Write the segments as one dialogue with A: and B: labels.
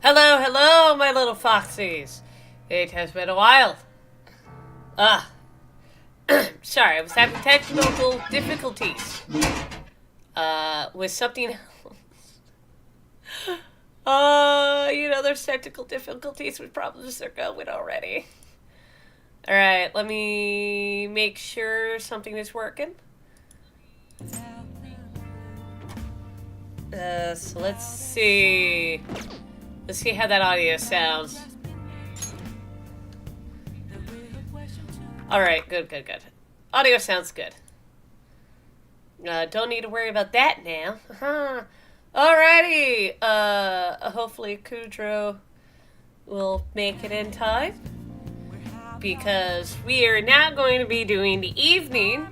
A: Hello, hello, my little Foxies. It has been a while. Sorry, I was having technical difficulties. With something else. There's technical difficulties with problems they're going already. Alright, let me make sure something is working. So let's see. Let's see how that audio sounds. Alright, good. Audio sounds good. Don't need to worry about that now. Alrighty. Hopefully Kudro will make it in time. Because we are now going to be doing the evening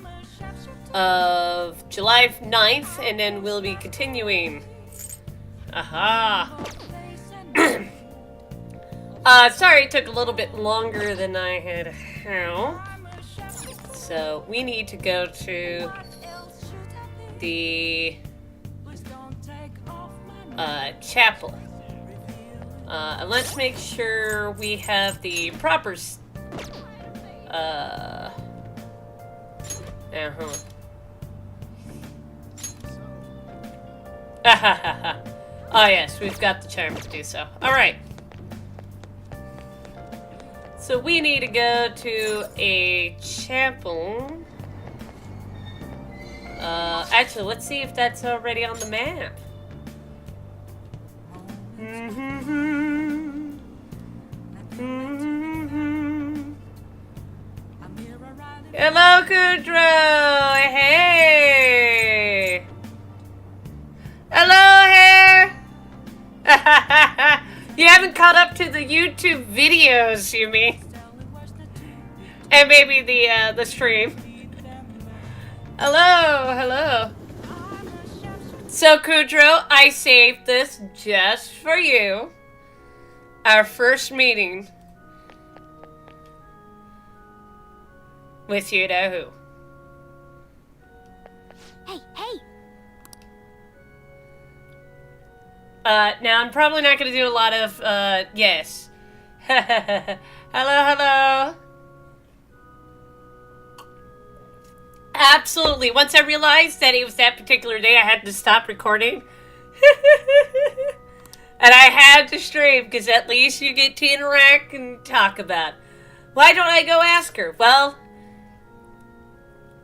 A: of July 9th, and then we'll be continuing. Aha. Sorry it took a little bit longer than I had hoped. So we need to go to the chapel. And let's make sure we have the proper Oh yes, we've got the charm to do so. Alright. So we need to go to a chapel. Actually, let's see if that's already on the map. Hello, Kudro! Hey! Hello, Hare! You haven't caught up to the YouTube videos, you mean? And maybe the stream. Hello. So, Kudro, I saved this just for you. Our first meeting with you know who.
B: Hey!
A: Now I'm probably not going to do a lot of, yes. Hello. Absolutely. Once I realized that it was that particular day, I had to stop recording. And I had to stream, because at least you get to interact and talk about it. Why don't I go ask her? Well,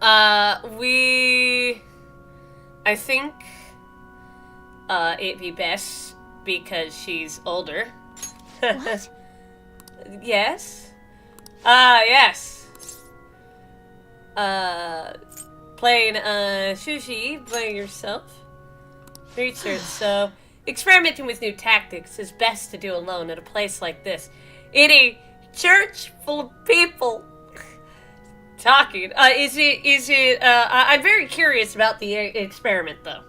A: I think, it'd be best because she's older.
B: What?
A: Yes? Yes. Playing, sushi by yourself. Research, so experimenting with new tactics is best to do alone at a place like this. In a church full of people talking. I'm very curious about the experiment, though.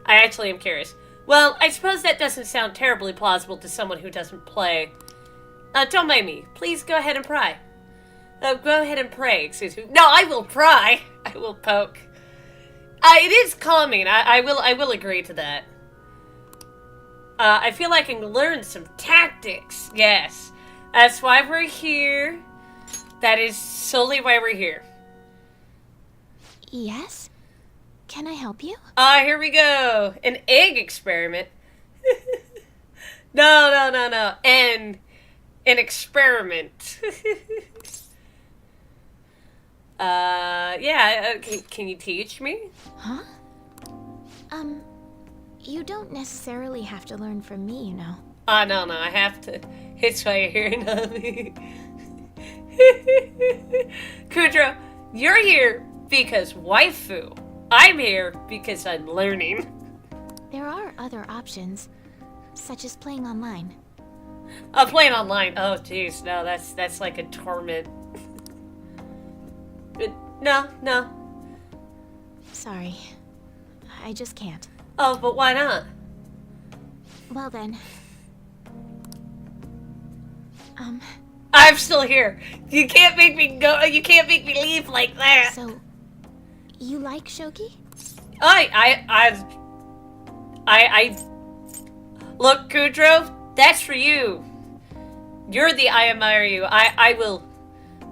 A: I actually am curious. Well, I suppose that doesn't sound terribly plausible to someone who doesn't play. Don't mind me. Please go ahead and pry. Go ahead and pray, excuse me. No, I will pry. I will poke. It is calming. I will agree to that. I feel like I can learn some tactics. Yes. That's why we're here. That is solely why we're here.
B: Yes? Can I help you?
A: Here we go. An egg experiment. No. An experiment. Yeah, can you teach me?
B: Huh? You don't necessarily have to learn from me, you know.
A: No, I have to. It's why you're here, Navi. Kudro, you're here because waifu. I'm here because I'm learning.
B: There are other options, such as playing online.
A: Playing online. Oh, jeez, no, that's like a torment. No.
B: Sorry. I just can't.
A: Oh, but why not?
B: Well then.
A: I'm still here. You can't make me go. You can't make me leave like that.
B: So, you like shogi?
A: I look, Kudro. That's for you. You're the I admire you.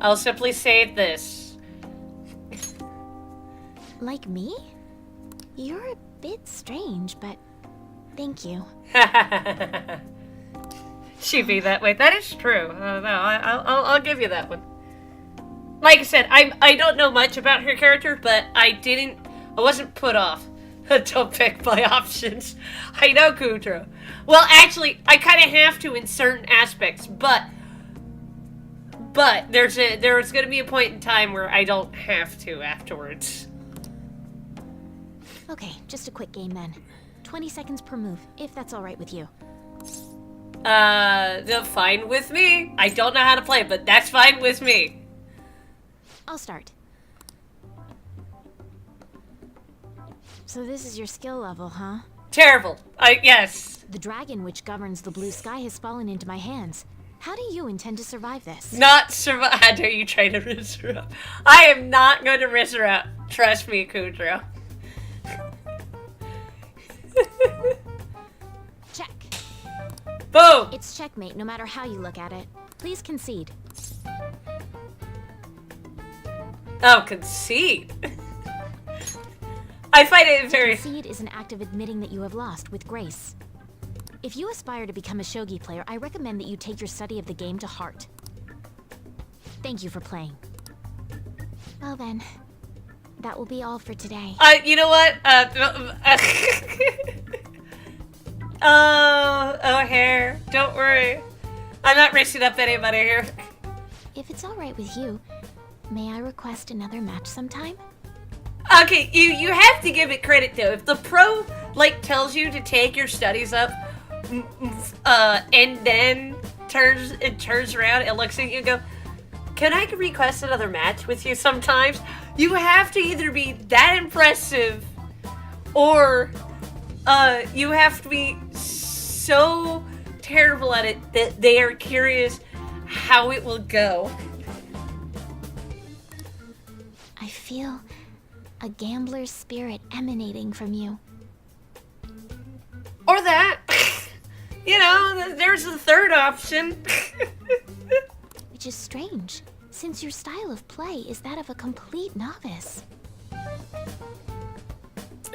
A: I'll simply say this.
B: Like me? You're a bit strange, but thank you.
A: She be that way. That is true. No, I'll give you that one. Like I said, I don't know much about her character, but I wasn't put off. Don't pick my options. I know, Kudro. Well, actually, I kind of have to in certain aspects, but there's going to be a point in time where I don't have to afterwards.
B: Okay, just a quick game then. 20 seconds per move, if that's alright with you.
A: Fine with me. I don't know how to play, but that's fine with me.
B: I'll start. So this is your skill level, huh?
A: Terrible. Yes.
B: The dragon which governs the blue sky has fallen into my hands. How do you intend to survive this?
A: Not survive. How dare you try to riz her up? I am not going to riz her up. Trust me, Kudro.
B: Check.
A: Boom.
B: It's checkmate no matter how you look at it. Please concede.
A: Oh, concede. I find it very...
B: Concede is an act of admitting that you have lost with grace. If you aspire to become a shogi player, I recommend that you take your study of the game to heart. Thank you for playing. Well then, that will be all for today.
A: You know what? Oh, Hare, don't worry. I'm not racing up anybody here.
B: If it's alright with you, may I request another match sometime?
A: Okay, you have to give it credit though. If the pro tells you to take your studies up, and then turns around and looks at you and go, "Can I request another match with you sometimes?" You have to either be that impressive, or you have to be so terrible at it that they are curious how it will go.
B: I feel a gambler's spirit emanating from you.
A: Or that. You know, there's the third option.
B: Which is strange, since your style of play is that of a complete novice.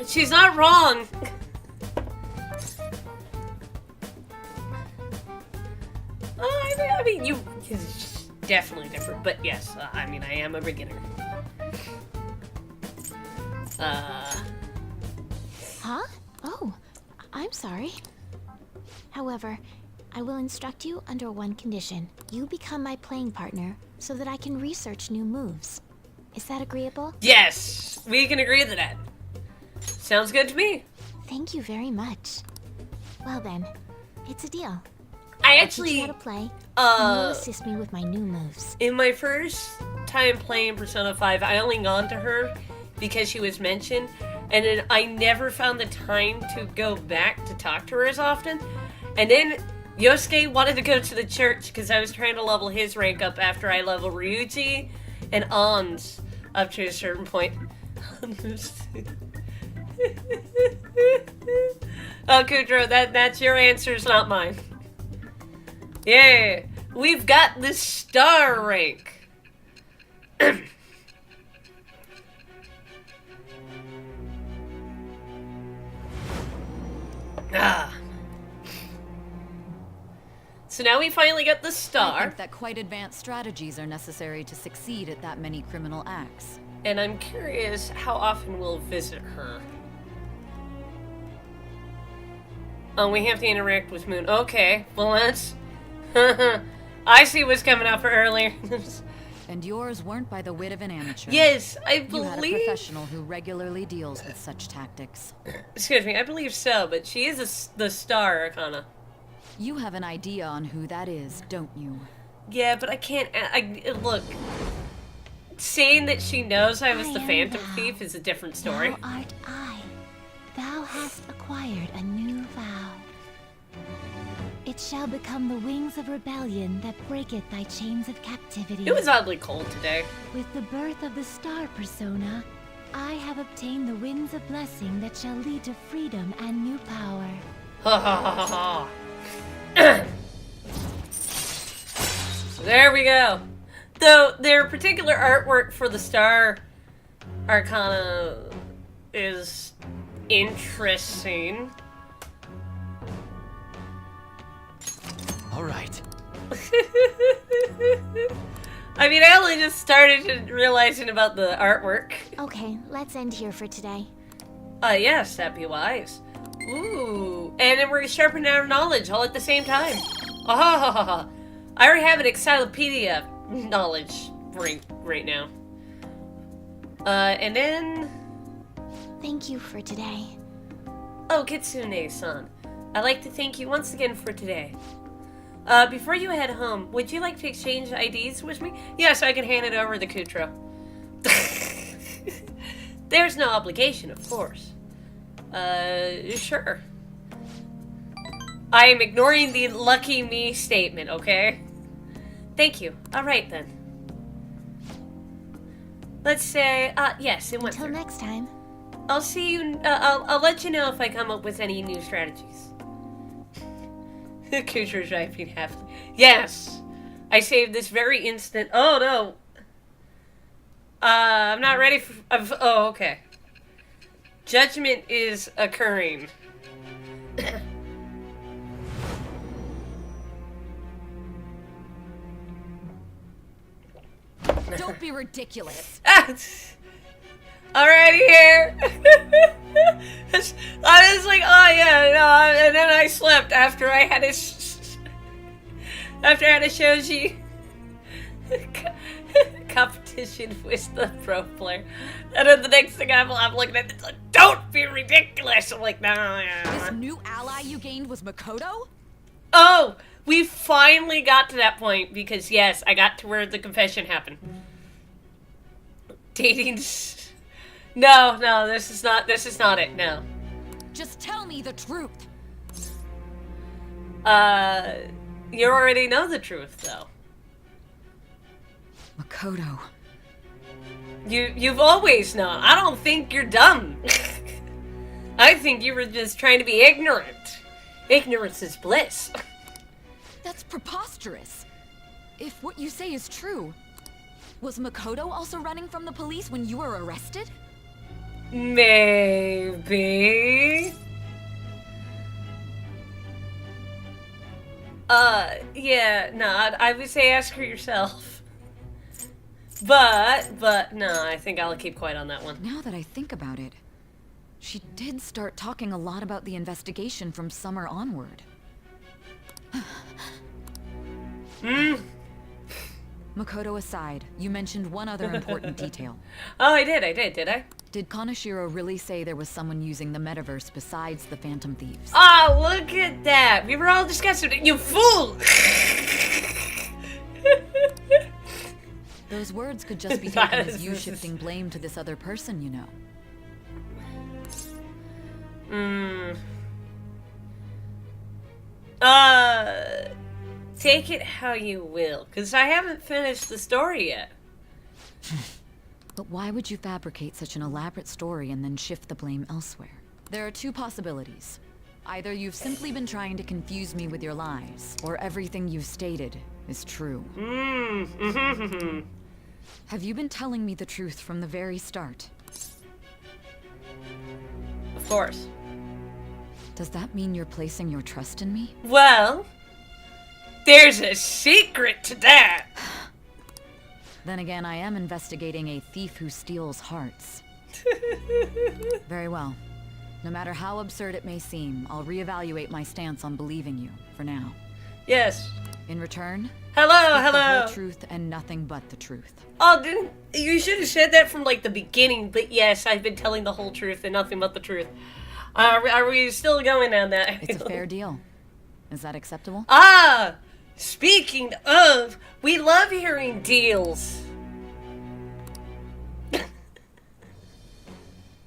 A: She's not wrong. I mean, it's definitely different, but yes, I mean, I am a beginner.
B: Huh? Oh, I'm sorry. However, I will instruct you under one condition. You become my playing partner so that I can research new moves. Is that agreeable?
A: Yes, we can agree to that. Sounds good to me.
B: Thank you very much. Well then, it's a deal.
A: I'll
B: teach you how to play, and you'll assist me with my new moves.
A: In my first time playing Persona 5, I only gone to her because she was mentioned, and then I never found the time to go back to talk to her as often. And then Yosuke wanted to go to the church because I was trying to level his rank up after I leveled Ryuji and Ans up to a certain point. Oh, Kudro, that's your answer, it's not mine. Yeah, we've got the star rank. So now we finally get the star.
C: I think that quite advanced strategies are necessary to succeed at that many criminal acts.
A: And I'm curious how often we'll visit her. Oh, we have to interact with Moon. Okay, well that's... I see what's coming up earlier.
C: And yours weren't by the wit of an amateur.
A: Yes, I
C: You
A: believe...
C: had a professional who regularly deals with such tactics.
A: Excuse me, I believe so, but she is the star Arcana.
C: You have an idea on who that is, don't you?
A: Yeah, but I can't... look, saying that she knows I was the Phantom Thief is a different story.
B: Thou art I. Thou hast acquired a new vow. It shall become the wings of rebellion that breaketh thy chains of captivity.
A: It was oddly cold today.
B: With the birth of the star persona, I have obtained the winds of blessing that shall lead to freedom and new power.
A: Ha ha ha ha ha. There we go. Though their particular artwork for the Star Arcana is interesting.
D: All right.
A: I mean, I only just started realizing about the artwork.
B: Okay, let's end here for today.
A: Yes, that'd be wise. Ooh, and then we're gonna sharpen our knowledge all at the same time. Ah, I already have an encyclopedia knowledge right now. And then...
B: Thank you for today.
A: Oh, Kitsune-san. I'd like to thank you once again for today. Before you head home, would you like to exchange IDs with me? Yeah, so I can hand it over to Kutro. There's no obligation, of course. Sure. I am ignoring the lucky me statement, okay? Thank you. Alright then. Let's say, yes, it went
B: Until
A: through.
B: next time.
A: I'll see you, I'll let you know if I come up with any new strategies. Kutro's driving happily. Yes! I saved this very instant. Oh no! I'm not ready for. Oh, okay. Judgment is occurring.
C: Don't be ridiculous.
A: Alrighty here. I was like, oh yeah, no, and then I slept after I had a shoji competition with the pro player, and then the next thing I'm looking at, it's like, don't be ridiculous. I'm like, no.
C: This new ally you gained was Makoto?
A: Oh, we finally got to that point because yes, I got to where the confession happened. Dating. No, this is not it, no.
C: Just tell me the truth.
A: You already know the truth, though.
C: Makoto.
A: You've always known. I don't think you're dumb. I think you were just trying to be ignorant. Ignorance is bliss.
C: That's preposterous. If what you say is true, was Makoto also running from the police when you were arrested?
A: Maybe. Yeah, no, I would say ask her yourself. But, no, I think I'll keep quiet on that one.
C: Now that I think about it, she did start talking a lot about the investigation from summer onward. Makoto aside, you mentioned one other important detail.
A: Oh, I did, I?
C: Did Kaneshiro really say there was someone using the metaverse besides the Phantom Thieves?
A: Oh, look at that! We were all discussing it, you fool!
C: Those words could just be taken as you shifting blame to this other person, you know.
A: Take it how you will, because I haven't finished the story yet.
C: But why would you fabricate such an elaborate story and then shift the blame elsewhere? There are two possibilities. Either you've simply been trying to confuse me with your lies, or everything you've stated is true. Have you been telling me the truth from the very start?
A: Of course.
C: Does that mean you're placing your trust in me?
A: Well, there's a secret to that.
C: Then again, I am investigating a thief who steals hearts. Very well. No matter how absurd it may seem, I'll reevaluate my stance on believing you, for now.
A: Yes.
C: In return,
A: Hello.
C: the whole truth and nothing but the truth.
A: Oh, you should have said that from like the beginning, but yes, I've been telling the whole truth and nothing but the truth. Are we still going on that?
C: It's a fair deal. Is that acceptable?
A: Ah! Speaking of, we love hearing deals.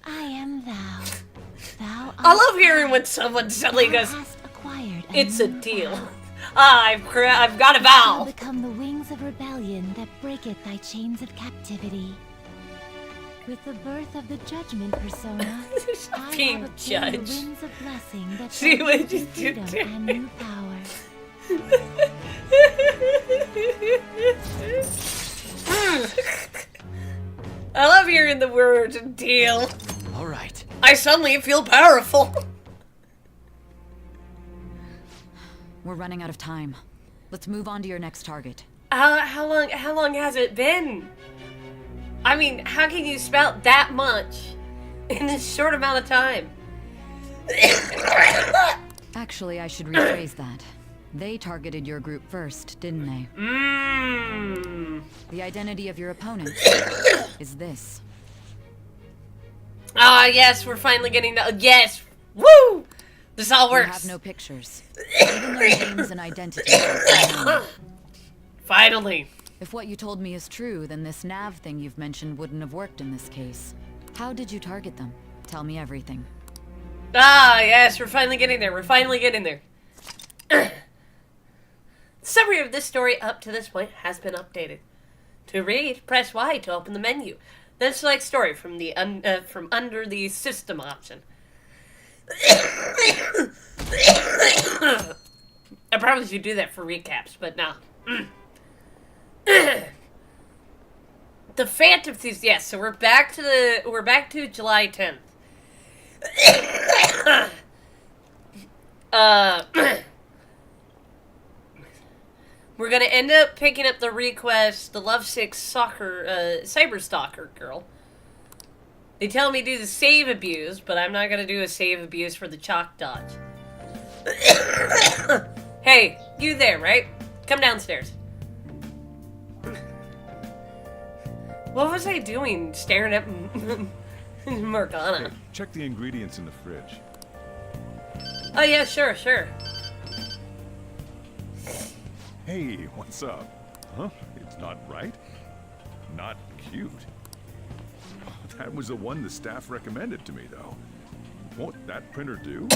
B: I am thou. Thou
A: I love hearing when someone suddenly goes,
B: hast acquired
A: it's a
B: new
A: deal.
B: vow.
A: I've got a
B: Shall
A: vow.
B: become the wings of rebellion that breaketh thy chains of captivity. With the birth of the judgment persona, I
A: Being
B: have obtained
A: judged.
B: the winds of blessing that
A: See
B: shall
A: what
B: lead
A: you
B: to
A: did
B: freedom
A: there?
B: and new power.
A: I love hearing the words deal.
D: All right.
A: I suddenly feel powerful.
C: We're running out of time. Let's move on to your next target.
A: How long has it been? I mean, how can you spout that much in this short amount of time?
C: Actually, I should rephrase that. They targeted your group first, didn't they? The identity of your opponent is this.
A: Ah, yes, we're finally getting the yes. Woo! This all
C: You
A: works.
C: have no pictures. Even their names and identities are unknown.
A: Finally.
C: If what you told me is true, then this nav thing you've mentioned wouldn't have worked in this case. How did you target them? Tell me everything.
A: Ah, yes, we're finally getting there. We're finally getting there. The summary of this story up to this point has been updated. To read, press Y to open the menu. Then select story from the from under the system option. I probably should do that for recaps, but no. The Phantom Thieves. Yes, so we're back to July 10th. We're gonna end up picking up the request, the lovesick cyber stalker girl. They tell me to do the save abuse, but I'm not gonna do a save abuse for the chalk dodge. Hey, you there, right? Come downstairs. What was I doing? Staring at Morgana.
E: Hey, check the ingredients in the fridge.
A: Oh yeah, sure.
E: Hey, what's up? Huh? It's not right? Not cute. That was the one the staff recommended to me, though. Won't that printer do?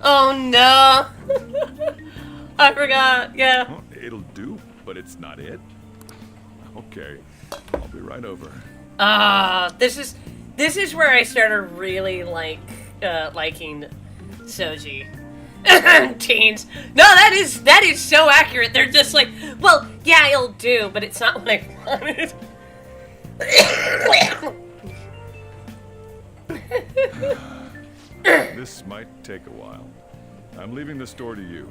A: Oh no! I forgot. Yeah.
E: Well, it'll do, but it's not it. Okay, I'll be right over.
A: This is where I started really liking Soji. Teens. No, that is so accurate. They're just like, well, yeah, it'll do, but it's not what I wanted.
E: This might take a while. I'm leaving the store to you.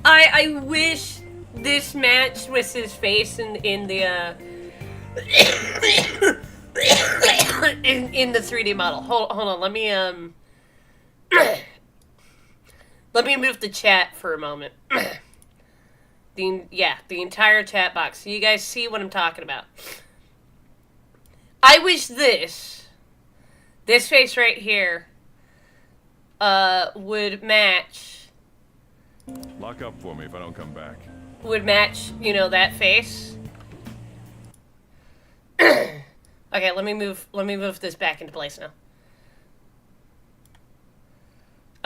A: I wish this matched with his face in the in the 3D model. Hold on, let me let me move the chat for a moment. The entire chat box, so you guys see what I'm talking about. I wish this face right here would match.
E: Lock up for me if I don't come back.
A: Would match, you know, that face. Okay, let me move this back into place now.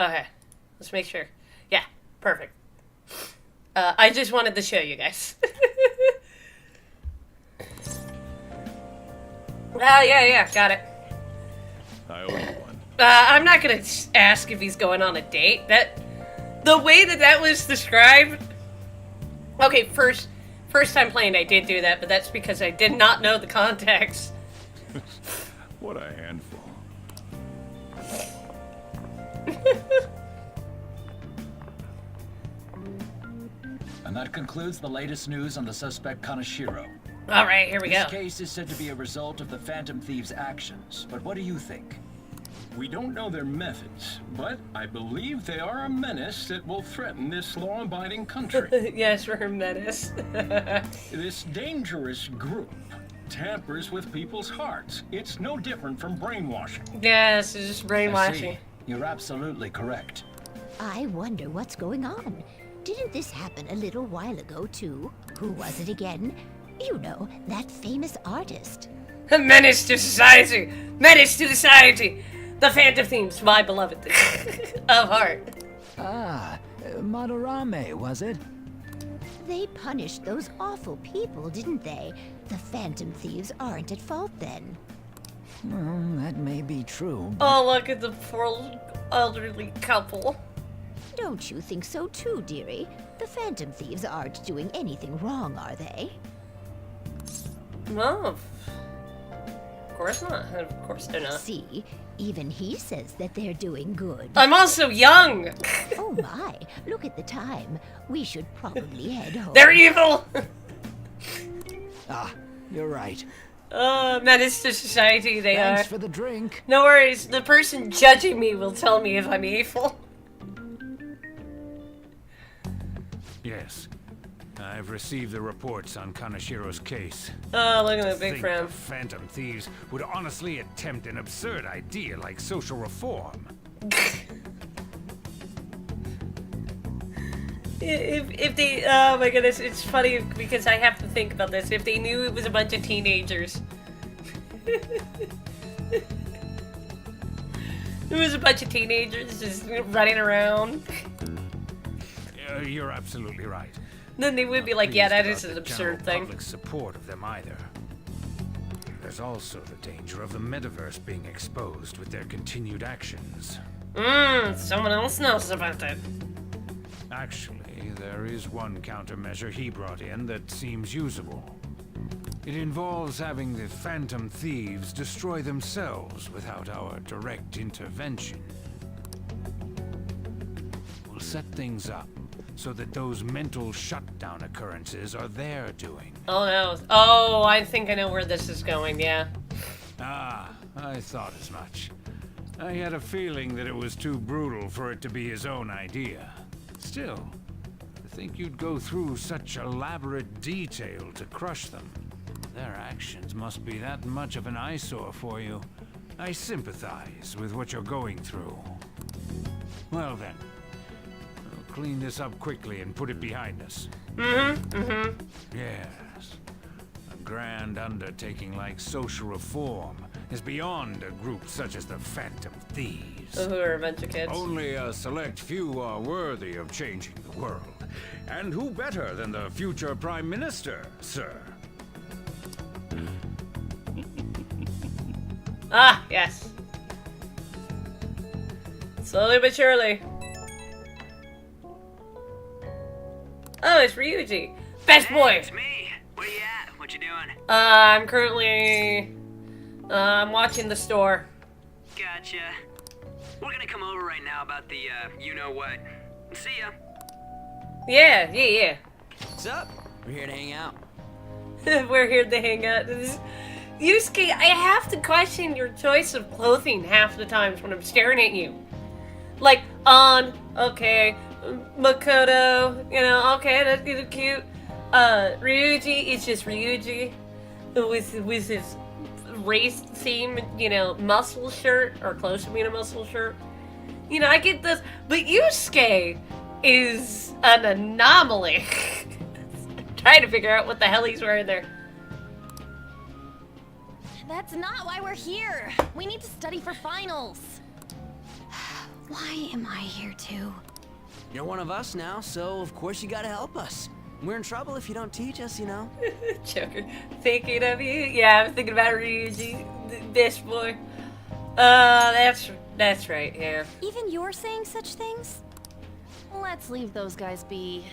A: Okay, let's make sure. Yeah, perfect. I just wanted to show you guys. Yeah, got it.
E: I owe you one.
A: I'm not gonna ask if he's going on a date. The way that was described. Okay, first time playing, I did do that, but that's because I did not know the context.
E: What a handful.
F: And that concludes the latest news on the suspect Kaneshiro.
A: All right, here we go.
F: This case is said to be a result of the Phantom Thieves' actions, but what do you think?
G: We don't know their methods, but I believe they are a menace that will threaten this law-abiding country.
A: Yes, we're a menace.
G: This dangerous group tampers with people's hearts. It's no different from brainwashing.
A: Yes, it's just
F: I
A: brainwashing.
F: see. You're absolutely correct.
H: I wonder what's going on. Didn't this happen a little while ago, too? Who was it again? You know, that famous artist.
A: A menace to society! Menace to society! The Phantom Thieves, my beloved of heart.
I: Ah, Madarame, was it?
H: They punished those awful people, didn't they? The Phantom Thieves aren't at fault then.
I: Well, that may be true, but
A: Oh, look at the poor elderly couple.
H: Don't you think so too, dearie? The Phantom Thieves aren't doing anything wrong, are they?
A: No, of course not. Of course they're not.
H: See, even he says that they're doing good.
A: I'm also young.
H: Oh my, look at the time. We should probably head home.
A: They're evil.
I: you're right.
A: Menace to society they
I: Thanks
A: are.
I: for the drink.
A: No worries, the person judging me will tell me if I'm evil.
J: Yes. I've received the reports on Kanashiro's case.
A: Oh, look at the big
J: Think
A: frown.
J: the Phantom Thieves would honestly attempt an absurd idea like social reform.
A: If they, oh my goodness, it's funny because I have to think about this. If they knew it was a bunch of teenagers. It was a bunch of teenagers just running around.
J: You're absolutely right.
A: Then they would be like,
J: Not
A: yeah, that
J: pleased
A: is an
J: about the
A: absurd
J: general
A: thing.
J: Public support of them either. There's also the danger of the metaverse being exposed with their continued actions.
A: Someone else knows about it.
J: Actually, there is one countermeasure he brought in that seems usable. It involves having the Phantom Thieves destroy themselves without our direct intervention. We'll set things up so that those mental shutdown occurrences are their doing.
A: Oh no. Oh, I think I know where this is going, yeah.
J: Ah, I thought as much. I had a feeling that it was too brutal for it to be his own idea. Still, to think you'd go through such elaborate detail to crush them. Their actions must be that much of an eyesore for you. I sympathize with what you're going through. Well then, we'll clean this up quickly and put it behind us. Yes. A grand undertaking like social reform is beyond a group such as the Phantom Thieves.
A: Who are a bunch of kids.
J: Only a select few are worthy of changing the world. And who better than the future Prime Minister, sir?
A: Ah, yes. Slowly but surely. Oh, it's Ryuji. Best boy!
K: It's me. Where you at? What you doing?
A: I'm currently... I'm watching the store.
K: Gotcha. We're gonna come over right now about the, you-know-what. See ya.
A: Yeah.
K: What's up? We're here to hang out.
A: We're here to hang out. Yusuke, I have to question your choice of clothing half the times when I'm staring at you. Like, okay, Makoto, okay, that's kind of cute. Ryuji, it's just Ryuji with his race theme, muscle shirt, or close to being a muscle shirt. I get this, but Yusuke is an anomaly. I'm trying to figure out what the hell he's wearing there.
B: That's not why we're here. We need to study for finals. Why am I here too?
K: You're one of us now, so of course you gotta help us. We're in trouble if you don't teach us,
A: Joker, thinking of you. Yeah, I'm thinking about Ryuji, this boy. That's right. Yeah.
B: Even you're saying such things? Let's leave those guys be.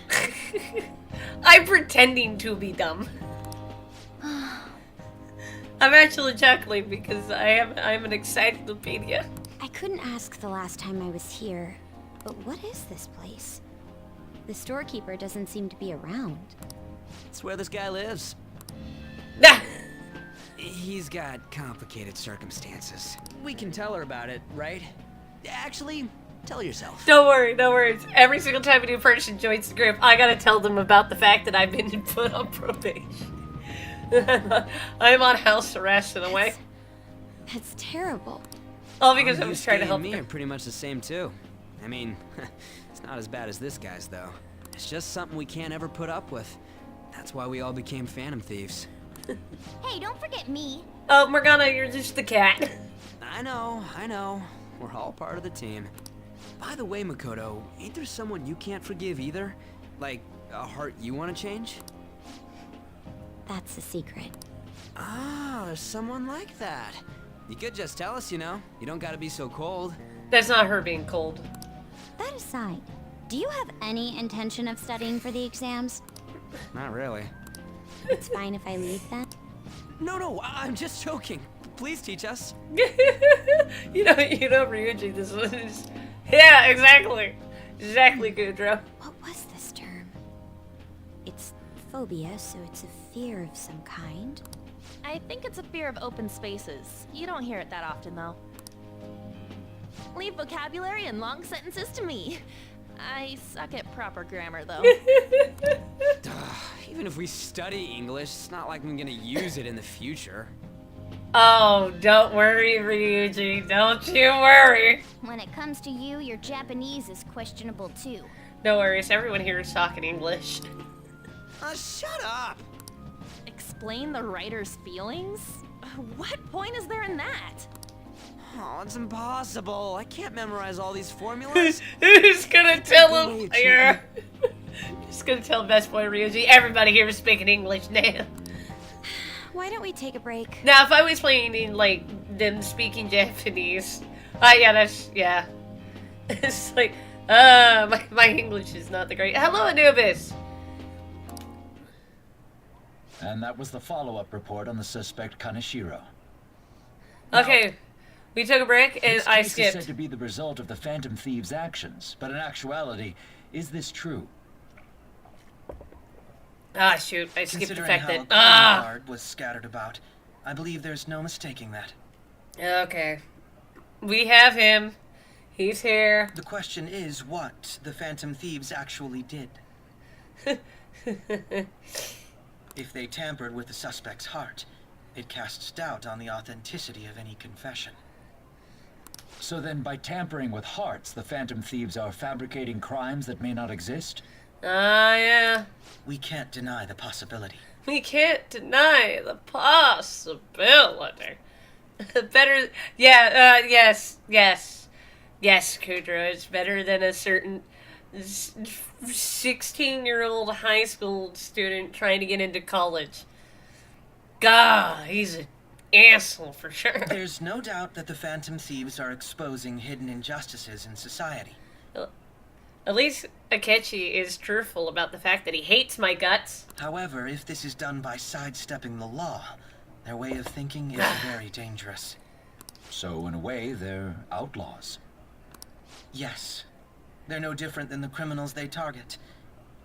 A: I'm pretending to be dumb. I'm actually chuckling because I'm an encyclopedia.
L: I couldn't ask the last time I was here, but what is this place? The storekeeper doesn't seem to be around.
K: It's where this guy lives.
A: Nah.
K: He's got complicated circumstances. We can tell her about it, right? Actually, tell yourself.
A: Don't worry. Every single time a new person joins the group, I gotta tell them about the fact that I've been put on probation. I'm on house arrest in a way.
L: That's terrible.
A: All because I was trying to help
K: me
A: her.
K: are pretty much the same too. I mean, it's not as bad as this guy's though. It's just something we can't ever put up with. That's why we all became Phantom Thieves.
L: Hey, don't forget me.
A: Oh, Morgana, you're just the cat.
K: I know. We're all part of the team. By the way, Makoto, ain't there someone you can't forgive either? Like, a heart you want to change?
L: That's a secret.
K: Ah, there's someone like that. You could just tell us, you know. You don't gotta be so cold.
A: That's not her being cold.
L: That aside, do you have any intention of studying for the exams?
K: Not really.
L: It's fine if I leave then.
K: No, I'm just joking. Please teach us.
A: you know, Ryuji, this is... Yeah, exactly. Exactly, Kudro.
L: What was this term? It's phobia, so it's a fear of some kind.
B: I think it's a fear of open spaces. You don't hear it that often, though. Leave vocabulary and long sentences to me. I suck at proper grammar, though.
K: Even if we study English, it's not like I'm gonna use it in the future.
A: Oh, don't worry, Ryuji. Don't you worry.
H: When it comes to you, your Japanese is questionable too.
A: No worries. Everyone here is talking English.
K: Shut up!
B: Explain the writer's feelings? What point is there in that?
K: Oh, it's impossible. I can't memorize all these formulas.
A: Who's gonna tell him? Yeah. Just gonna tell best boy Ryuji. Everybody here is speaking English now.
L: Why don't we take a break?
A: Now, if I was playing in, like, them speaking Japanese, yeah. It's like, my English is not the great. Hello, Anubis!
F: And that was the follow-up report on the suspect Kaneshiro.
A: Okay, we took a break, and
F: This
A: I
F: case is
A: skipped.
F: said to be the result of the Phantom Thieves' actions, but in actuality, is this true?
A: Ah, shoot, I skipped the
M: Considering
A: fact
M: how
A: that...
M: card was scattered about, I believe there's no mistaking that.
A: Okay. We have him. He's here.
M: The question is what the Phantom Thieves actually did. If they tampered with the suspect's heart, it casts doubt on the authenticity of any confession.
F: So then, by tampering with hearts, the Phantom Thieves are fabricating crimes that may not exist?
A: Ah, yeah.
M: We can't deny the possibility.
A: We can't deny the possibility. Better... Yeah, yes. Yes, Kudro, it's better than a certain 16-year-old high school student trying to get into college. God, he's an asshole for sure.
M: There's no doubt that the Phantom Thieves are exposing hidden injustices in society.
A: At least Akechi is truthful about the fact that he hates my guts.
M: However, if this is done by sidestepping the law, their way of thinking is very dangerous.
F: So, in a way, they're outlaws.
M: Yes. They're no different than the criminals they target.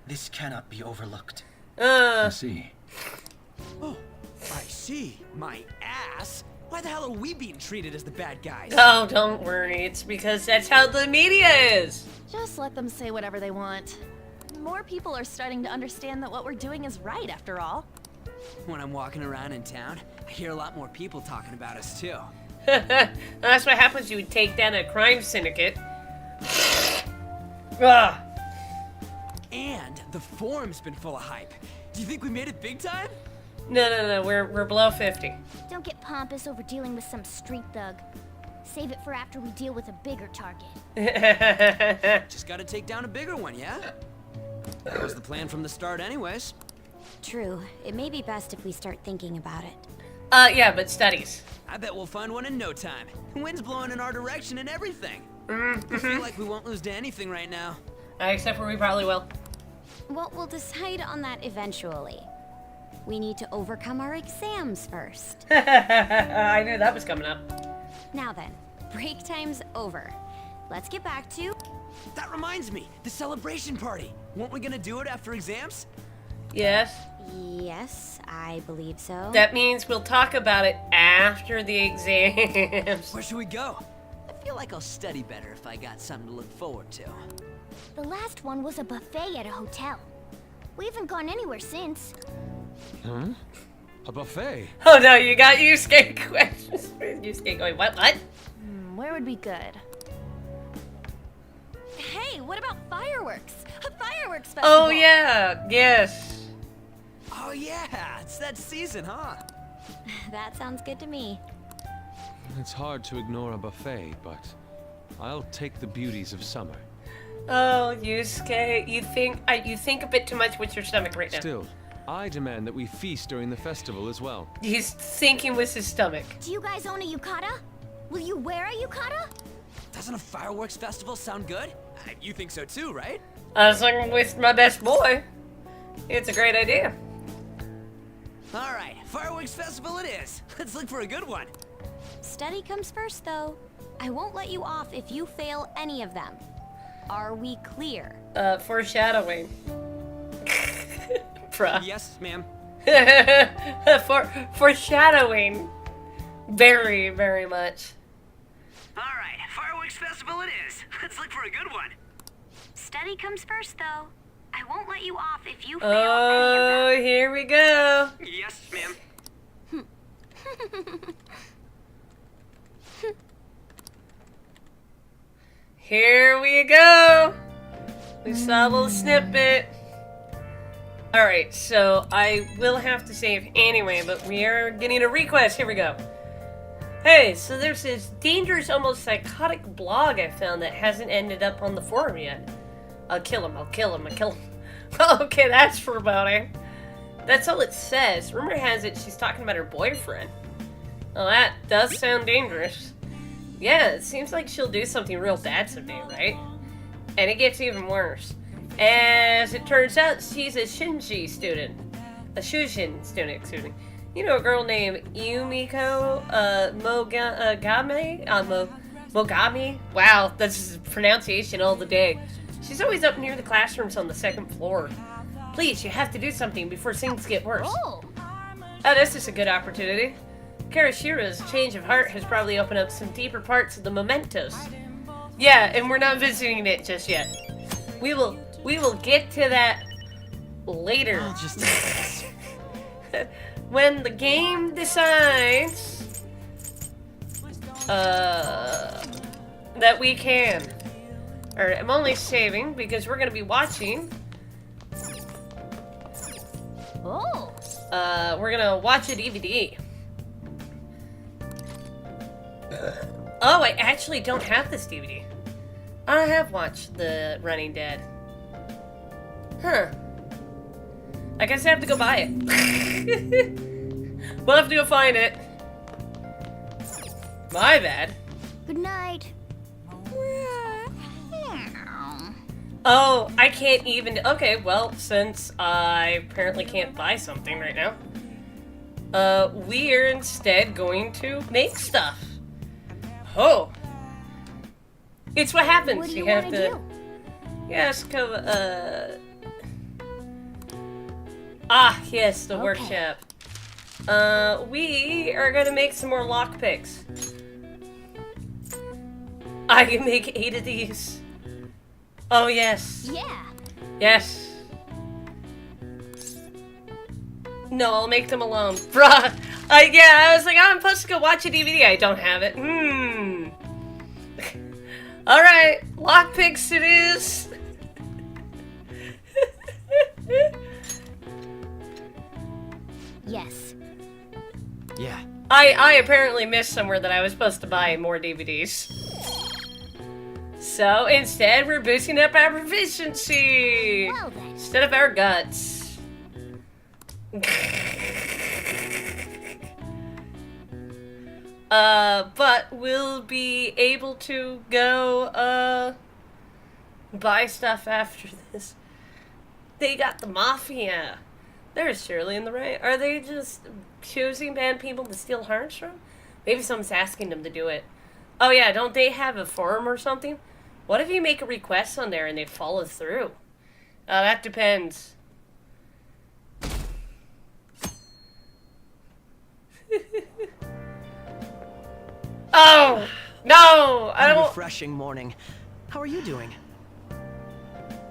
M: This cannot be overlooked.
F: I see.
K: Oh, I see. My ass. Why the hell are we being treated as the bad guys?
A: Oh, don't worry. It's because that's how the media is.
B: Just let them say whatever they want. More people are starting to understand that what we're doing is right, after all.
K: When I'm walking around in town, I hear a lot more people talking about us, too.
A: That's what happens when you take down a crime syndicate. Ugh.
K: And the forum's been full of hype. Do you think we made it big time?
A: No. We're below 50.
H: Don't get pompous over dealing with some street thug. Save it for after we deal with a bigger target.
K: Just gotta take down a bigger one, yeah? That was the plan from the start anyways.
L: True. It may be best if we start thinking about it.
A: Yeah, but studies.
K: I bet we'll find one in no time. The wind's blowing in our direction and everything. I feel like we won't lose to anything right now.
A: Except for we probably will.
L: Well, we'll decide on that eventually. We need to overcome our exams first.
A: I knew that was coming up.
L: Now then, break time's over. Let's get back to...
K: That reminds me, the celebration party. Weren't we gonna do it after exams?
A: Yes.
L: Yes, I believe so.
A: That means we'll talk about it after the exams.
K: Where should we go? I feel like I'll study better if I got something to look forward to.
H: The last one was a buffet at a hotel. We haven't gone anywhere since.
J: Huh? A buffet?
A: Oh no, you got Yusuke questions. Yusuke going, what?
B: Where would be good? Hey, what about fireworks? A fireworks festival!
A: Oh yeah, yes.
K: Oh yeah, it's that season, huh?
L: That sounds good to me.
N: It's hard to ignore a buffet, but I'll take the beauties of summer.
A: Oh, Yusuke, you think a bit too much with your stomach right now.
N: Still, I demand that we feast during the festival as well.
A: He's thinking with his stomach.
B: Do you guys own a yukata? Will you wear a yukata?
K: Doesn't a fireworks festival sound good? You think so too, right?
A: I was thinking with my best boy. It's a great idea.
K: All right, fireworks festival it is. Let's look for a good one.
L: Study comes first, though. I won't let you off if you fail any of them. Are we clear?
A: Foreshadowing. Bruh.
K: Yes, ma'am.
A: Foreshadowing. Very, very much.
K: All right, fireworks festival it is. Let's look for a good one.
L: Study comes first, though. I won't let you off if you fail
A: Oh,
L: any of them.
A: here we go.
K: Yes, ma'am.
A: Here we go. We saw a little snippet. Alright, so I will have to save anyway, but we are getting a request. Here we go. Hey, so there's this dangerous, almost psychotic blog I found that hasn't ended up on the forum yet. I'll kill him, I'll kill him, I'll kill him. Okay, that's foreboding. That's all it says. Rumor has it she's talking about her boyfriend. Well, that does sound dangerous. Yeah, it seems like she'll do something real bad someday, right? And it gets even worse. As it turns out, she's a Shinji student. A Shujin student, excuse me. You know, a girl named Yumiko Mogami? Wow, that's pronunciation all the day. She's always up near the classrooms on the second floor. Please, you have to do something before things get worse. Oh, this is a good opportunity. Karashira's change of heart has probably opened up some deeper parts of the mementos. Yeah, and we're not visiting it just yet. We will get to that later.
I: I'll just
A: when the game decides that we can. Alright, I'm only saving because we're gonna be watching.
B: Oh.
A: We're gonna watch a DVD. Oh, I actually don't have this DVD. I have watched The Running Dead. Huh. I guess I have to go buy it. We'll have to go find it. My bad.
B: Good night.
A: Oh, I can't even... Okay, well, since I apparently can't buy something right now, we're instead going to make stuff. Oh. It's what happens.
B: What do you
A: have
B: wanna
A: to...
B: do?
A: Yes, Ah, yes, the
B: Okay.
A: workshop. We are gonna make some more lockpicks. I can make 8 of these. Oh, yes.
B: Yeah.
A: Yes. No, I'll make them alone. Bruh. I was like, oh, I'm supposed to go watch a DVD. I don't have it. Alright, lockpicks it is.
B: Yes.
I: Yeah.
A: I apparently missed somewhere that I was supposed to buy more DVDs. So instead, we're boosting up our proficiency
B: Well then.
A: instead of our guts. But we'll be able to go buy stuff after this. They got the mafia. They're surely in the right. Are they just choosing bad people to steal hearts from? Maybe someone's asking them to do it. Oh yeah, don't they have a forum or something? What if you make a request on there and they follow through? That depends. Oh! No! I don't...
I: Refreshing morning. How are you doing?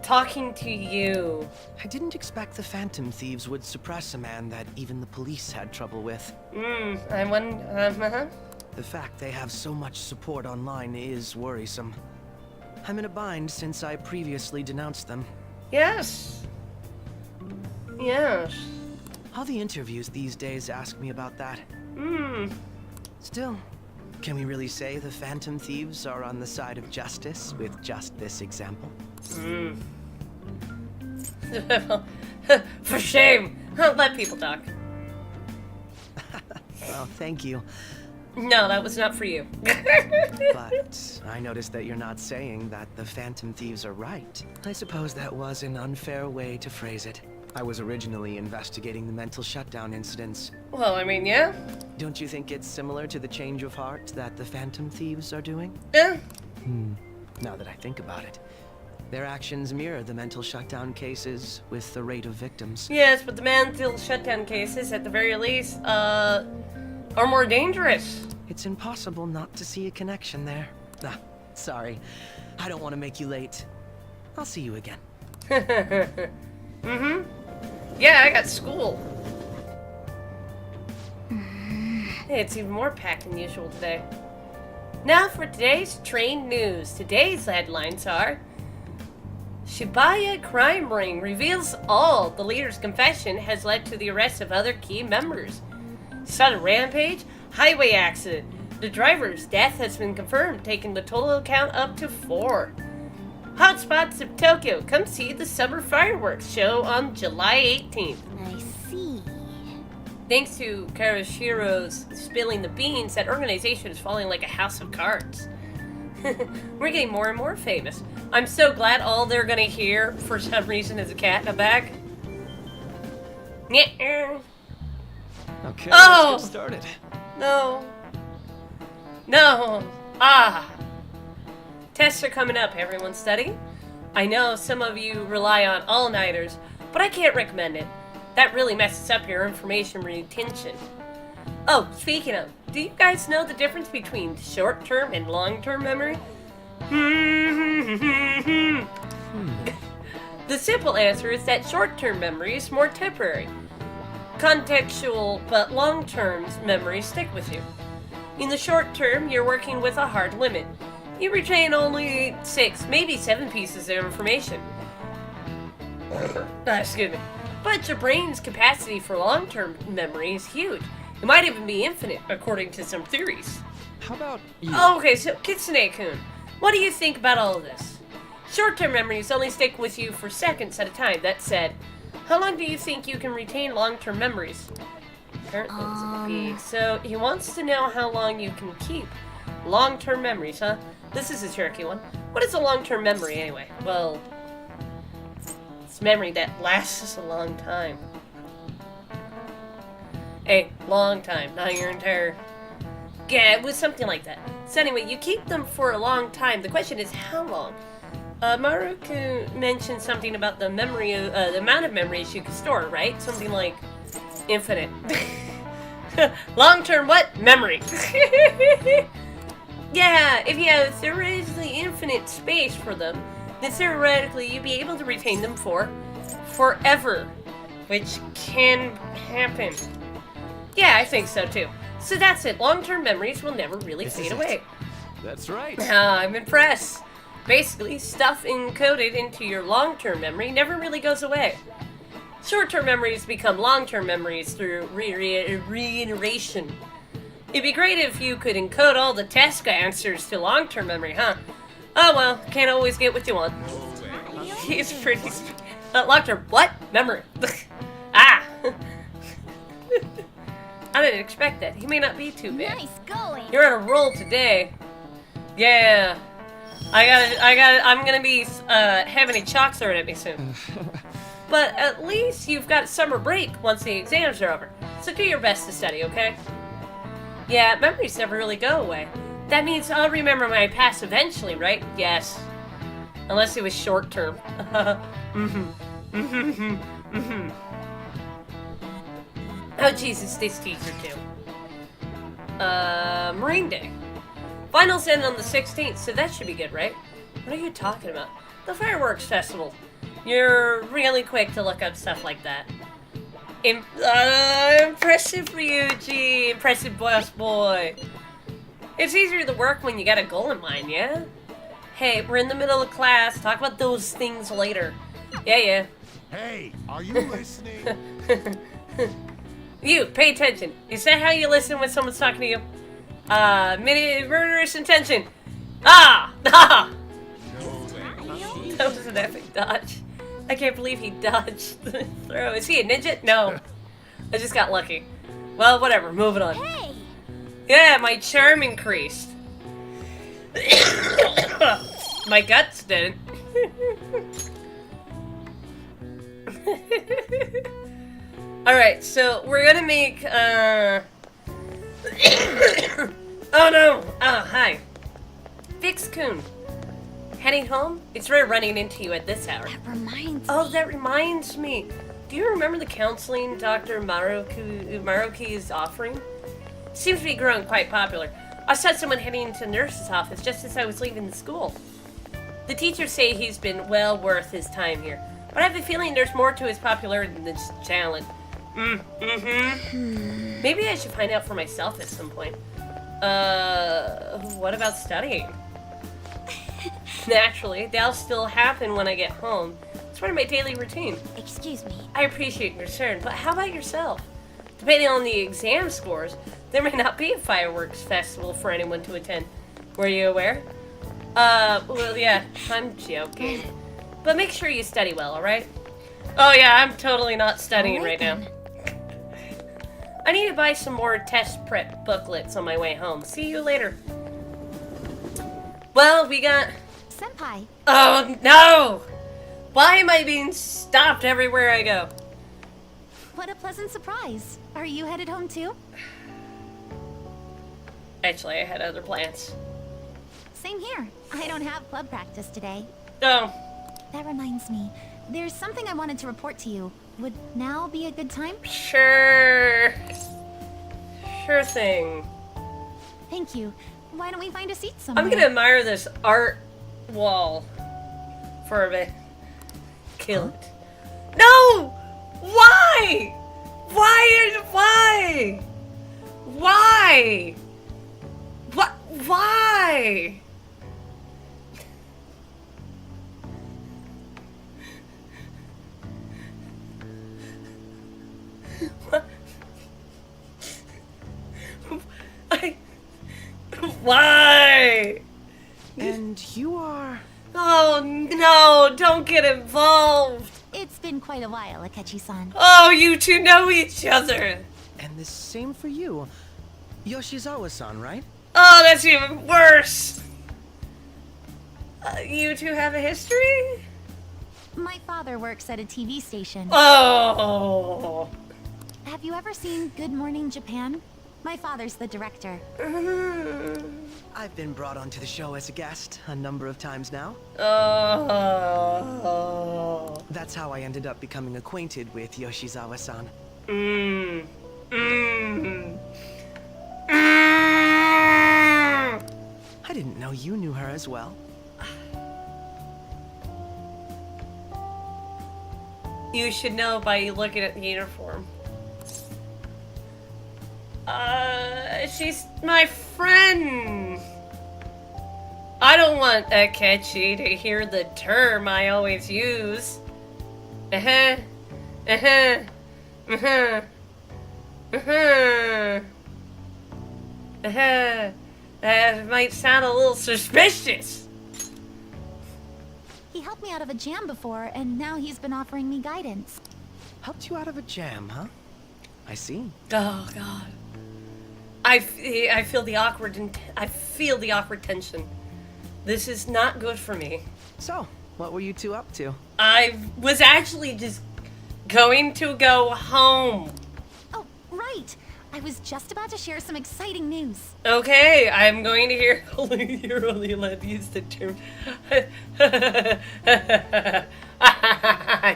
A: Talking to you.
I: I didn't expect the Phantom Thieves would suppress a man that even the police had trouble with.
A: I wonder...
I: The fact they have so much support online is worrisome. I'm in a bind since I previously denounced them.
A: Yes. Yes.
I: All the interviews these days ask me about that. Still, can we really say the Phantom Thieves are on the side of justice with just this example?
A: For shame! Let people talk.
I: Well, thank you.
A: No, that was not for you.
I: But I noticed that you're not saying that the Phantom Thieves are right. I suppose that was an unfair way to phrase it. I was originally investigating the mental shutdown incidents.
A: Well, I mean, yeah.
I: Don't you think it's similar to the change of heart that the Phantom Thieves are doing?
A: Yeah.
I: Now that I think about it, their actions mirror the mental shutdown cases with the rate of victims.
A: Yes, but the mental shutdown cases, at the very least, are more dangerous.
I: It's impossible not to see a connection there. Ah, sorry. I don't want to make you late. I'll see you again.
A: Yeah, I got school. Hey, it's even more packed than usual today. Now for today's train news. Today's headlines are: Shibuya crime ring reveals all. The leader's confession has led to the arrest of other key members. Sudden rampage, highway accident. The driver's death has been confirmed, taking the total count up to 4. Hotspots of Tokyo. Come see the summer fireworks show on July 18th.
H: I see.
A: Thanks to Karashiro's spilling the beans, that organization is falling like a house of cards. We're getting more and more famous. I'm so glad all they're gonna hear, for some reason, is a cat in a bag. Yeah.
I: Okay,
A: Oh!
I: let's get started.
A: No. No. Ah. Tests are coming up. Everyone studying? I know some of you rely on all-nighters, but I can't recommend it. That really messes up your information retention. Oh, speaking of, do you guys know the difference between short-term and long-term memory? The simple answer is that short-term memory is more temporary. Contextual, but long-term memories stick with you. In the short term, you're working with a hard limit. You retain only 6, maybe 7 pieces of information. Excuse me. But your brain's capacity for long-term memory is huge. It might even be infinite, according to some theories.
N: How about you?
A: Oh, okay, so Kitsune-kun, what do you think about all of this? Short-term memories only stick with you for seconds at a time. That said, how long do you think you can retain long-term memories? So he wants to know how long you can keep long-term memories, huh? This is a tricky one. What is a long-term memory anyway? Well, it's memory that lasts a long time. A long time, not your entire... Yeah, it was something like that. So anyway, you keep them for a long time. The question is, how long? Maruku mentioned something about the memory, the amount of memories you can store, right? Something like infinite. Long-term what? Memory. Yeah, if you have theoretically infinite space for them, then theoretically you'd be able to retain them for forever, which can happen. Yeah, I think so too. So that's it. Long-term memories will never really fade away.
N: That's right.
A: I'm impressed. Basically, stuff encoded into your long-term memory never really goes away. Short-term memories become long-term memories through reiteration. It'd be great if you could encode all the test answers to long-term memory, huh? Oh well, can't always get what you want. He's pretty... long-term what? Memory. Ah! I didn't expect that. He may not be too bad.
H: Nice going.
A: You're on a roll today. Yeah. I'm gonna be having a chalk thrown at me soon. But at least you've got summer break once the exams are over. So do your best to study, okay? Yeah, memories never really go away. That means I'll remember my past eventually, right? Yes. Unless it was short term. Oh Jesus, this teacher too. Marine Day. Finals end on the 16th, so that should be good, right? What are you talking about? The fireworks festival. You're really quick to look up stuff like that. Impressive, Ryuji. Impressive, boss boy. It's easier to work when you got a goal in mind, yeah? Hey, we're in the middle of class. Talk about those things later. Yeah.
O: Hey, are you listening?
A: You, pay attention. Is that how you listen when someone's talking to you? Murderous intention. Ah! That was an epic dodge. I can't believe he dodged the throw. Is he a ninja? No. I just got lucky. Well, whatever. Moving on.
B: Hey!
A: Yeah, my charm increased. My guts didn't. Alright, so we're gonna make, oh no! Oh, hi. Vix-kun. Heading home? It's rare running into you at this hour. That reminds me. Do you remember the counseling Dr. Maruki is offering? Seems to be growing quite popular. I saw someone heading into the nurse's office just as I was leaving the school. The teachers say he's been well worth his time here, but I have a feeling there's more to his popularity than just talent. Maybe I should find out for myself at some point. What about studying? Naturally, that'll still happen when I get home. It's part of my daily routine.
B: Excuse me.
A: I appreciate your concern, but how about yourself? Depending on the exam scores, there may not be a fireworks festival for anyone to attend. Were you aware? Well, yeah, I'm joking. But make sure you study well, alright? Oh yeah, I'm totally not studying right now. I need to buy some more test prep booklets on my way home. See you later. Well, we got...
B: Senpai.
A: Oh, no! Why am I being stopped everywhere I go?
B: What a pleasant surprise. Are you headed home too?
A: Actually, I had other plans.
B: Same here. I don't have club practice today.
A: Oh.
B: That reminds me. There's something I wanted to report to you. Would now be a good time?
A: Sure. Sure thing.
B: Thank you. Why don't we find a seat somewhere?
A: I'm gonna admire this art wall for a bit. Kill it. No! Why? Why? What? Why? Why?
I: And you are...
A: Oh no, don't get involved.
B: It's been quite a while, Akechi-san.
A: Oh, you two know each other.
I: And the same for you. Yoshizawa-san, right?
A: Oh, that's even worse. You two have a history?
B: My father works at a TV station.
A: Oh.
B: Have you ever seen Good Morning Japan? My father's the director.
I: I've been brought onto the show as a guest a number of times now.
A: Oh.
I: That's how I ended up becoming acquainted with Yoshizawa-san. I didn't know you knew her as well.
A: You should know by looking at the uniform. She's my friend. I don't want Akechi to hear the term I always use. That might sound a little suspicious.
B: He helped me out of a jam before, and now he's been offering me guidance.
I: Helped you out of a jam, huh? I see.
A: Oh God. I feel the awkward tension. This is not good for me.
I: So, what were you two up to?
A: I was actually just going to go home.
B: Oh, right. I was just about to share some exciting news.
A: Okay, I'm going to hear you're only allowed to use the term.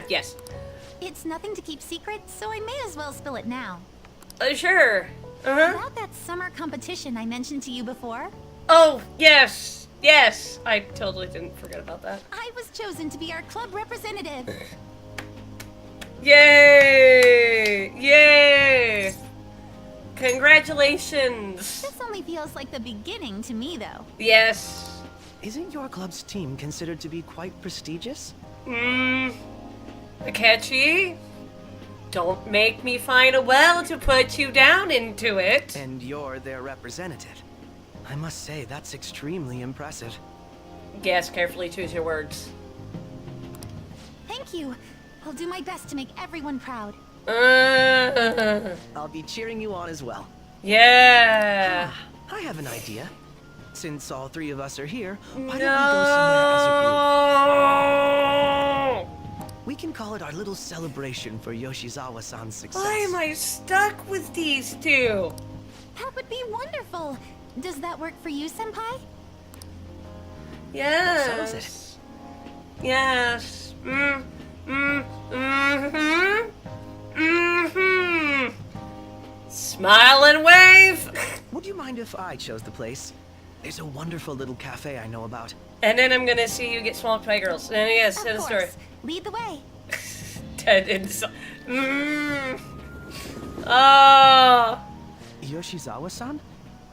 A: Yes.
B: It's nothing to keep secret, so I may as well spill it now.
A: Sure.
B: About that summer competition I mentioned to you before?
A: Oh, yes. Yes. I totally didn't forget about that.
B: I was chosen to be our club representative.
A: Yay! Yay! Congratulations!
B: This only feels like the beginning to me, though.
A: Yes.
I: Isn't your club's team considered to be quite prestigious?
A: Akechi? Don't make me find a well to put you down into it.
I: And you're their representative. I must say, that's extremely impressive.
A: Yes, carefully choose your words.
B: Thank Thank you. I'll do my best to make everyone proud.
I: I'll be cheering you on as well.
A: Yeah.
I: I have an idea. Since all three of us are here, why don't we go somewhere as a group? We can call it our little celebration for Yoshizawa-san's success.
A: Why am I stuck with these two?
B: That would be wonderful. Does that work for you, Senpai?
A: Yes.
I: Sounds it.
A: Yes. Smile and wave.
I: Would you mind if I chose the place? There's a wonderful little cafe I know about.
A: And then I'm gonna see you get smoked by girls. And yes, tell the story.
B: Lead the way.
A: Ted and Oh.
I: Yoshizawa-san?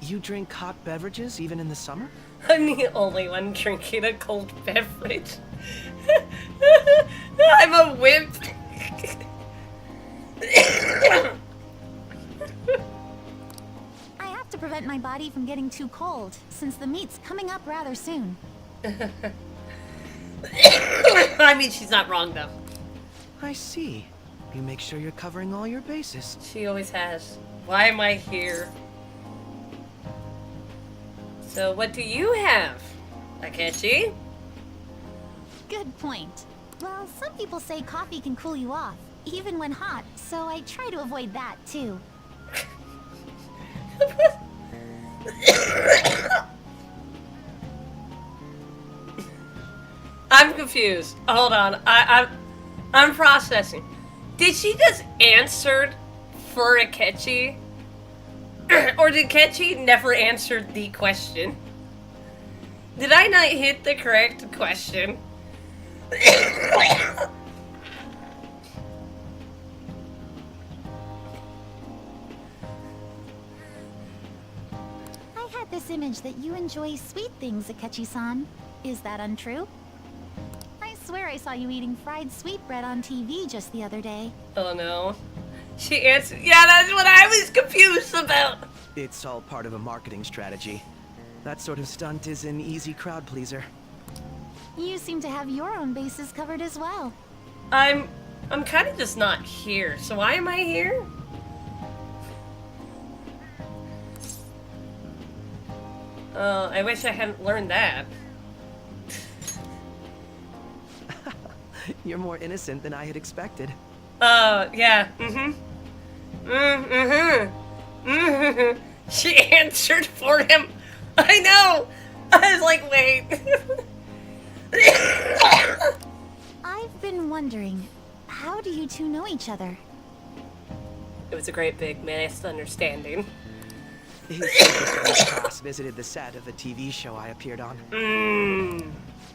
I: You drink hot beverages even in the summer?
A: I'm the only one drinking a cold beverage. I'm a wimp.
B: I have to prevent my body from getting too cold, since the meet's coming up rather soon.
A: I mean, she's not wrong, though.
I: I see. You make sure you're covering all your bases.
A: She always has. Why am I here? So, what do you have, Akechi?
B: Good point. Well, some people say coffee can cool you off, even when hot, so I try to avoid that, too.
A: I'm confused. Hold on. I'm processing. Did she just answer for Akechi? Or did Akechi never answer the question? Did I not hit the correct question?
B: I had this image that you enjoy sweet things, Akechi-san. Is that untrue? I swear I saw you eating fried sweetbread on TV just the other day.
A: Oh no. She answered. Yeah, that's what I was confused about.
I: It's all part of a marketing strategy. That sort of stunt is an easy crowd pleaser.
B: You seem to have your own bases covered as well.
A: I'm kind of just not here. So why am I here? I wish I hadn't learned that.
I: You're more innocent than I had expected.
A: Yeah. She answered for him. I know. I was like, wait.
B: I've been wondering, how do you two know each other?
A: It was a great big misunderstanding.
I: His class visited the set of a TV show I appeared on.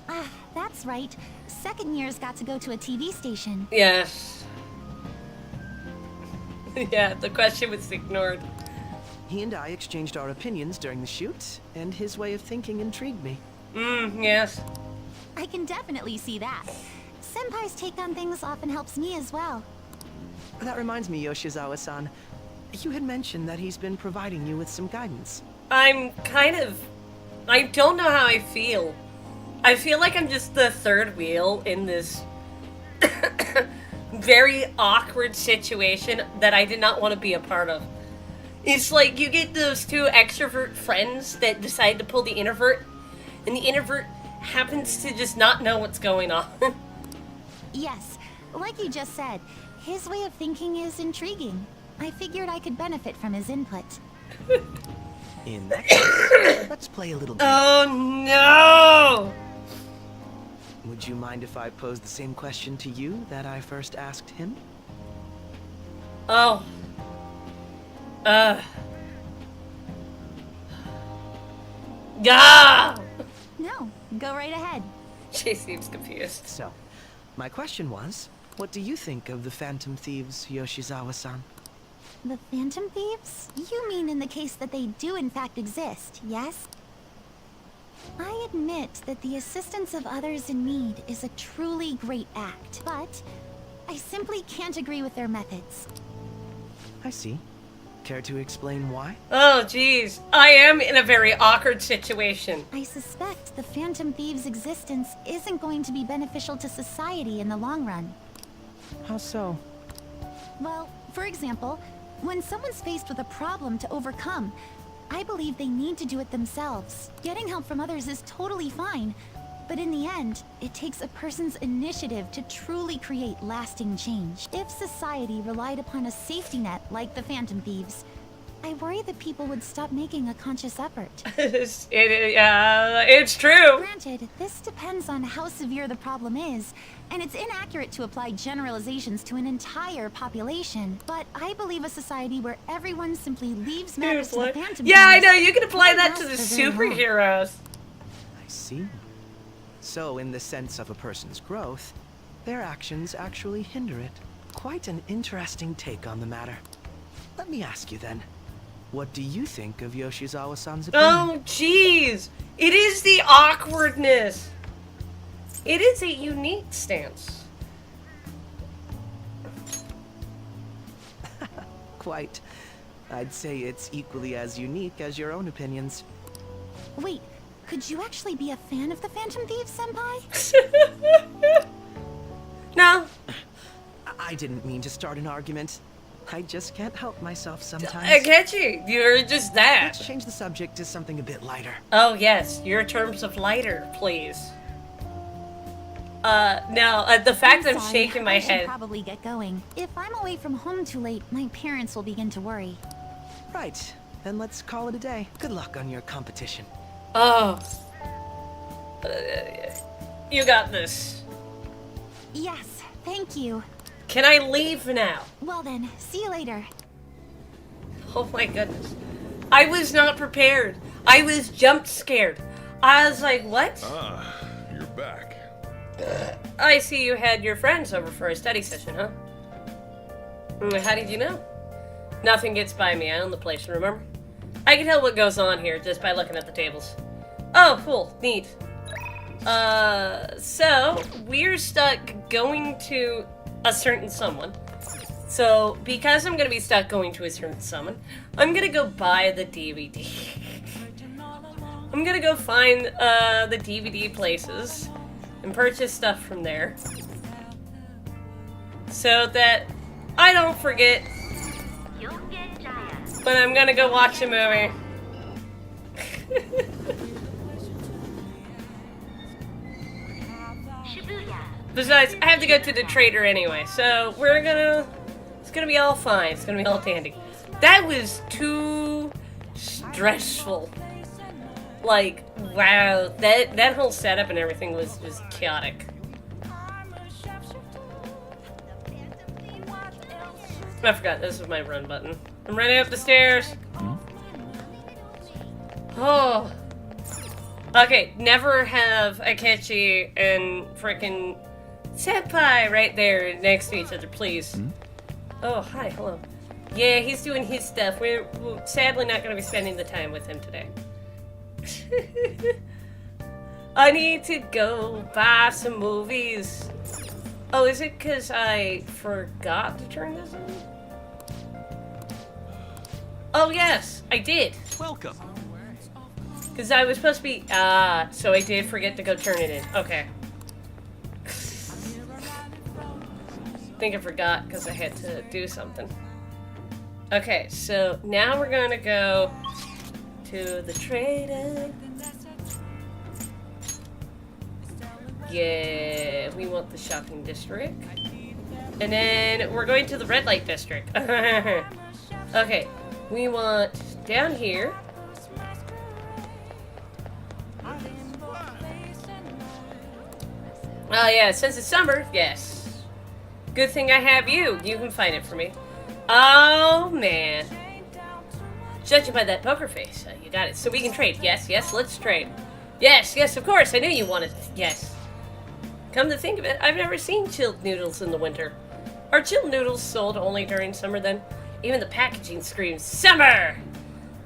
B: Ah, that's right. Second years got to go to a TV station.
A: Yes. Yeah, the question was ignored.
I: He and I exchanged our opinions during the shoot, and his way of thinking intrigued me.
A: Yes.
B: I can definitely see that. Senpai's take on things often helps me as well.
I: That reminds me, Yoshizawa-san. You had mentioned that he's been providing you with some guidance.
A: I don't know how I feel. I feel like I'm just the third wheel in this very awkward situation that I did not want to be a part of. It's like you get those two extrovert friends that decide to pull the introvert, and the introvert happens to just not know what's going on.
B: Yes, like you just said, his way of thinking is intriguing. I figured I could benefit from his input.
I: In that case, let's play a little game.
A: Oh no!
I: Would you mind if I posed the same question to you that I first asked him?
A: Oh. Yeah!
B: No, go right ahead.
A: She seems confused.
I: So, my question was, what do you think of the Phantom Thieves, Yoshizawa-san?
B: The Phantom Thieves? You mean in the case that they do in fact exist, yes? I admit that the assistance of others in need is a truly great act, but I simply can't agree with their methods.
I: I see. Care to explain why?
A: Oh, geez. I am in a very awkward situation.
B: I suspect the Phantom Thieves' existence isn't going to be beneficial to society in the long run.
I: How so?
B: Well, for example, when someone's faced with a problem to overcome, I believe they need to do it themselves. Getting help from others is totally fine, but in the end, it takes a person's initiative to truly create lasting change. If society relied upon a safety net like the Phantom Thieves, I worry that people would stop making a conscious effort.
A: It's true.
B: Granted, this depends on how severe the problem is, and it's inaccurate to apply generalizations to an entire population. But I believe a society where everyone simply leaves matters to the Phantom
A: Yeah, I
B: Thieves
A: know. You can apply
B: won't
A: that to
B: last
A: the
B: for very long.
A: superheroes.
I: I see. So, in the sense of a person's growth, their actions actually hinder it. Quite an interesting take on the matter. Let me ask you then, what do you think of Yoshizawa-san's opinion?
A: Oh, jeez. It is the awkwardness. It is a unique stance.
I: Quite. I'd say it's equally as unique as your own opinions.
B: Wait, could you actually be a fan of the Phantom Thieves, Senpai?
A: No.
I: I didn't mean to start an argument. I just can't help myself sometimes.
A: I get you. You're just that.
I: Let's change the subject to something a bit lighter.
A: Oh, yes. Your terms of lighter, please. No, the fact that I'm
B: sorry,
A: shaking my
B: I should
A: head.
B: probably get going. If I'm away from home too late, my parents will begin to worry.
I: Right. Then let's call it a day. Good luck on your competition.
A: Oh. You got this.
B: Yes, thank you.
A: Can I leave now?
B: Well then, see you later.
A: Oh my goodness. I was not prepared. I was jump scared. I was like, what?
E: Ah, you're back.
A: I see you had your friends over for a study session, huh? How did you know? Nothing gets by me. I own the place, remember? I can tell what goes on here just by looking at the tables. Oh, cool. Neat. So, we're stuck going to a certain someone. So, because I'm gonna be stuck going to a certain someone, I'm gonna go buy the DVD. I'm gonna go find, the DVD places and purchase stuff from there. So that I don't forget. But I'm gonna go watch a movie. Besides, I have to go to the trader anyway, so it's gonna be all fine. It's gonna be all dandy. That was too stressful. Like, wow, that whole setup and everything was just chaotic. I forgot, this is my run button. I'm running up the stairs. Oh. Okay, never have Akechi and frickin' Senpai right there next to each other, please. Oh, hi, hello. Yeah, he's doing his stuff. We're sadly not going to be spending the time with him today. I need to go buy some movies. Oh, is it because I forgot to turn this on? Oh, yes, I did.
D: Welcome.
A: Because I was supposed to be... so I did forget to go turn it in. Okay. I think I forgot because I had to do something. Okay, so now we're going to go to the trader. Yeah, we want the shopping district. And then we're going to the red light district. Okay, we want down here. Oh yeah, since it's summer, yes. Good thing I have you. You can find it for me. Oh man. Judging by that poker face, you got it. So we can trade. Yes, yes, let's trade. Yes, yes, of course. I knew you wanted. Yes. Come to think of it, I've never seen chilled noodles in the winter. Are chilled noodles sold only during summer then? Even the packaging screams summer!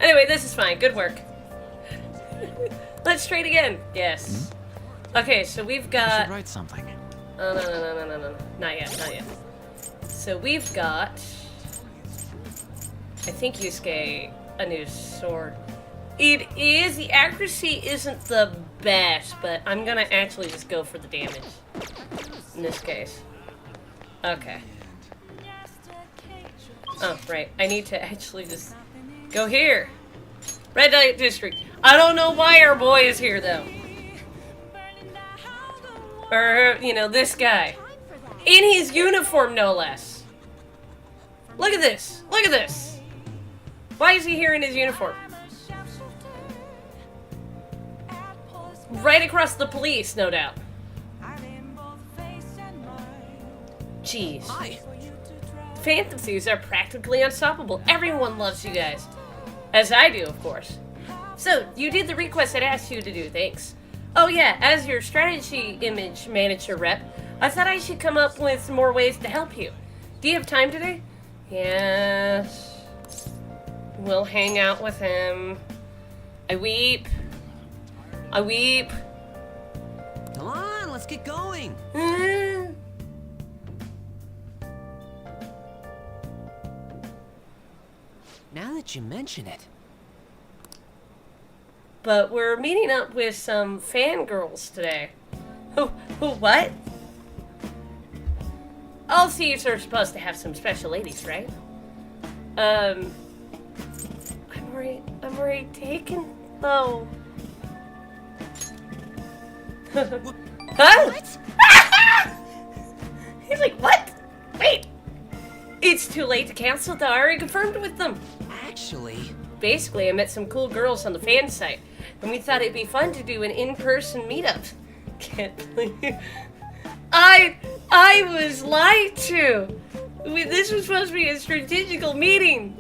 A: Anyway, this is fine. Good work. Let's trade again. Yes. Okay, so we've got...
D: I should write something.
A: Oh, no. Not yet, not yet. So we've got... I think Yusuke a new sword. It is. The accuracy isn't the best, but I'm gonna actually just go for the damage in this case. Okay. Oh, right. I need to actually just go here. Red Light District. I don't know why our boy is here, though. Or, you know, this guy. In his uniform, no less. Look at this. Look at this. Why is he here in his uniform? Right across the police, no doubt. Jeez.
K: Hi.
A: Phantom Thieves are practically unstoppable. Everyone loves you guys. As I do, of course. So, you did the request I'd asked you to do, thanks. Oh yeah, as your strategy image manager rep, I thought I should come up with more ways to help you. Do you have time today? Yes. We'll hang out with him. I weep. I weep.
K: Come on, let's get going. Now that you mention it.
A: But we're meeting up with some fangirls today. Who, what? All thieves are supposed to have some special ladies, right? I'm already taken. Oh. Huh? What? He's like, what? Wait. It's too late to cancel, though. I already confirmed with them.
K: Actually...
A: Basically, I met some cool girls on the fan site, and we thought it'd be fun to do an in-person meetup. Can't believe... I was lied to. This was supposed to be a strategical meeting.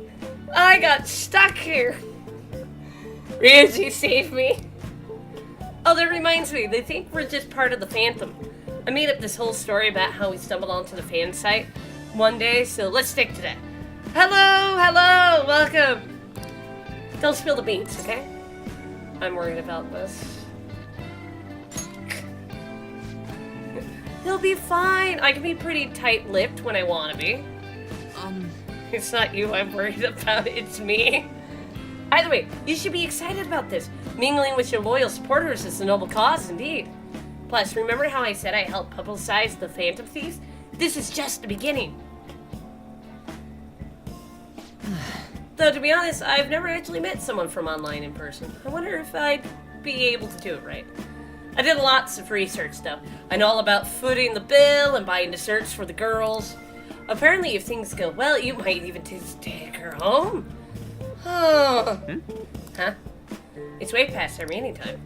A: I got stuck here. Ryuji, save me. Oh, that reminds me. They think we're just part of the Phantom. I made up this whole story about how we stumbled onto the fan site one day, so let's stick to that. Hello, welcome. Don't spill the beans, okay? I'm worried about this. He'll be fine. I can be pretty tight-lipped when I want to be. It's not you I'm worried about, it's me. Either way, you should be excited about this. Mingling with your loyal supporters is a noble cause indeed. Plus, remember how I said I helped publicize the Phantom Thieves? This is just the beginning. Though, to be honest, I've never actually met someone from online in person. I wonder if I'd be able to do it right. I did lots of research, though. I know all about footing the bill and buying desserts for the girls. Apparently, if things go well, you might even just take her home. Oh. Huh? It's way past our meeting time.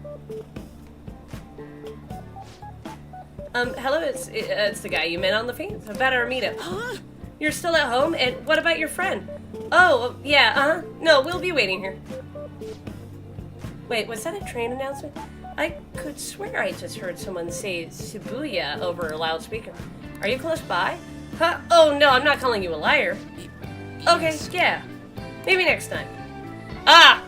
A: Hello, it's the guy you met on the feed about our meetup. Huh? You're still at home? And what about your friend? Oh, yeah, No, we'll be waiting here. Wait, was that a train announcement? I could swear I just heard someone say Shibuya over a loudspeaker. Are you close by? Huh? Oh, no, I'm not calling you a liar. Okay, yeah. Maybe next time. Ah!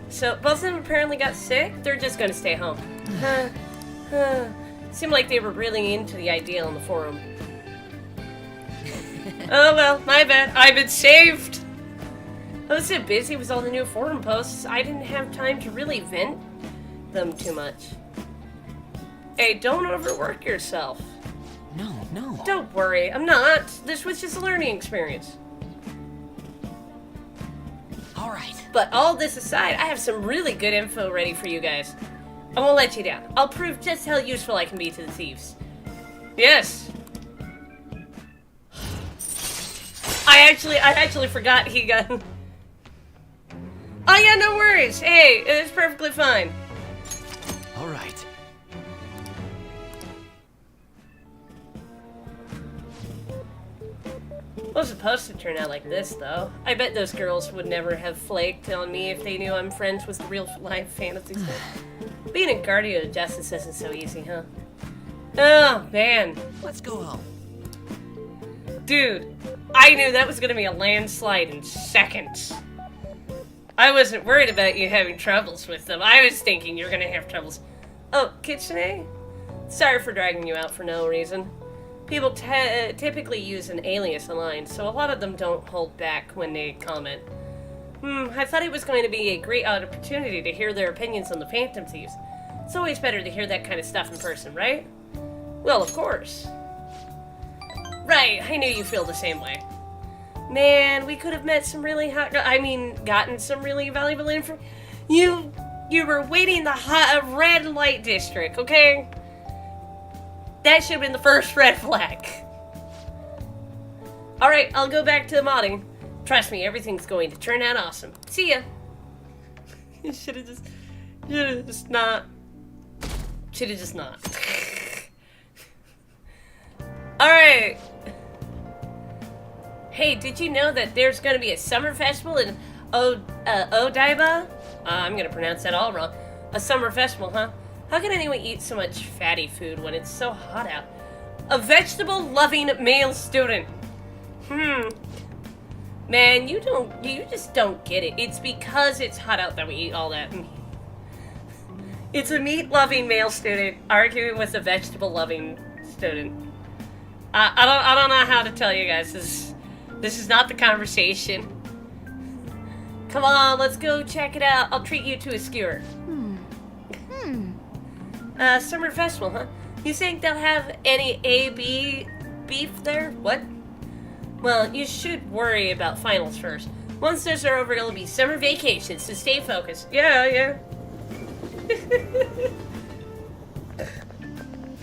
A: So, both of them apparently got sick? They're just gonna stay home. Seemed like they were really into the idea on the forum. Oh well, my bad. I've been saved! I was so busy with all the new forum posts, I didn't have time to really vent them too much. Hey, don't overwork yourself.
K: No.
A: Don't worry, I'm not. This was just a learning experience.
K: Alright.
A: But all this aside, I have some really good info ready for you guys. I won't let you down. I'll prove just how useful I can be to the thieves. Yes. I actually forgot he got... Oh yeah, no worries. Hey, it's perfectly fine.
D: All right.
A: It was supposed to turn out like this, though. I bet those girls would never have flaked on me if they knew I'm friends with the real life fantasy stuff. Being a guardian of justice isn't so easy, huh? Oh, man.
K: Let's go home.
A: Dude, I knew that was gonna be a landslide in seconds. I wasn't worried about you having troubles with them. I was thinking you're gonna have troubles. Oh, Kitsune? Sorry for dragging you out for no reason. People typically use an alias online, so a lot of them don't hold back when they comment. I thought it was going to be a great opportunity to hear their opinions on the Phantom Thieves. It's always better to hear that kind of stuff in person, right? Well, of course. Right, I knew you feel the same way. Man, we could have met some really gotten some really valuable info. You were waiting the red light district, okay? That should have been the first red flag. Alright, I'll go back to modding. Trust me, everything's going to turn out awesome. See ya. Should've just not. Alright. Hey, did you know that there's gonna be a summer festival in Odaiba? I'm gonna pronounce that all wrong. A summer festival, huh? How can anyone eat so much fatty food when it's so hot out? A vegetable-loving male student. Man, you just don't get it. It's because it's hot out that we eat all that meat. It's a meat-loving male student arguing with a vegetable-loving student. I don't know how to tell you guys. This is not the conversation. Come on, let's go check it out. I'll treat you to a skewer. Summer festival, huh? You think they'll have any AB beef there? What? Well, you should worry about finals first. Once those are over, it'll be summer vacation, so stay focused. Yeah.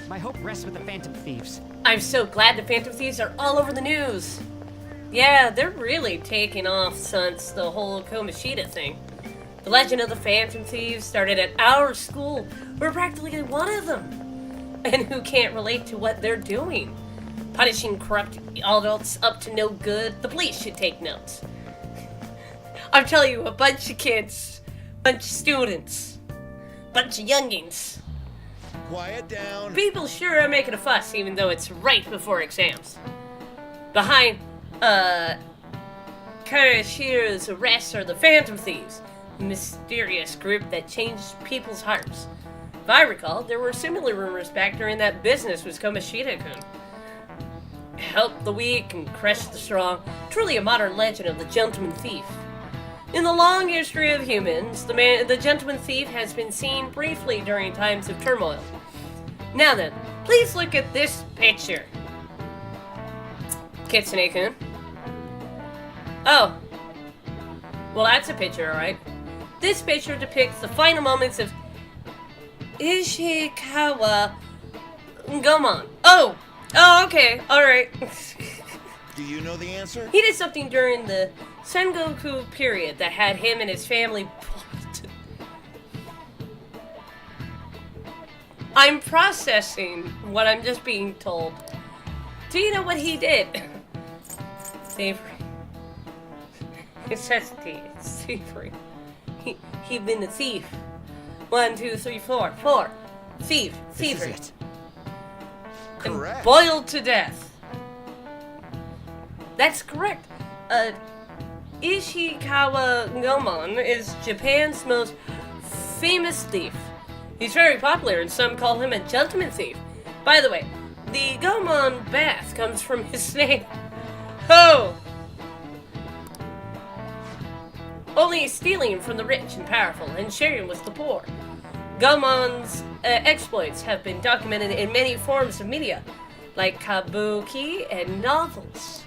P: My hope rests with the Phantom Thieves.
A: I'm so glad the Phantom Thieves are all over the news. Yeah, they're really taking off since the whole Komashita thing. The legend of the Phantom Thieves started at our school. We're practically one of them. And who can't relate to what they're doing? Punishing corrupt adults up to no good. The police should take notes. I'm telling you, a bunch of kids, bunch of students, bunch of youngins.
O: Quiet down.
A: People sure are making a fuss, even though it's right before exams. Behind, Karashiro's arrests are the Phantom Thieves, a mysterious group that changed people's hearts. If I recall, there were similar rumors back during that business with Komashita-kun. Help the weak and crush the strong. Truly a modern legend of the gentleman thief. In the long history of humans, the gentleman thief has been seen briefly during times of turmoil. Now then, please look at this picture. Kitsune-kun. Oh. Well, that's a picture, alright. This picture depicts the final moments of Ishikawa Gomon. Oh, okay, alright.
O: Do you know the answer?
A: He did something during the Sengoku period that had him and his family plotted. I'm processing what I'm just being told. Do you know what he did? Savory. Necessity. Savory. He'd been a thief. 1, 2, 3, 4. 4. Thief. Thievery.
O: This is it.
A: And
O: Correct.
A: boiled to death. That's correct. Ishikawa Gomon is Japan's most famous thief. He's very popular and some call him a gentleman thief. By the way, the Gomon bath comes from his name. Oh! Only stealing from the rich and powerful and sharing with the poor. Gomon's exploits have been documented in many forms of media, like kabuki and novels.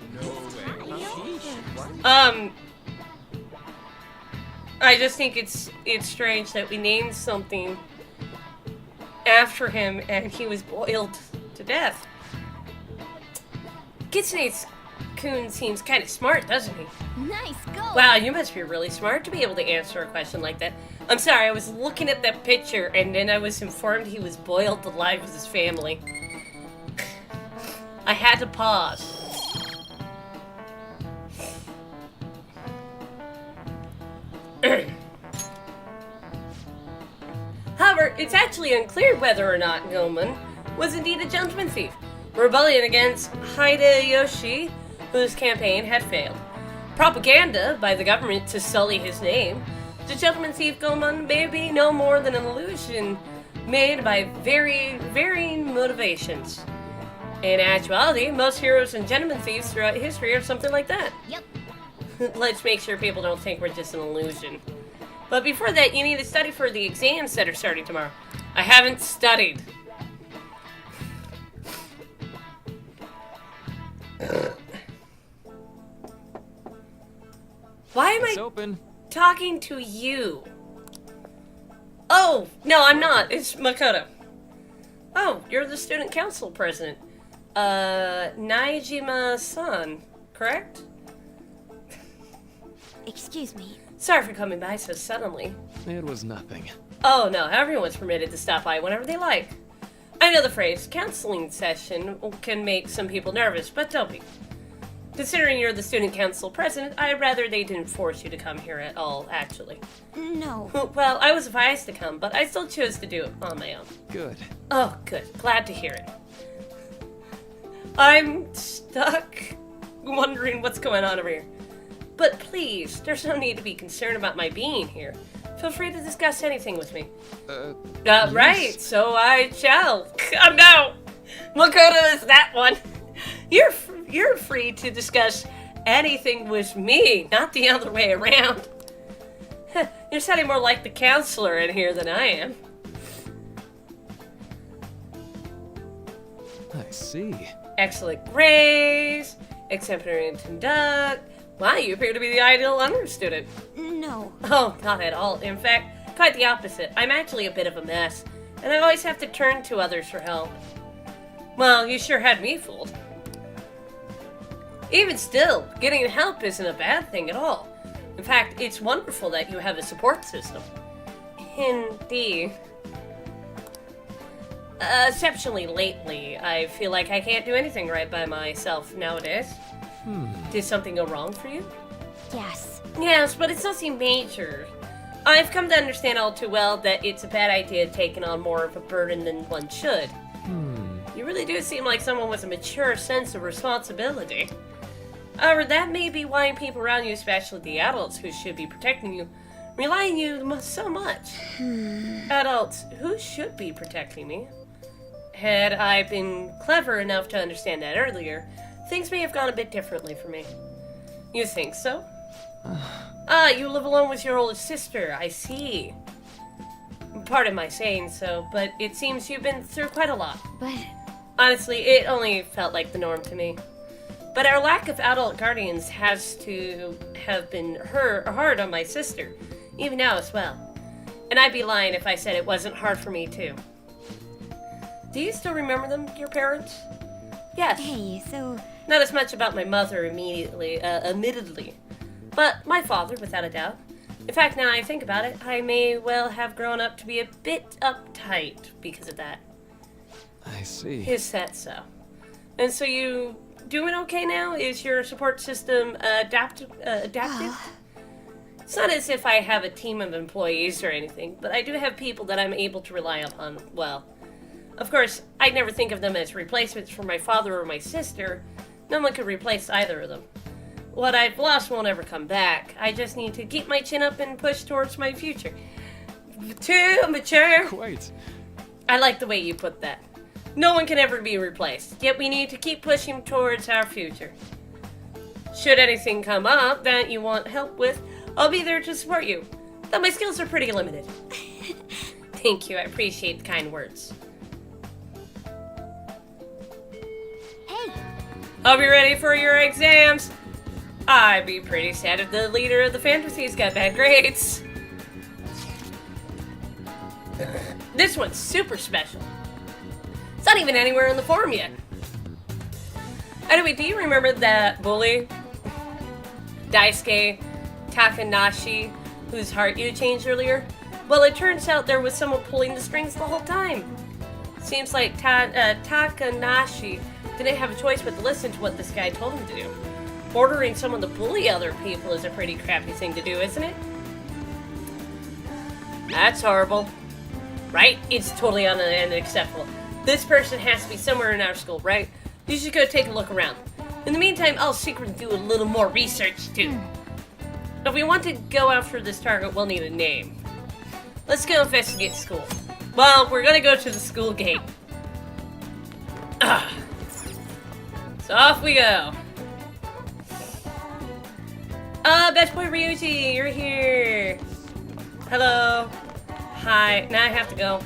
A: I just think it's strange that we named something after him and he was boiled to death. Kitsune-kun seems kind of smart, doesn't he?
B: Nice go!
A: Wow, you must be really smart to be able to answer a question like that. I'm sorry, I was looking at that picture and then I was informed he was boiled alive with his family. I had to pause. However, it's actually unclear whether or not Omen was indeed a gentleman thief. Rebellion against Hideyoshi, whose campaign had failed. Propaganda by the government to sully his name. The gentleman thief Omen may be no more than an illusion made by very varying motivations. In actuality, most heroes and gentlemen thieves throughout history are something like that.
H: Yep.
A: Let's make sure people don't think we're just an illusion. But before that, you need to study for the exams that are starting tomorrow. I haven't studied. Why am I talking to you? Oh, no, I'm not. It's Makoto. Oh, you're the student council president. Naijima-san, correct?
L: Excuse me.
A: Sorry for coming by so suddenly.
N: It was nothing.
A: Oh no, everyone's permitted to stop by whenever they like. I know the phrase counseling session can make some people nervous, but don't be. Considering you're the student council president, I'd rather they didn't force you to come here at all, actually.
L: No.
A: Well, I was advised to come, but I still chose to do it on my own.
N: Good.
A: Oh, good. Glad to hear it. I'm stuck wondering what's going on over here. But please, there's no need to be concerned about my being here. Feel free to discuss anything with me.
N: Yes.
A: Right, so I shall. Oh no! Makoto is that one. You're free to discuss anything with me, not the other way around. You're sounding more like the counselor in here than I am.
N: I see.
A: Excellent grades, exemplary conduct. Wow, you appear to be the ideal honor student.
L: No.
A: Oh, not at all. In fact, quite the opposite. I'm actually a bit of a mess, and I always have to turn to others for help. Well, you sure had me fooled. Even still, getting help isn't a bad thing at all. In fact, it's wonderful that you have a support system. Indeed. Exceptionally lately, I feel like I can't do anything right by myself nowadays. Did something go wrong for you?
L: Yes.
A: Yes, but it's nothing major. I've come to understand all too well that it's a bad idea taking on more of a burden than one should. You really do seem like someone with a mature sense of responsibility. However, that may be why people around you, especially the adults who should be protecting you, rely on you so much. Adults who should be protecting me. Had I been clever enough to understand that earlier, things may have gone a bit differently for me. You think so? You live alone with your older sister, I see. Pardon my saying so, but it seems you've been through quite a lot.
L: But...
A: honestly, it only felt like the norm to me. But our lack of adult guardians has to have been hard on my sister, even now as well. And I'd be lying if I said it wasn't hard for me too. Do you still remember them, your parents? Yes.
L: Hey, so...
A: not as much about my mother admittedly, but my father, without a doubt. In fact, now I think about it, I may well have grown up to be a bit uptight because of that.
N: I see.
A: Is that so? And so you doing okay now? Is your support system adaptive? It's not as if I have a team of employees or anything, but I do have people that I'm able to rely upon well. Of course, I'd never think of them as replacements for my father or my sister. No one could replace either of them. What I've lost won't ever come back. I just need to keep my chin up and push towards my future. Too mature.
N: Quite.
A: I like the way you put that. No one can ever be replaced, yet we need to keep pushing towards our future. Should anything come up that you want help with, I'll be there to support you. Though my skills are pretty limited. Thank you, I appreciate the kind words.
H: Hey!
A: Hope you're ready for your exams. I'd be pretty sad if the leader of the Phantom Thieves got bad grades. This one's super special. It's not even anywhere in the forum yet. Anyway, do you remember that bully, Daisuke Takanashi, whose heart you changed earlier? Well, it turns out there was someone pulling the strings the whole time. Seems like Takanashi didn't have a choice but to listen to what this guy told him to do. Ordering someone to bully other people is a pretty crappy thing to do, isn't it? That's horrible. Right? It's totally unacceptable. This person has to be somewhere in our school, right? You should go take a look around. In the meantime, I'll secretly do a little more research, too. If we want to go after this target, we'll need a name. Let's go investigate school. Well, we're gonna go to the school gate. So off we go. Best boy Ryuji, you're here. Hello. Hi. Now I have to go.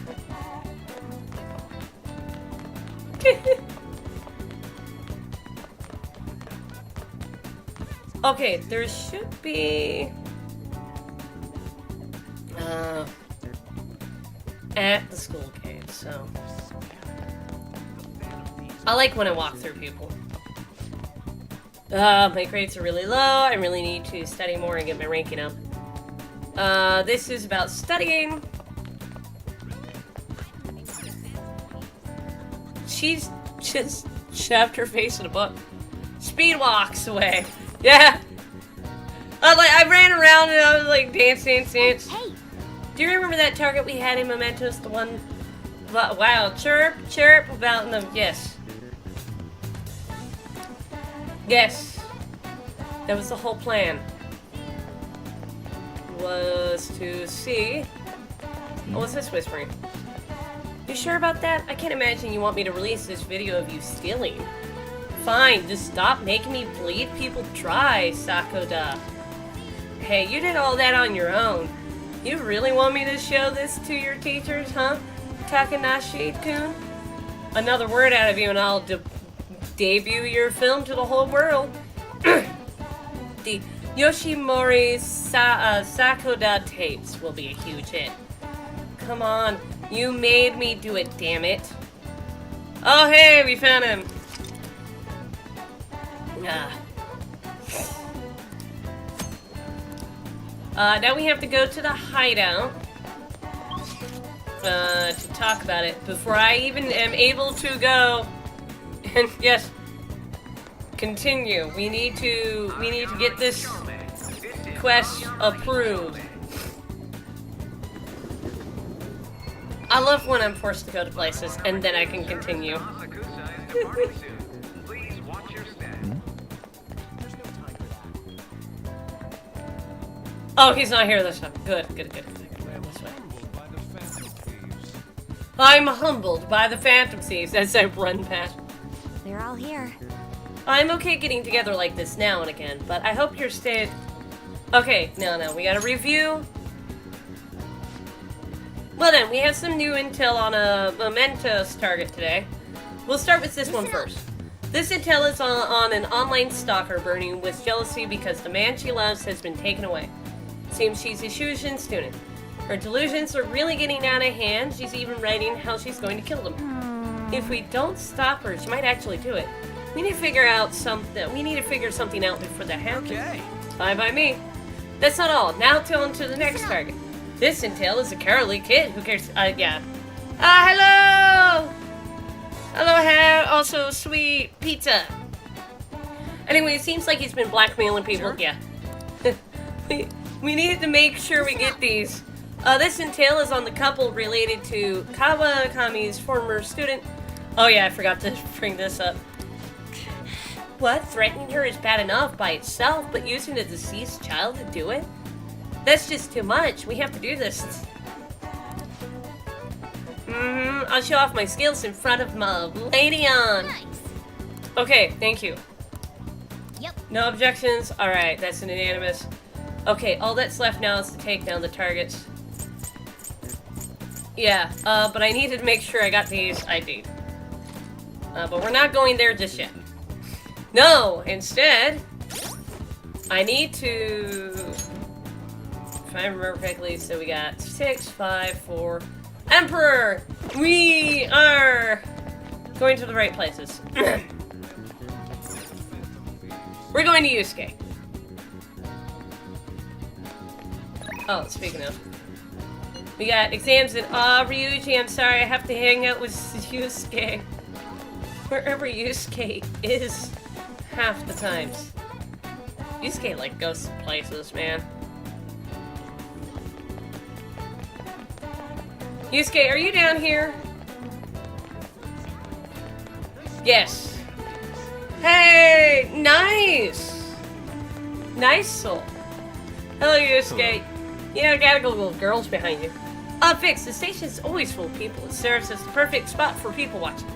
A: Okay, there should be... at the school cave, so... I like when I walk through people. My grades are really low. I really need to study more and get my ranking up. This is about studying. She's just shoved her face in a book. Speed walks away. Yeah. I ran around and I was like, dance, dance, dance.
B: Hey.
A: Do you remember that target we had in Mementos? The one... Wow, chirp, chirp about the... Yes. Yes. That was the whole plan. Was to see... What was this whispering? You sure about that? I can't imagine you want me to release this video of you stealing. Fine, just stop making me bleed people dry, Sakoda. Hey, you did all that on your own. You really want me to show this to your teachers, huh? Takanashi-kun? Another word out of you and I'll debut your film to the whole world. The Yoshimori Sakoda tapes will be a huge hit. Come on, you made me do it, damn it. Oh hey, we found him. Now we have to go to the hideout to talk about it before I even am able to go. And yes, continue. We need to get this quest approved. I love when I'm forced to go to places and then I can continue. Oh, he's not here this time. Good. I'm humbled by the Phantom Thieves as I run past.
L: They're all here.
A: I'm okay getting together like this now and again, but I hope you're staying... Okay, no, we gotta review. Well then, we have some new intel on a Mementos target today. We'll start with this one first. This intel is on an online stalker burning with jealousy because the man she loves has been taken away. Seems she's a Shujin student. Her delusions are really getting out of hand. She's even writing how she's going to kill them. If we don't stop her, she might actually do it. We need to figure something out before that happens.
K: Okay.
A: Fine by me. That's not all. Now on to the next target. This intel is a cowardly kid. Who cares? Yeah. Hello! Hello, Hare. Also, sweet pizza. Anyway, it seems like he's been blackmailing people. Sure. Yeah. We need to make sure we get these. This entail is on the couple related to Kawakami's former student. Oh yeah, I forgot to bring this up. What? Threatening her is bad enough by itself, but using a deceased child to do it? That's just too much. We have to do this. I'll show off my skills in front of my lady on. Nice. Okay, thank you. Yep. No objections? Alright, that's an unanimous. Okay, all that's left now is to take down the targets. Yeah, but I needed to make sure I got these ID'd. But we're not going there just yet. No! Instead, I need to... If I remember correctly, so we got 6, 5, 4... Emperor! We are going to the right places. We're going to Yusuke. Oh, speaking of. We got exams in Ryuji, I'm sorry, I have to hang out with Yusuke. Wherever Yusuke is half the times. Yusuke, like, goes places, man. Yusuke, are you down here? Yes. Hey! Nice! Nice soul. Hello, Yusuke. Yeah, I gotta go with girls behind you. Vix, the station's always full of people. It serves as the perfect spot for people watching.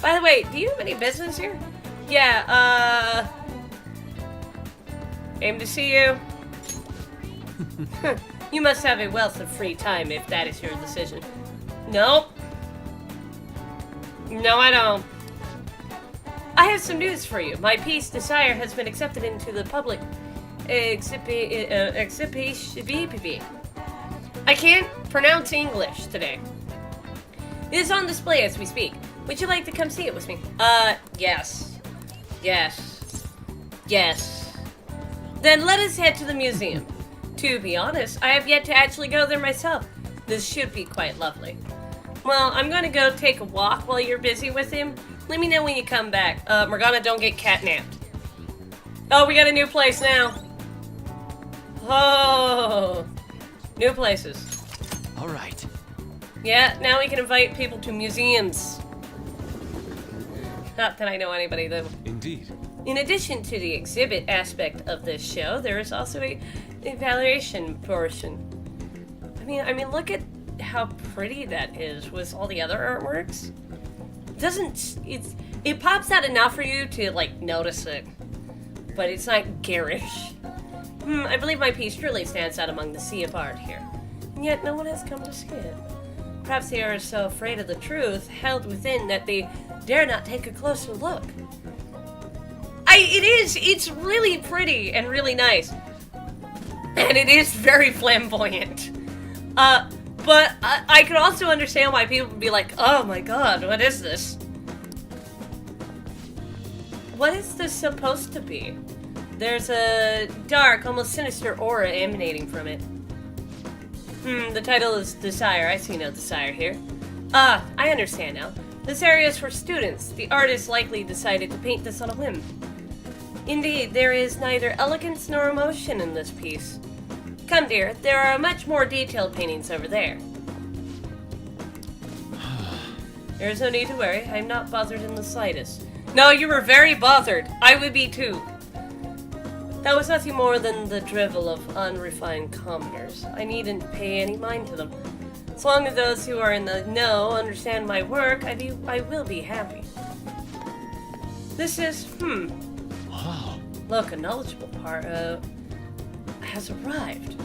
A: By the way, do you have any business here? Yeah, aim to see you. You must have a wealth of free time if that is your decision. Nope. No, I don't. I have some news for you. My piece, Desire, has been accepted into the public exhibition. I can't pronounce English today. It is on display as we speak. Would you like to come see it with me? Yes. Yes. Yes. Then let us head to the museum. To be honest, I have yet to actually go there myself. This should be quite lovely. Well, I'm gonna go take a walk while you're busy with him. Let me know when you come back. Morgana, don't get catnapped. Oh, we got a new place now. Oh, new places.
D: All right.
A: Yeah, now we can invite people to museums. Not that I know anybody, though.
N: Indeed.
A: In addition to the exhibit aspect of this show, there is also a evaluation portion. I mean, look at how pretty that is with all the other artworks. It pops out enough for you to, like, notice it. But it's not garish. I believe my piece truly stands out among the sea of art here. And yet no one has come to see it. Perhaps they are so afraid of the truth held within that they dare not take a closer look. It's really pretty and really nice. And it is very flamboyant. But I could also understand why people would be like, oh my god, what is this? What is this supposed to be? There's a dark, almost sinister aura emanating from it. The title is Desire. I see no desire here. I understand now. This area is for students. The artist likely decided to paint this on a whim. Indeed, there is neither elegance nor emotion in this piece. Come, dear, there are much more detailed paintings over there. There is no need to worry. I'm not bothered in the slightest. No, you were very bothered. I would be too. That was nothing more than the drivel of unrefined commoners. I needn't pay any mind to them. As long as those who are in the know understand my work, I will be happy. This is,
N: Wow.
A: Look, a knowledgeable part, has arrived.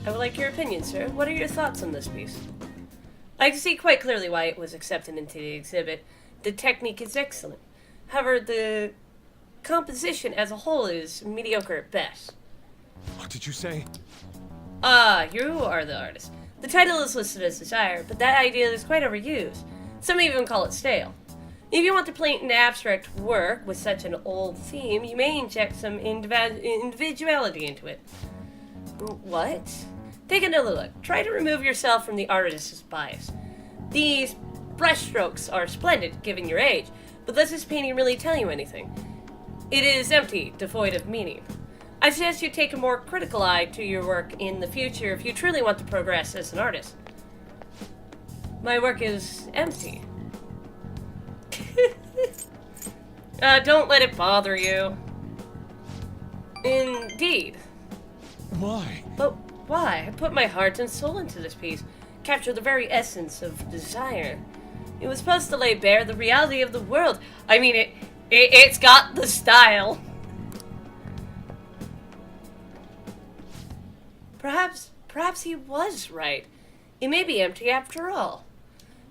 A: I would like your opinion, sir. What are your thoughts on this piece? I can see quite clearly why it was accepted into the exhibit. The technique is excellent. However, the composition as a whole is mediocre at best.
N: What did you say?
A: You are the artist. The title is listed as Desire, but that idea is quite overused. Some even call it stale. If you want to paint an abstract work with such an old theme, you may inject some individuality into it. What? Take another look. Try to remove yourself from the artist's bias. These brushstrokes are splendid, given your age, but does this painting really tell you anything? It is empty, devoid of meaning. I suggest you take a more critical eye to your work in the future if you truly want to progress as an artist. My work is empty. Don't let it bother you. Indeed.
N: Why?
A: But why? I put my heart and soul into this piece. Capture the very essence of desire. It was supposed to lay bare the reality of the world. I mean, it's got the style. Perhaps he was right. It may be empty after all.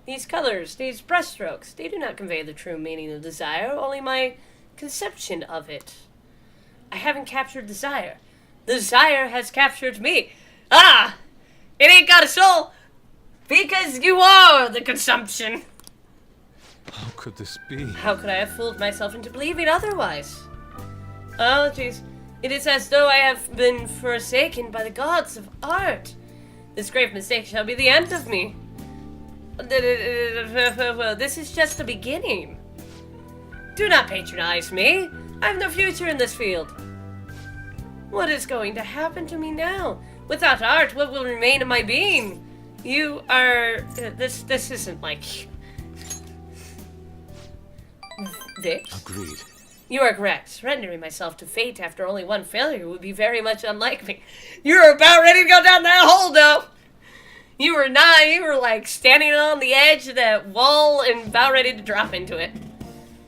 A: These colors, these brushstrokes, they do not convey the true meaning of desire, only my conception of it. I haven't captured desire. Desire has captured me. Ah! It ain't got a soul! Because you are the consumption!
N: How could this be?
A: How could I have fooled myself into believing otherwise? Oh, jeez. It is as though I have been forsaken by the gods of art. This grave mistake shall be the end of me. This is just the beginning. Do not patronize me. I have no future in this field. What is going to happen to me now? Without art, what will remain of my being? You are... This isn't like... Vix?
N: Agreed.
A: You are correct. Surrendering myself to fate after only one failure would be very much unlike me. You're about ready to go down that hole, though. You were not. You were like standing on the edge of that wall and about ready to drop into it.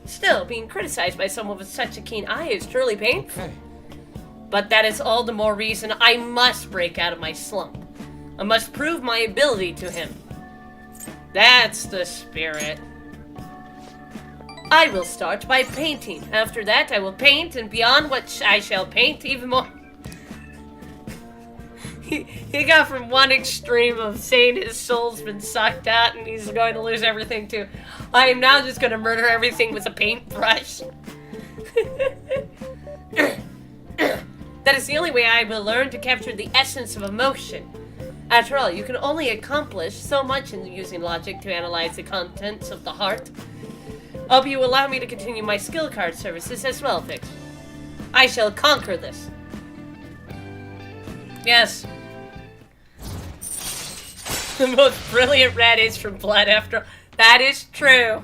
A: Still, being criticized by someone with such a keen eye is truly painful.
N: Okay.
A: But that is all the more reason I must break out of my slump. I must prove my ability to him. That's the spirit. I will start by painting. After that, I will paint, and beyond what I shall paint even more. He got from one extreme of saying his soul's been sucked out and he's going to lose everything to, I am now just going to murder everything with a paintbrush. That is the only way I will learn to capture the essence of emotion. After all, you can only accomplish so much in using logic to analyze the contents of the heart. Hope you allow me to continue my skill card services as well, Vix. I shall conquer this. Yes. The most brilliant red is from blood after all. That is true.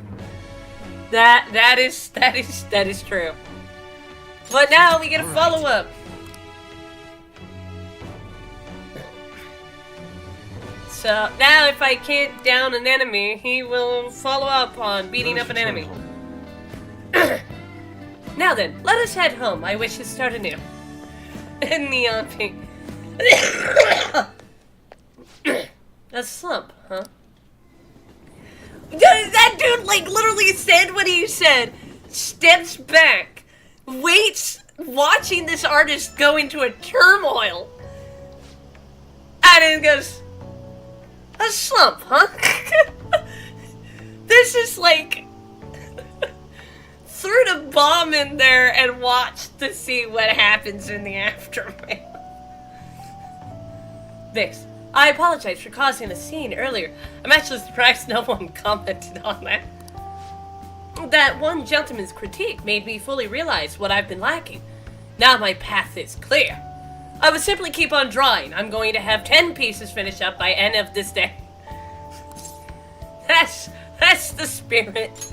A: That is true. But now we get a follow-up. So now if I can't down an enemy, he will follow up on beating up an enemy. Now then, let us head home. I wish to start anew. Neon pink. A slump, huh? That dude, like, literally said what he said. Steps back. Waits, watching this artist go into a turmoil. And then goes, a slump, huh? This is like... threw the bomb in there and watched to see what happens in the aftermath. Vix, I apologize for causing a scene earlier. I'm actually surprised no one commented on that. That one gentleman's critique made me fully realize what I've been lacking. Now my path is clear. I will simply keep on drawing. I'm going to have 10 pieces finished up by end of this day. That's the spirit.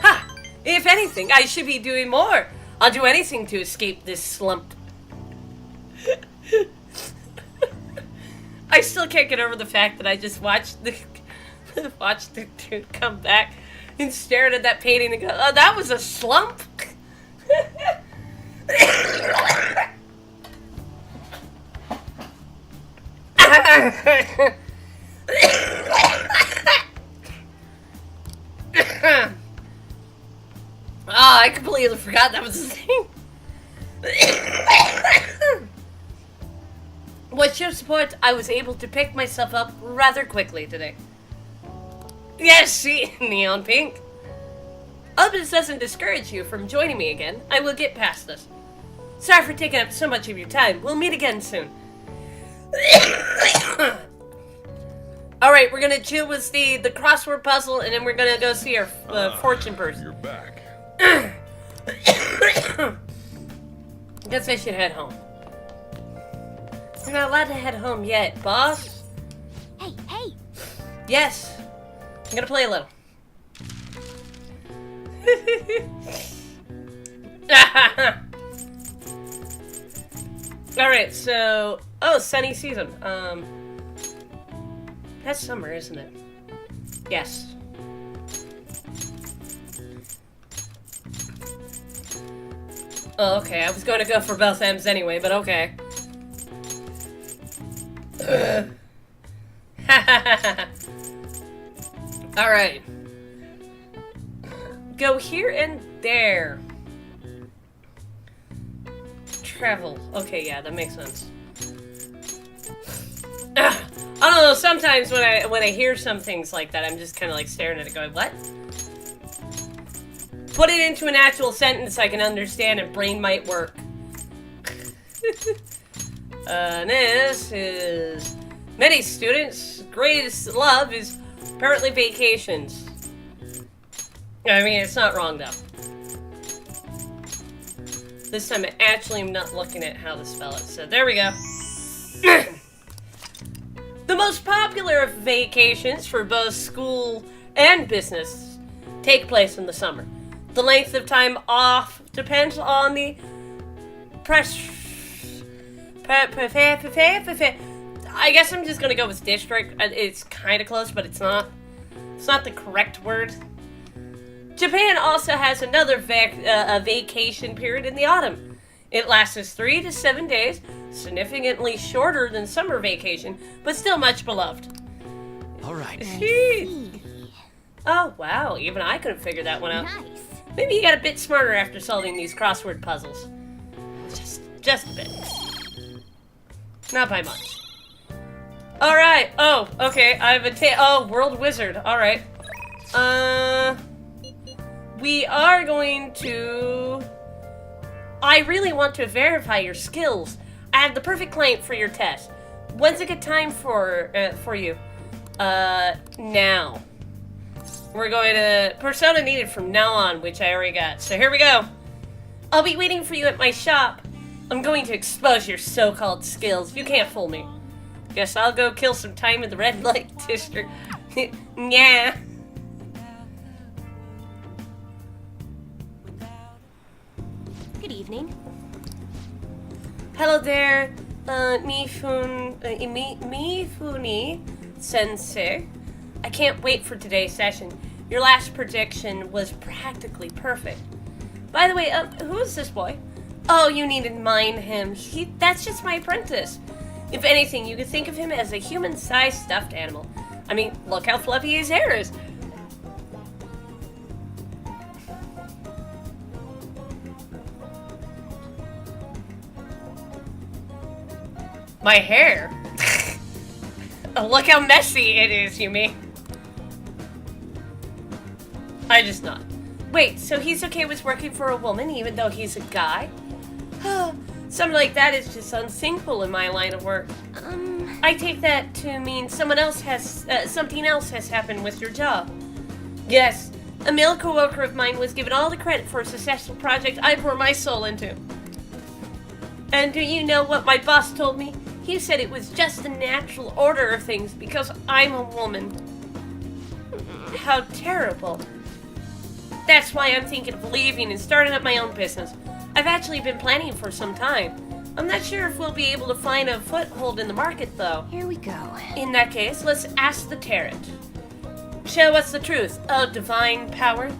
A: Ha! If anything, I should be doing more. I'll do anything to escape this slump. I still can't get over the fact that I just watched the dude come back and stared at that painting and go, oh, that was a slump? Oh, I completely forgot that was a thing. With your support, I was able to pick myself up rather quickly today. Yes, see, neon pink. Hope this doesn't discourage you from joining me again. I will get past this. Sorry for taking up so much of your time. We'll meet again soon. Alright, we're gonna chill with the crossword puzzle, and then we're gonna go see our fortune person.
E: You're back.
A: Guess I should head home. You're not allowed to head home yet, boss.
B: Hey!
A: Yes. I'm gonna play a little. Alright, so... Oh, sunny season. That's summer, isn't it? Yes. Oh, okay. I was going to go for both M's anyway, but okay. Alright. Go here and there. Travel. Okay, yeah, that makes sense. I don't know, sometimes when I hear some things like that, I'm just kind of like staring at it going, what? Put it into an actual sentence I can understand and brain might work. This is... Many students' greatest love is apparently vacations. I mean, it's not wrong, though. This time I actually am not looking at how to spell it, so there we go. The most popular of vacations for both school and business take place in the summer. The length of time off depends on the I guess I'm just gonna go with district. It's kind of close, but it's not. It's not the correct word. Japan also has another vacation period in the autumn. It lasts 3 to 7 days, significantly shorter than summer vacation, but still much beloved.
D: All right.
A: Oh, wow. Even I couldn't figure that one out.
H: Nice.
A: Maybe you got a bit smarter after solving these crossword puzzles. Just a bit. Not by much. Alright. Oh, okay. I have a World Wizard. Alright. We are going to... I really want to verify your skills. I have the perfect client for your test. When's a good time for you? Now. We're going to... Persona needed from now on, which I already got. So here we go. I'll be waiting for you at my shop. I'm going to expose your so-called skills. You can't fool me. Guess I'll go kill some time in the red light district. Yeah.
Q: Good evening.
A: Hello there, Mifuni Sensei. I can't wait for today's session. Your last prediction was practically perfect. By the way, who is this boy? Oh, you needn't mind him. That's just my apprentice. If anything, you could think of him as a human-sized stuffed animal. I mean, look how fluffy his hair is. My hair? Oh, look how messy it is, you mean? I just not. Wait, so he's okay with working for a woman even though he's a guy? Something like that is just unthinkable in my line of work. I take that to mean something else has happened with your job. Yes, a male coworker of mine was given all the credit for a successful project I pour my soul into. And do you know what my boss told me? He said it was just the natural order of things because I'm a woman. How terrible. That's why I'm thinking of leaving and starting up my own business. I've actually been planning for some time. I'm not sure if we'll be able to find a foothold in the market, though.
Q: Here we go.
A: In that case, let's ask the Tarot. Show us the truth. Oh, divine power.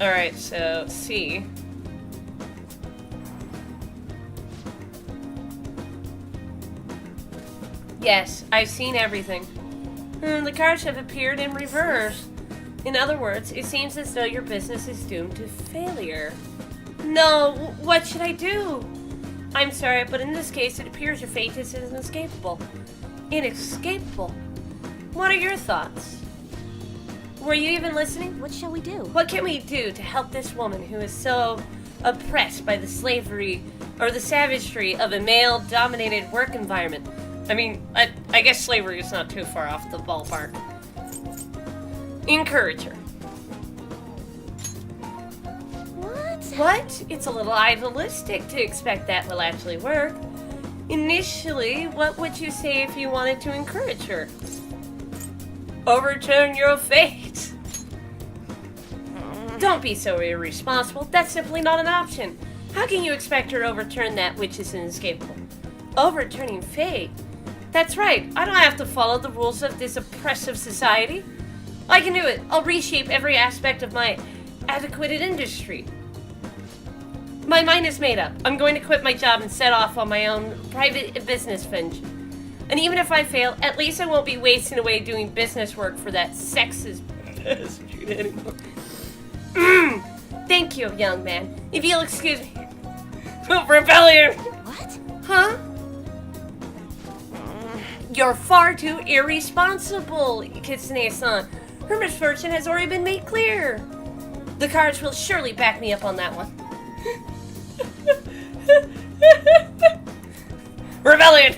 A: Alright, so, C. Yes, I've seen everything. The cards have appeared in reverse. In other words, it seems as though your business is doomed to failure. No, what should I do? I'm sorry, but in this case, it appears your fate is inescapable. Inescapable? What are your thoughts? Were you even listening?
Q: What shall we do?
A: What can we do to help this woman who is so oppressed by the slavery or the savagery of a male-dominated work environment? I mean, I guess slavery is not too far off the ballpark. Encourage her. What? It's a little idealistic to expect that will actually work. Initially, what would you say if you wanted to encourage her? Overturn your fate. Don't be so irresponsible. That's simply not an option. How can you expect her to overturn that which is inescapable? Overturning fate? That's right. I don't have to follow the rules of this oppressive society. I can do it. I'll reshape every aspect of my adequate industry. My mind is made up. I'm going to quit my job and set off on my own private business venture. And even if I fail, at least I won't be wasting away doing business work for that sexist bastard anymore. Thank you, young man. If you'll excuse me. Rebellion!
Q: What?
A: Huh? You're far too irresponsible, Kitsune-san. Her misfortune has already been made clear. The cards will surely back me up on that one. Rebellion!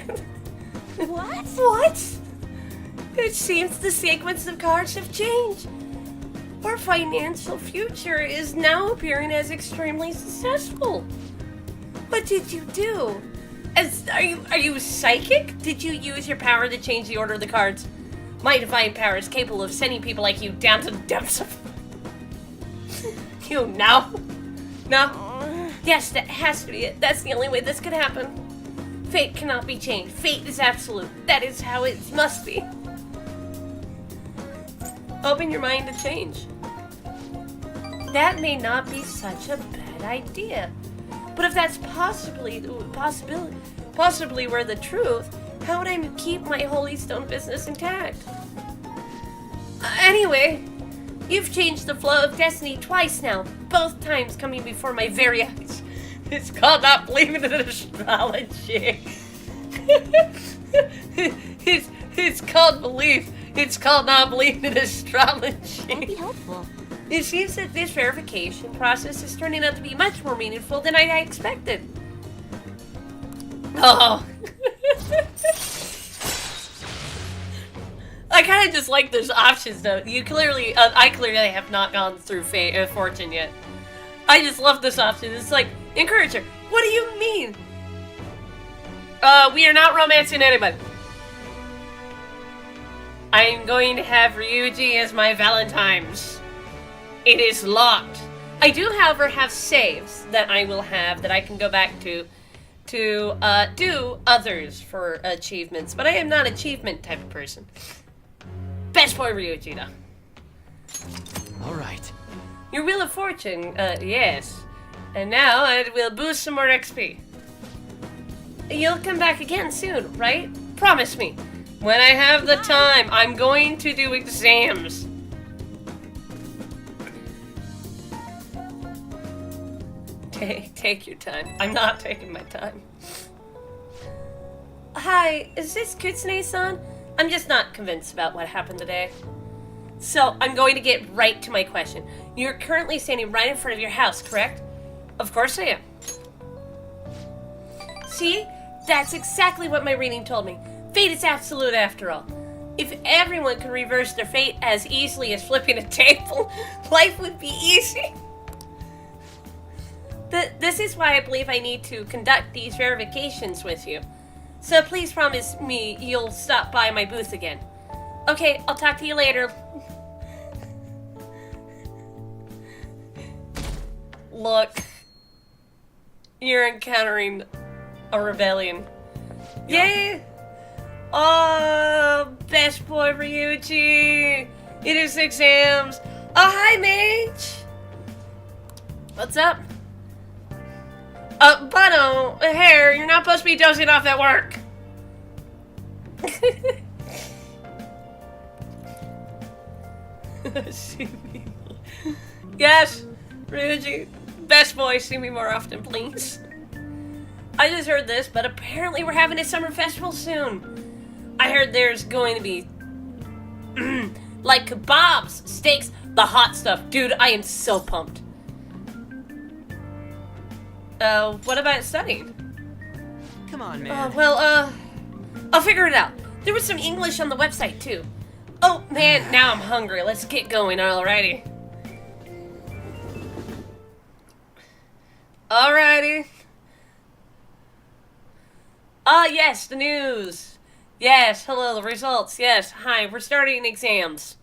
Q: What?
A: What? It seems the sequence of cards have changed. Our financial future is now appearing as extremely successful. What did you do? Are you psychic? Did you use your power to change the order of the cards? My divine power is capable of sending people like you down to the depths of... You know? No? Yes, that has to be it. That's the only way this could happen. Fate cannot be changed. Fate is absolute. That is how it must be. Open your mind to change. That may not be such a bad idea. But if that's possibly were the truth, how would I keep my Holy Stone business intact? Anyway, you've changed the flow of destiny twice now, both times coming before my very eyes. It's called not believing in astrology. it's called belief. It's called not believing in astrology.
B: That'd be helpful.
A: It seems that this verification process is turning out to be much more meaningful than I expected. Oh. I kind of just like those options, though. I clearly have not gone through Fortune yet. I just love this option. It's like, encourage her. What do you mean? We are not romancing anybody. I'm going to have Ryuji as my Valentine's. It is locked. I do, however, have saves that I will have that I can go back to do others for achievements, but I am not an achievement type of person. Best boy Ryuji, though.
D: All right.
A: Your Wheel of Fortune, yes. And now it will boost some more XP. You'll come back again soon, right? Promise me. When I have the time, I'm going to do exams. Take your time. I'm not taking my time. Hi, is this Kitsune-san? I'm just not convinced about what happened today. So, I'm going to get right to my question. You're currently standing right in front of your house, correct? Of course I am. See? That's exactly what my reading told me. Fate is absolute after all. If everyone could reverse their fate as easily as flipping a table, life would be easy. This is why I believe I need to conduct these verifications with you. So please promise me you'll stop by my booth again. Okay, I'll talk to you later. Look, you're encountering a rebellion. Yay! Oh, best boy Ryuji! It is exams! Oh, hi, Mage! What's up? Bono, Hare, you're not supposed to be dozing off at work. See me. Yes, Ryuji, best boy, see me more often, please. I just heard this, but apparently we're having a summer festival soon. I heard there's going to be like kebabs, steaks, the hot stuff. Dude, I am so pumped. What about studying?
K: Come on, man.
A: I'll figure it out. There was some English on the website, too. Oh, man, now I'm hungry. Let's get going alrighty. Alrighty. Yes, the news. Yes, hello, the results. Yes, hi, we're starting exams.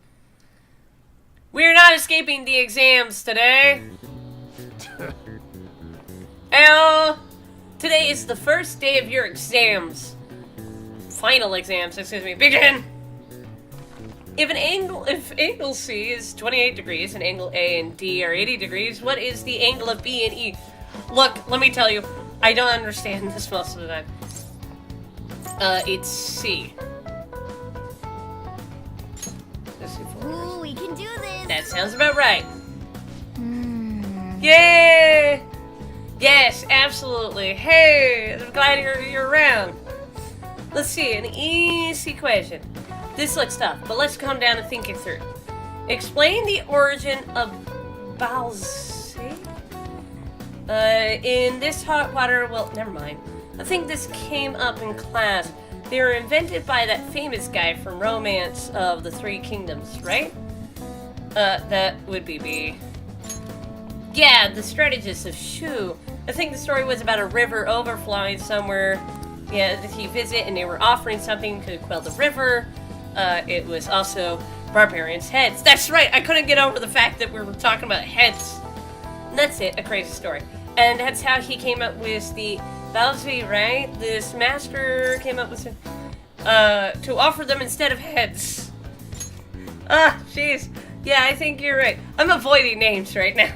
A: We're not escaping the exams today. Today is the first day of your exams. Final exams, excuse me. Begin! If angle C is 28 degrees and angle A and D are 80 degrees, what is the angle of B and E? Look, let me tell you, I don't understand this most of the time. It's C.
H: Ooh, we can do this!
A: That sounds about right. Yay! Yes, absolutely. Hey, I'm glad you're around. Let's see, an easy question. This looks tough, but let's calm down and think it through. Explain the origin of Balsai? In this hot water, well, never mind. I think this came up in class. They were invented by that famous guy from Romance of the Three Kingdoms, right? That would be B. Yeah, the strategist of Shu. I think the story was about a river overflowing somewhere. Yeah, that he visited, and they were offering something to quell the river. It was also barbarians' heads. That's right, I couldn't get over the fact that we were talking about heads. And that's it, a crazy story. And that's how he came up with the Bouncy, right? This master came up with to offer them instead of heads. Ah, jeez. Yeah, I think you're right. I'm avoiding names right now.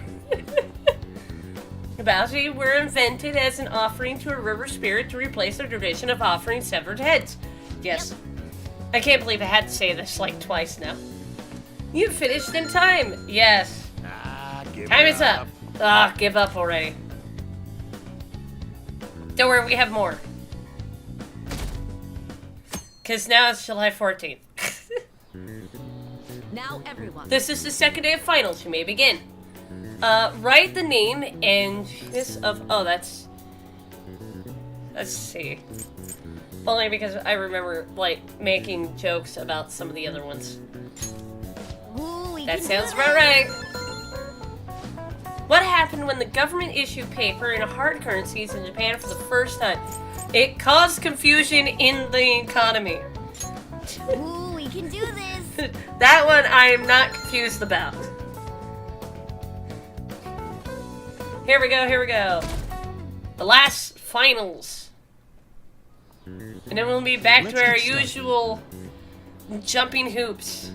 A: Bouncy were invented as an offering to a river spirit to replace their tradition of offering severed heads. Yes. I can't believe I had to say this like twice now. You finished in time. Yes. Time is up. Ah, give up already. Don't worry, we have more. Because now it's July 14th.
C: Now everyone.
A: This is the second day of finals. You may begin. Write the name and this of... Oh, that's... Let's see. Only because I remember, like, making jokes about some of the other ones.
H: Ooh,
A: that sounds about right. What happened when the government issued paper in hard currencies in Japan for the first time? It caused confusion in the economy.
H: Ooh, we can do this.
A: That one I am not confused about. Here we go, here we go. The last finals. And then we'll be back to our usual jumping hoops.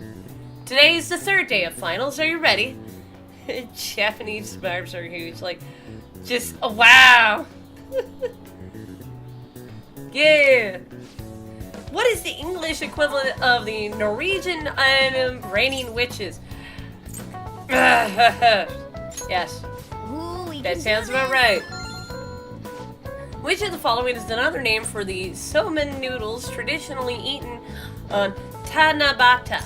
A: Today is the third day of finals. Are you ready? Japanese barbs are huge. Like, just, oh, wow. Yeah. What is the English equivalent of the Norwegian item raining witches? Yes.
H: Ooh,
A: that sounds about right. Which of the following is another name for the somen noodles traditionally eaten on Tanabata?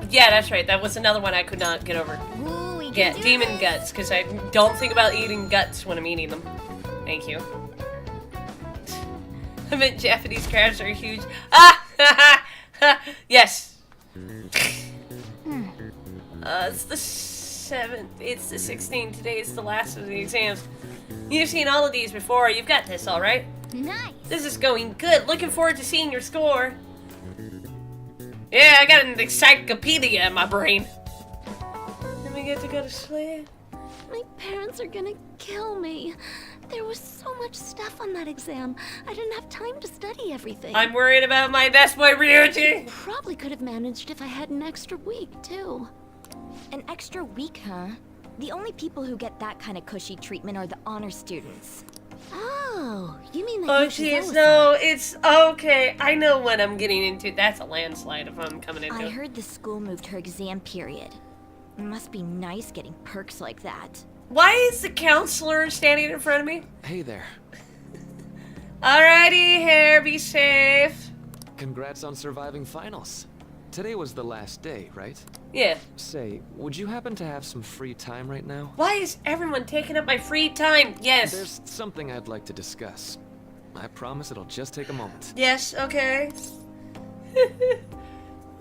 A: Yeah, that's right. That was another one I could not get over.
H: Ooh,
A: Yeah, demon guts, because I don't think about eating guts when I'm eating them. Thank you. I meant Japanese crabs are huge. Ah! Yes. It's the 7th. It's the 16th. Today is the last of the exams. You've seen all of these before. You've got this, all right?
H: Nice.
A: This is going good. Looking forward to seeing your score. Yeah, I got an encyclopedia in my brain. Then we get to go to sleep.
B: My parents are gonna kill me. There was so much stuff on that exam. I didn't have time to study everything.
A: I'm worried about my best boy Ryuji.
B: Probably could have managed if I had an extra week, too.
L: An extra week, huh? The only people who get that kind of cushy treatment are the honor students.
B: Oh, you mean that
A: Oh,
B: Yoshizawa-san.
A: jeez, no, it's okay. I know what I'm getting into. That's a landslide if I'm coming into
L: I
A: it.
L: heard the school moved her exam period. It must be nice getting perks like that.
A: Why is the counselor standing in front of me?
N: Hey there.
A: Alrighty, Hare, be safe.
N: Congrats on surviving finals. Today was the last day, right?
A: Yeah.
N: Say, would you happen to have some free time right now?
A: Why is everyone taking up my free time? Yes.
N: There's something I'd like to discuss. I promise it'll just take a moment.
A: Yes, okay.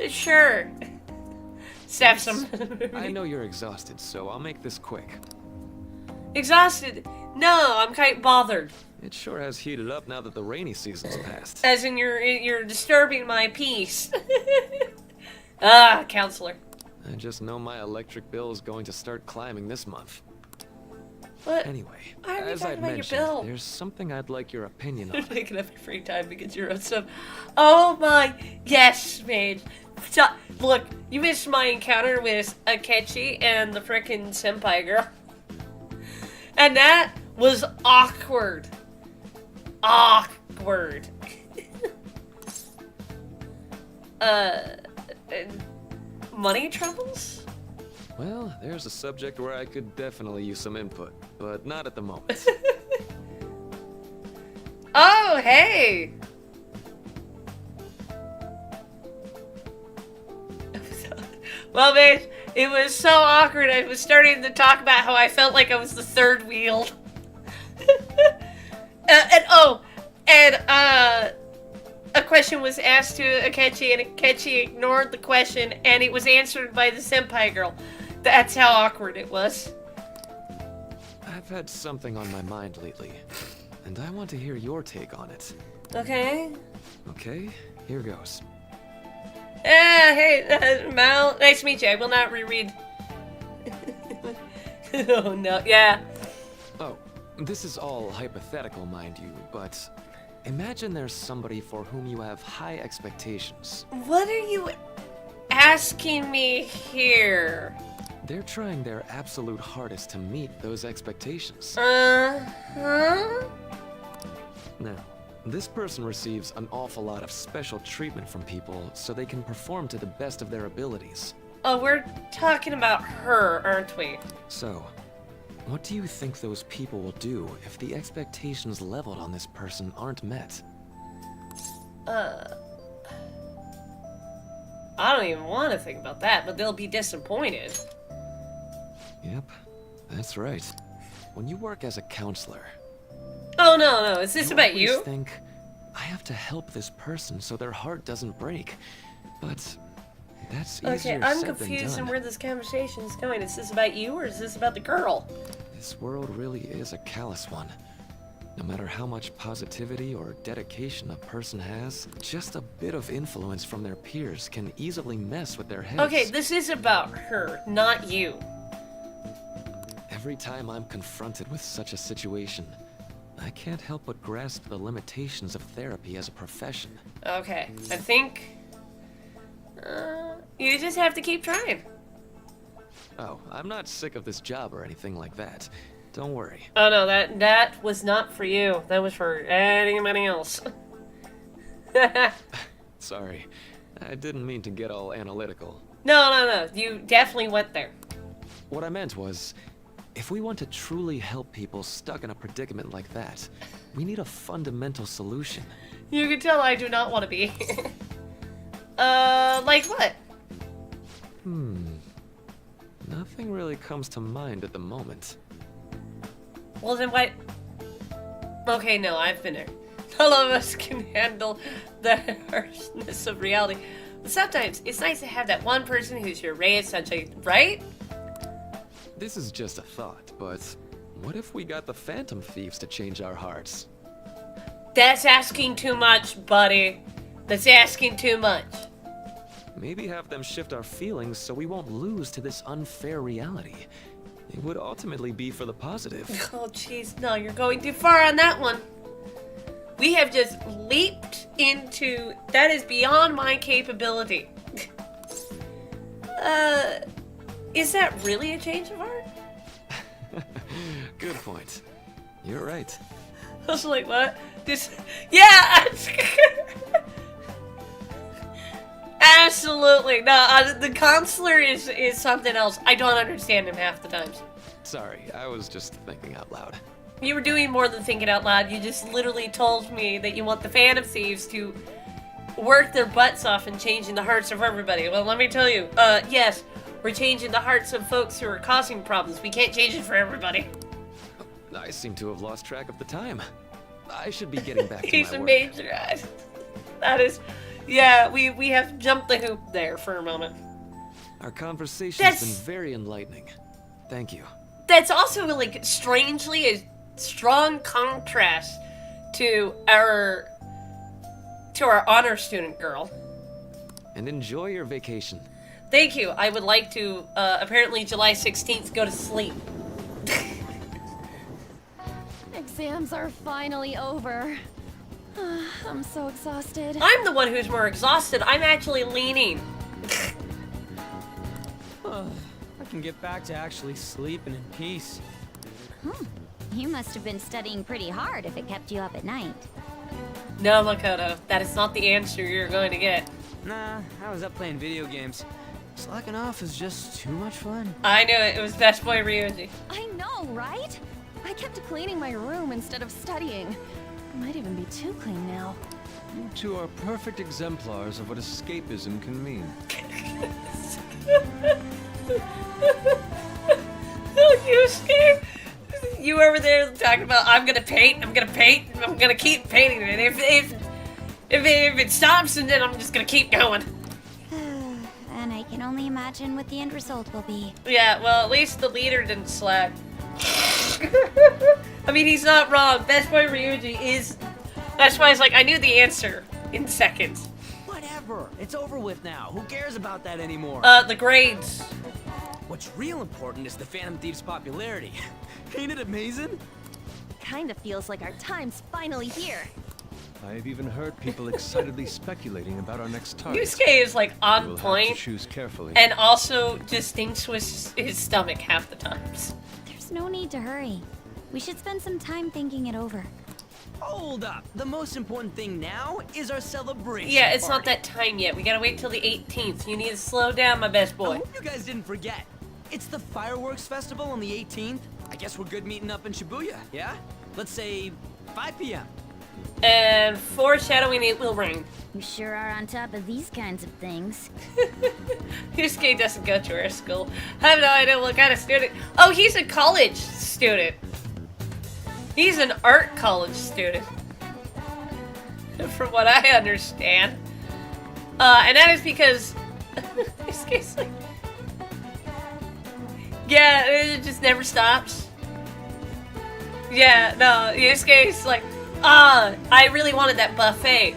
A: Sure. Stab some.
N: I know you're exhausted, so I'll make this quick.
A: Exhausted? No, I'm quite bothered.
N: It sure has heated up now that the rainy season's passed.
A: As in you're disturbing my peace. Ah, counselor.
N: I just know my electric bill is going to start climbing this month.
A: What?
N: Anyway,
A: Why are we
N: as
A: talking
N: I'd
A: about your
N: mentioned,
A: bill?
N: there's something I'd like your opinion on.
A: Making up your free time to get your own stuff. Oh my, yes, Mage. So, look, you missed my encounter with Akechi and the frickin' senpai girl. And that was awkward. Awkward. Money troubles?
N: Well, there's a subject where I could definitely use some input, but not at the moment.
A: Oh, hey! Well, Mage, it was so awkward. I was starting to talk about how I felt like I was the third wheel. A question was asked to Akechi, and Akechi ignored the question, and it was answered by the senpai girl. That's how awkward it was.
N: I've had something on my mind lately, and I want to hear your take on it.
A: Okay.
N: Okay, here goes.
A: Hey, Mal, nice to meet you. I will not reread. Oh, no, yeah.
N: Oh, This is all hypothetical, mind you, but imagine there's somebody for whom you have high expectations.
A: What are you asking me here?
N: They're trying their absolute hardest to meet those expectations.
A: Uh-huh.
N: Now, this person receives an awful lot of special treatment from people so they can perform to the best of their abilities.
A: Oh, we're talking about her, aren't we?
N: So, what do you think those people will do if the expectations leveled on this person aren't met?
A: I don't even want to think about that, but they'll be disappointed.
N: Yep, that's right. When you work as a counselor...
A: Oh, no, is this about you?
N: I think, I have to help this person so their heart doesn't break. But that's easier
A: Okay, I'm
N: said than
A: confused
N: done.
A: in where this conversation is going. Is this about you, or is this about the girl?
N: This world really is a callous one. No matter how much positivity or dedication a person has, just a bit of influence from their peers can easily mess with their heads.
A: Okay, this is about her, not you.
N: Every time I'm confronted with such a situation, I can't help but grasp the limitations of therapy as a profession.
A: Okay, I think... you just have to keep trying.
N: Oh, I'm not sick of this job or anything like that. Don't worry.
A: Oh no, that was not for you. That was for anybody else.
N: Sorry, I didn't mean to get all analytical.
A: No, you definitely went there.
N: What I meant was, if we want to truly help people stuck in a predicament like that, we need a fundamental solution.
A: You can tell I do not want to be. Like what?
N: Nothing really comes to mind at the moment.
A: Well then what? Okay, no, I've been there. None of us can handle the harshness of reality. But sometimes it's nice to have that one person who's your ray of sunshine, right?
N: This is just a thought, but what if we got the Phantom Thieves to change our hearts?
A: That's asking too much, buddy. That's asking too much.
N: Maybe have them shift our feelings so we won't lose to this unfair reality. It would ultimately be for the positive.
A: Oh, jeez, no, you're going too far on that one. We have just leaped into... That is beyond my capability. Is that really a change of heart?
N: Good point. You're right.
A: I was like, what? Yeah! Absolutely. No, the counselor is something else. I don't understand him half the times.
N: Sorry, I was just thinking out loud.
A: You were doing more than thinking out loud. You just literally told me that you want the Phantom Thieves to work their butts off in changing the hearts of everybody. Well, let me tell you, yes, we're changing the hearts of folks who are causing problems. We can't change it for everybody.
N: I seem to have lost track of the time. I should be getting back to
A: He's
N: my
A: a
N: work.
A: major guy. That is... Yeah, we have jumped the hoop there for a moment.
N: Our conversation's been very enlightening. Thank you.
A: That's also, like, strangely a strong contrast to our honor student girl.
N: And enjoy your vacation.
A: Thank you. I would like to, apparently July 16th, go to sleep.
R: Exams are finally over. I'm so exhausted.
A: I'm the one who's more exhausted. I'm actually leaning.
K: I can get back to actually sleeping in peace.
L: You must have been studying pretty hard if it kept you up at night.
A: No, Makoto, that is not the answer you're going to get.
K: Nah, I was up playing video games. Slacking off is just too much fun.
A: I knew it. It was Best Boy Ryuji.
R: I know, right? I kept cleaning my room instead of studying. It might even be too clean now.
N: You two are perfect exemplars of what escapism can mean.
A: Yusuke, you over there talking about I'm gonna paint, I'm gonna keep painting it. If it stops, and then I'm just gonna keep going.
L: And I can only imagine what the end result will be.
A: Yeah, well, at least the leader didn't slack. I mean, he's not wrong. Best Boy Ryuji is... That's why it's like, I knew the answer in seconds.
K: Whatever. It's over with now. Who cares about that anymore?
A: The grades.
K: What's real important is the Phantom Thieves' popularity. Ain't it amazing?
R: kinda feels like our time's finally here.
S: I've even heard people excitedly speculating about our next target.
A: Yusuke is like on
S: We'll have
A: point
S: to choose carefully.
A: and also just stinks with his stomach half the times.
L: There's no need to hurry. We should spend some time thinking it over.
K: Hold up. The most important thing now is our celebration.
A: Yeah, it's not
K: party.
A: that time yet. We gotta wait till the 18th. You need to slow down, my best
K: I
A: boy.
K: hope you guys didn't forget. It's the fireworks festival on the 18th. I guess we're good meeting up in Shibuya, yeah? Let's say 5 p.m.
A: And foreshadowing, it will rain.
L: You sure are on top of these kinds of things.
A: Yusuke doesn't go to our school. I have no idea what kind of student. Oh, he's a college student. He's an art college student. From what I understand. And that is because Yusuke's like, yeah, it just never stops. Yeah, no, Yusuke's like, I really wanted that buffet.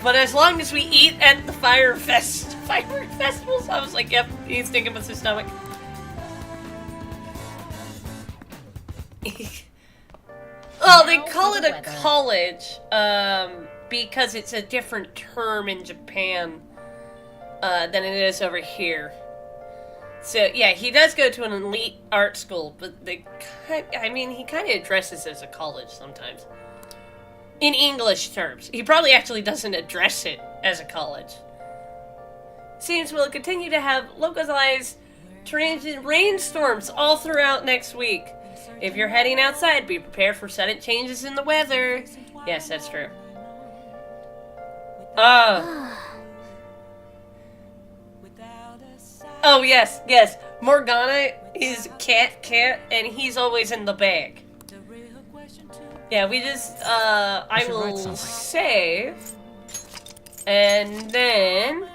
A: But as long as we eat at the firework festivals, I was like, yep, he's sticking with his stomach. Oh, they call it a college, because it's a different term in Japan, than it is over here. So, yeah, he does go to an elite art school, but he kind of addresses it as a college sometimes. In English terms. He probably actually doesn't address it as a college. Seems we'll continue to have localized transient rainstorms all throughout next week. If you're heading outside, be prepared for sudden changes in the weather. Yes, that's true. Oh, yes. Morgana is cat, and he's always in the bag. Yeah, we just, I will save, and then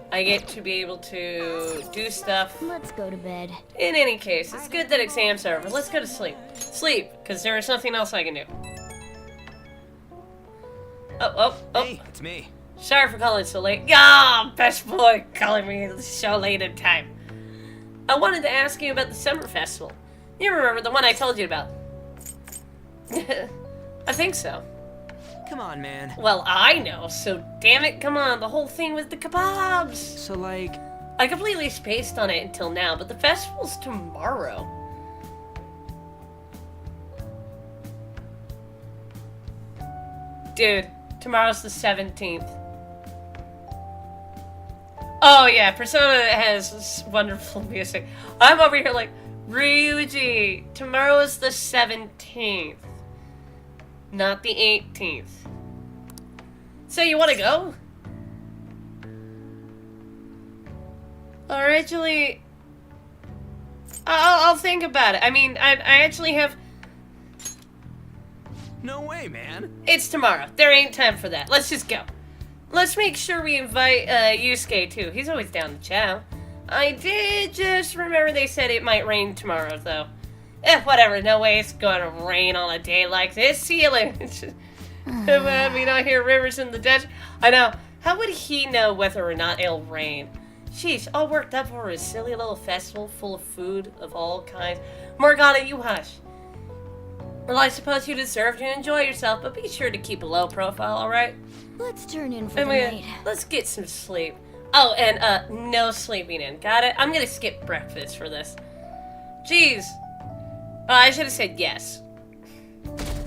A: I get to be able to do stuff.
L: Let's go to bed.
A: In any case, it's good that exams are over. Let's go to sleep. Sleep, because there is nothing else I can do. Oh.
K: Hey, it's me.
A: Sorry for calling so late. Yeah, best boy, calling me so late in time. I wanted to ask you about the summer festival. You remember the one I told you about? I think so.
K: Come on, man.
A: Well, I know, so damn it, come on. The whole thing with the kebabs.
K: So, like...
A: I completely spaced on it until now, but the festival's tomorrow. Dude, tomorrow's the 17th. Oh yeah, Persona has this wonderful music. I'm over here like, Ryuji, tomorrow is the 17th. Not the 18th. So you want to go? Originally, I'll think about it. I mean, I actually have...
K: No way, man.
A: It's tomorrow. There ain't time for that. Let's just go. Let's make sure we invite Yusuke too. He's always down to chow. I did just remember they said it might rain tomorrow, though. Whatever. No way it's going to rain on a day like this. See you later. We don't hear rivers in the desert. I know. How would he know whether or not it'll rain? Sheesh, all worked up for a silly little festival full of food of all kinds. Morgana, you hush. Well, I suppose you deserve to enjoy yourself, but be sure to keep a low profile, alright?
L: Let's turn in for the night.
A: Let's get some sleep. Oh, and no sleeping in. Got it? I'm gonna skip breakfast for this. Jeez. I should have said yes.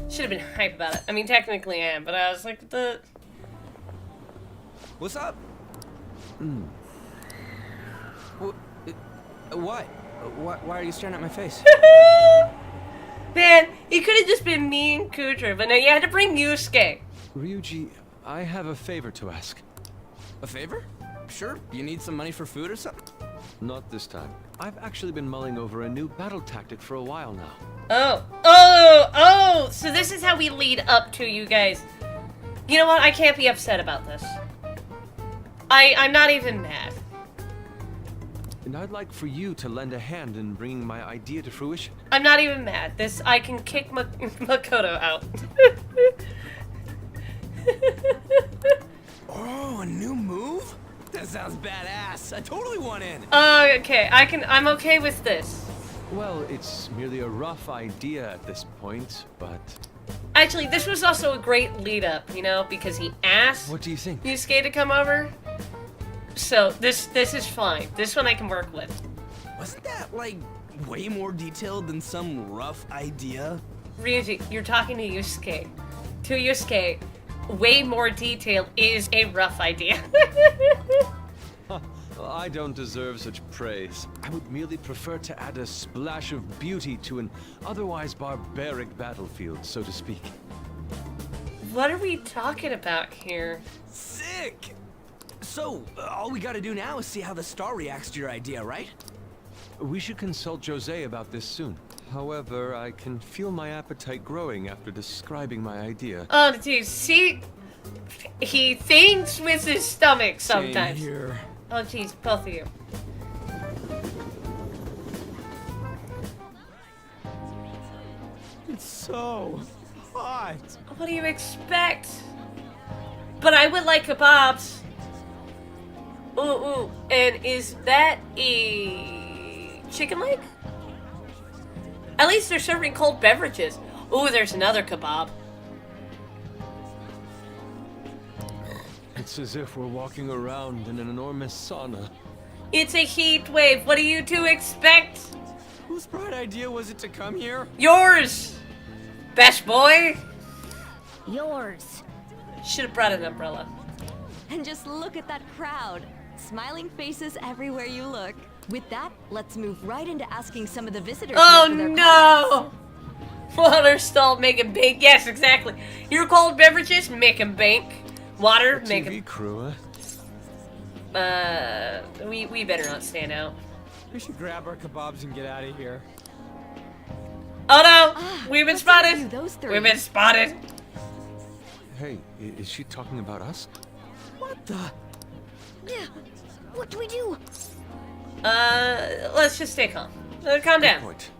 A: Should have been hype about it. I mean, technically I am, but I was like,
K: What's up? What? Why are you staring at my face?
A: Man, it could have just been me and Kudra, but no, you had to bring Yusuke.
S: Ryuji, I have a favor to ask.
K: A favor? Sure. You need some money for food or something?
S: Not this time. I've actually been mulling over a new battle tactic for a while now.
A: Oh, so this is how we lead up to you guys. You know what? I can't be upset about this. I'm not even mad.
S: And I'd like for you to lend a hand in bringing my idea to fruition.
A: I'm not even mad. I can kick Makoto out.
K: Oh, a new move? That sounds badass. I totally want in.
A: Oh, okay. I'm okay with this.
S: Well, it's merely a rough idea at this point, but...
A: Actually, this was also a great lead-up, you know, because he asked
S: What do you think?
A: Yusuke to come over. So, this is fine. This one I can work with.
K: Wasn't that, like, way more detailed than some rough idea?
A: Ryuji, you're talking to Yusuke. To Yusuke, way more detail is a rough idea.
S: Well, I don't deserve such praise. I would merely prefer to add a splash of beauty to an otherwise barbaric battlefield, so to speak.
A: What are we talking about here?
K: Sick! So, all we gotta do now is see how the star reacts to your idea, right?
S: We should consult Jose about this soon. However, I can feel my appetite growing after describing my idea.
A: Oh, dude, see? He thinks with his stomach sometimes.
K: Same here.
A: Oh, jeez, both of you.
K: It's so hot.
A: What do you expect? But I would like kebabs. Ooh, ooh. And is that a chicken leg? At least they're serving cold beverages. Ooh, there's another kebab.
S: It's as if we're walking around in an enormous sauna.
A: It's a heat wave. What do you two expect?
K: Whose bright idea was it to come here?
A: Yours! Best boy!
H: Yours.
A: Should have brought an umbrella.
R: And just look at that crowd. Smiling faces everywhere you look. With that, let's move right into asking some of the visitors.
A: Oh
R: here for their
A: no! Water stall, make 'em bank. Yes, exactly. Your cold beverages, make 'em bank. Water, make 'em...
S: TV crew,
A: we better not stand out.
K: We should grab our kebabs and get out of here.
A: Oh no! We've been
R: let's
A: spotted!
R: interview those three.
A: We've been spotted!
S: Hey, is she talking about us?
K: What the?
H: Yeah. What do we do?
A: Let's just stay calm. Calm down.
S: Good point.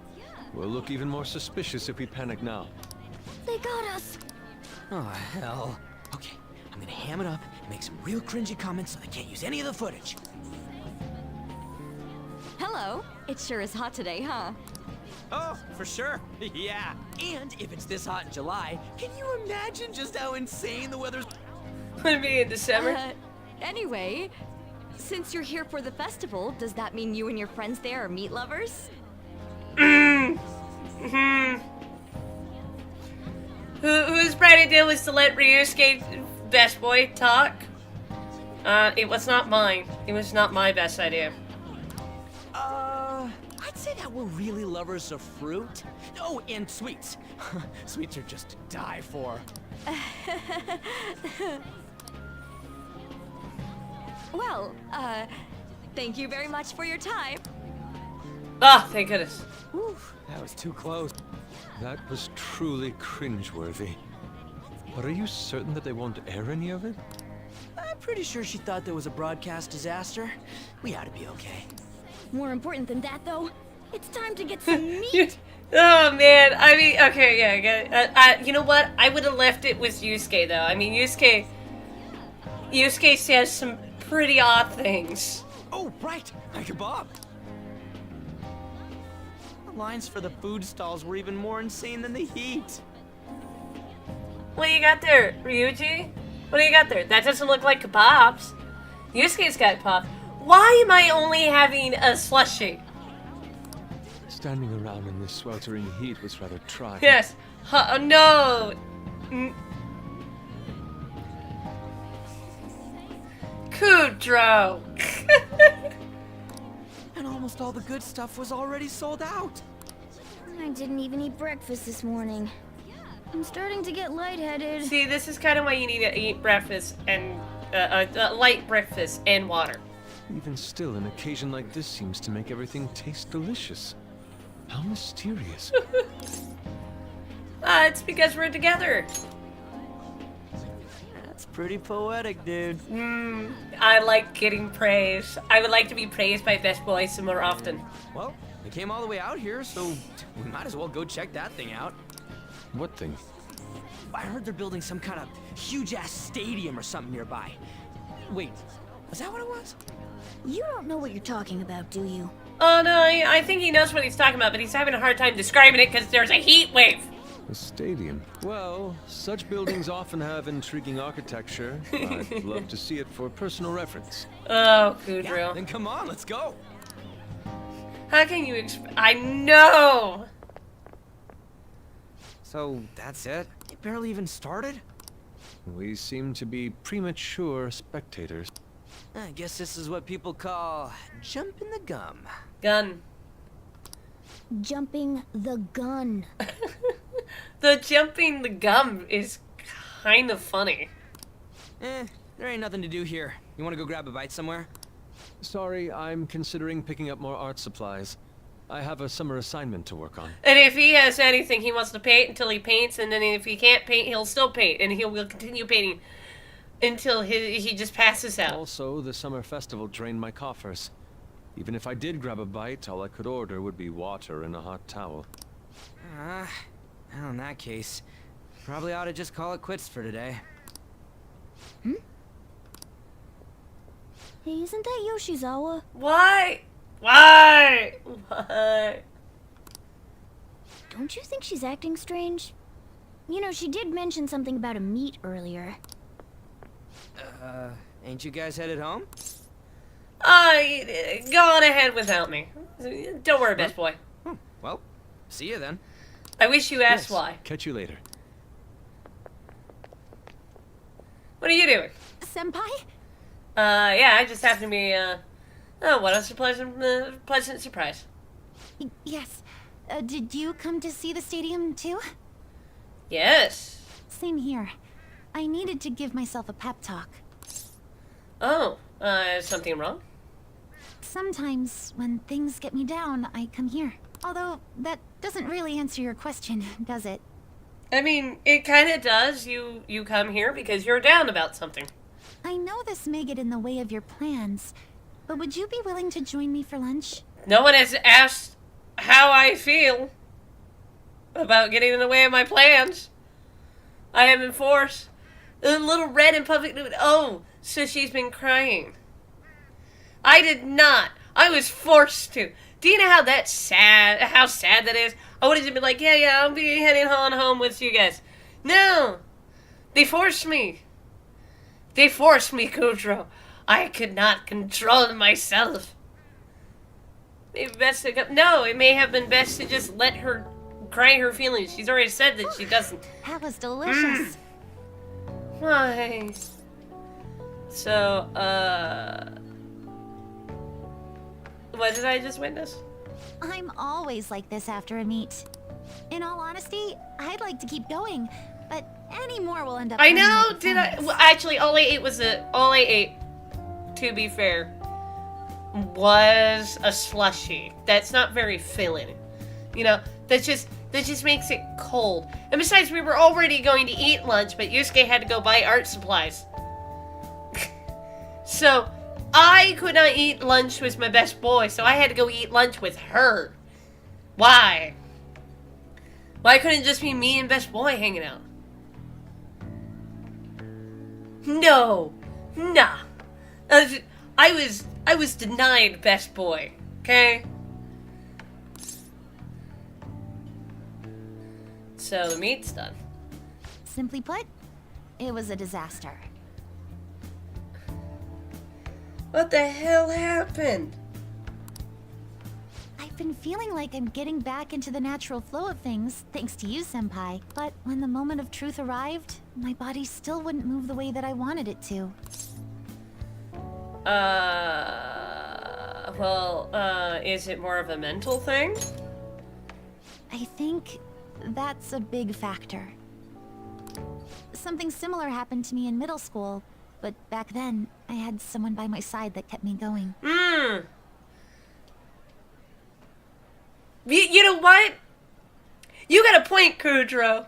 S: We'll look even more suspicious if we panic now.
H: They got us.
K: Oh, hell. Okay, I'm gonna ham it up and make some real cringy comments so I can't use any of the footage.
R: Hello. It sure is hot today, huh?
K: Oh, for sure. Yeah. And if it's this hot in July, can you imagine just how insane the weather's...
A: Would be in December.
R: Anyway, since you're here for the festival, does that mean you and your friends there are meat lovers?
A: Whose bright idea was to let Ryusuke, best boy, talk? It was not mine. It was not my best idea.
K: I'd say that we're really lovers of fruit. Oh, and sweets. Sweets are just to die for.
R: Well, thank you very much for your time.
A: Ah, thank goodness.
K: Whew, that was too close.
S: That was truly cringeworthy. But are you certain that they won't air any of it?
K: I'm pretty sure she thought there was a broadcast disaster. We ought to be okay.
H: More important than that, though, it's time to get some meat.
A: Oh man, I mean, okay, yeah, I get it. You know what? I would have left it with Yusuke though. I mean, Yusuke says some pretty odd things.
K: Oh, right, like a kebab. The lines for the food stalls were even more insane than the heat.
A: What do you got there, Ryuji? What do you got there? That doesn't look like kebabs. Yusuke's got kebab. Why am I only having a slushie?
S: Standing around in this sweltering heat was rather trying.
A: Yes. No. Kudro.
K: And almost all the good stuff was already sold out.
H: I didn't even eat breakfast this morning. I'm starting to get lightheaded.
A: See, this is kind of why you need to eat breakfast and light breakfast and water.
S: Even still, an occasion like this seems to make everything taste delicious. How mysterious.
A: It's because we're together.
K: That's pretty poetic, dude.
A: I like getting praise. I would like to be praised by best boys some more often.
K: Well, we came all the way out here, so we might as well go check that thing out.
S: What thing?
K: I heard they're building some kind of huge-ass stadium or something nearby. Wait, was that what it was?
H: You don't know what you're talking about, do you?
A: Oh no, I think he knows what he's talking about, but he's having a hard time describing it because there's a heat wave.
S: A stadium. Well, such buildings often have intriguing architecture. I'd love to see it for personal reference.
A: Oh, Goudreau.
K: Yeah, then come on, let's go.
A: How can you I know!
K: So, that's it? It barely even started?
S: We seem to be premature spectators.
K: I guess this is what people call jumping the gum.
A: Gun.
H: Jumping the gun.
A: The jumping the gum is kind of funny.
K: There ain't nothing to do here. You want to go grab a bite somewhere?
S: Sorry, I'm considering picking up more art supplies. I have a summer assignment to work on.
A: And if he has anything, he wants to paint until he paints, and then if he can't paint, he'll still paint, and he will continue painting until he just passes out.
S: Also, the summer festival drained my coffers. Even if I did grab a bite, all I could order would be water and a hot towel.
K: Well, in that case, probably ought to just call it quits for today.
H: Hmm? Hey, isn't that Yoshizawa?
A: Why? Why? Why?
H: Don't you think she's acting strange? You know, she did mention something about a meet earlier.
K: Ain't you guys headed home?
A: Go on ahead without me. Don't worry, best boy.
K: Well, see you then.
A: I wish you asked
S: Yes,
A: why.
S: Catch you later.
A: What are you doing?
H: Senpai?
A: Yeah, I just happened to be, oh, what a pleasant surprise.
B: Yes. Did you come to see the stadium, too?
A: Yes.
B: Same here. I needed to give myself a pep talk.
A: Oh, is something wrong?
B: Sometimes, when things get me down, I come here. Although, that doesn't really answer your question, does it?
A: I mean, it kind of does. You come here because you're down about something.
B: I know this may get in the way of your plans, but would you be willing to join me for lunch?
A: No one has asked how I feel about getting in the way of my plans. I am enforced. A little red in public. Oh, so she's been crying. I did not. I was forced to. Do you know how sad that is? I would have just been like, yeah, I'll be heading on home with you guys. No. They forced me. They forced me, Kudro. I could not control myself. Maybe best to come. No, it may have been best to just let her cry her feelings. She's already said that she doesn't.
B: That was delicious.
A: Why? So, what did I just witness?
B: I'm always like this after a meet. In all honesty, I'd like to keep going, but any more will end up.
A: I know. Did I? Well, actually, all I ate. To be fair, was a slushie. That's not very filling. You know, that just makes it cold. And besides, we were already going to eat lunch, but Yusuke had to go buy art supplies. So, I could not eat lunch with my best boy, so I had to go eat lunch with her. Why? Why couldn't it just be me and best boy hanging out? No. Nah. I was denied best boy. Okay? So the meat's done.
B: Simply put, it was a disaster.
A: What the hell happened?
B: I've been feeling like I'm getting back into the natural flow of things, thanks to you, Senpai. But when the moment of truth arrived, my body still wouldn't move the way that I wanted it to.
A: Is it more of a mental thing?
B: I think that's a big factor. Something similar happened to me in middle school, but back then, I had someone by my side that kept me going.
A: You know what? You got a point, Kudro.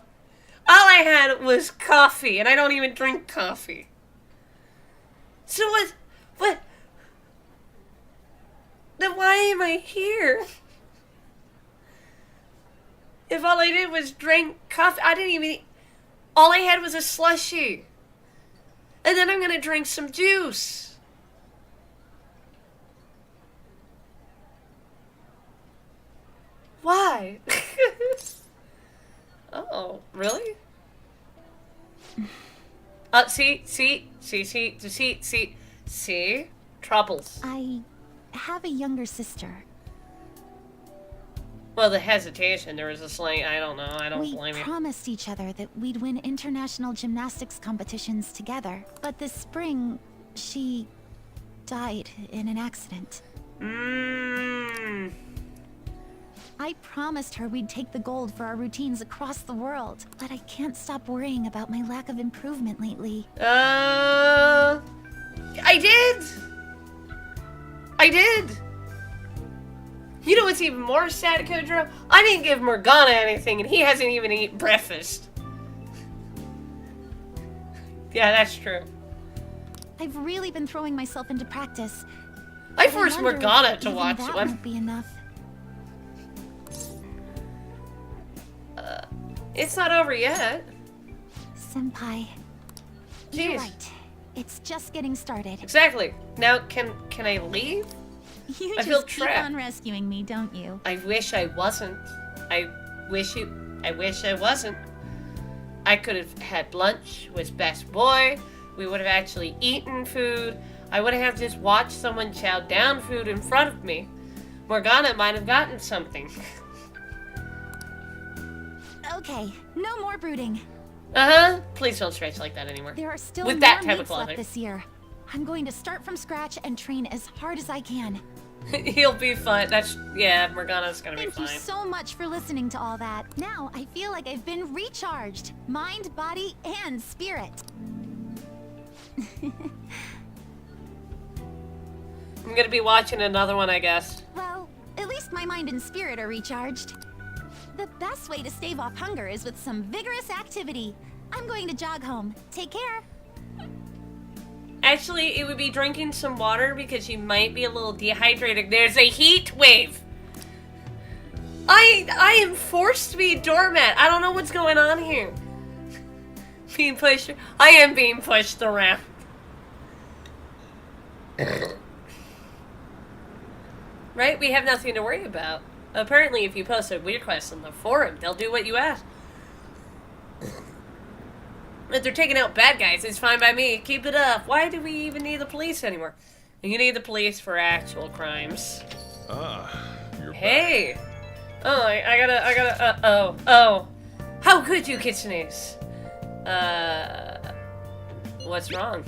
A: All I had was coffee, and I don't even drink coffee. So what? Then why am I here? If all I did was drink coffee, I didn't even eat. All I had was a slushie. And then I'm gonna drink some juice. Why? Oh, really? See? Troubles.
B: I have a younger sister.
A: Well, the hesitation, there was a slight, I don't know, I don't blame
B: We
A: you.
B: promised each other that we'd win international gymnastics competitions together. But this spring, she died in an accident. I promised her we'd take the gold for our routines across the world, but I can't stop worrying about my lack of improvement lately.
A: I did! You know what's even more sad, Kodro? I didn't give Morgana anything, and he hasn't even eaten breakfast. Yeah, that's true.
B: I've really been throwing myself into practice.
A: I
B: but
A: forced
B: wonder
A: Morgana
B: if
A: to
B: even
A: watch
B: that
A: one.
B: won't be enough.
A: It's not over yet.
B: Senpai.
A: Jeez.
B: You're right. It's just getting started.
A: Exactly. Now, can I leave?
B: You
A: I feel
B: just keep
A: trapped.
B: on rescuing me, don't you?
A: I wish I wasn't. I wish I wasn't. I could have had lunch with Best Boy. We would have actually eaten food. I would have just watched someone chow down food in front of me. Morgana might have gotten something.
B: Okay, no more brooding.
A: Please don't stretch like that anymore.
B: There are still
A: with
B: more
A: that type of
B: meets left
A: clothing.
B: this year. I'm going to start from scratch and train as hard as I can.
A: He'll be fine. Yeah, Morgana's gonna be
B: Thank
A: fine.
B: you so much for listening to all that. Now I feel like I've been recharged. Mind, body, and spirit.
A: I'm gonna be watching another one, I guess.
B: Well, at least my mind and spirit are recharged. The best way to stave off hunger is with some vigorous activity. I'm going to jog home. Take care.
A: Actually, it would be drinking some water because you might be a little dehydrated. There's a heat wave. I am forced to be a doormat. I don't know what's going on here. Being pushed. I am being pushed around. Right? We have nothing to worry about. Apparently, if you post a weird quest on the forum, they'll do what you ask. If they're taking out bad guys, it's fine by me. Keep it up. Why do we even need the police anymore? You need the police for actual crimes.
E: You're
A: Hey! Oh, I gotta, oh. How could you, Kitsune's? What's wrong?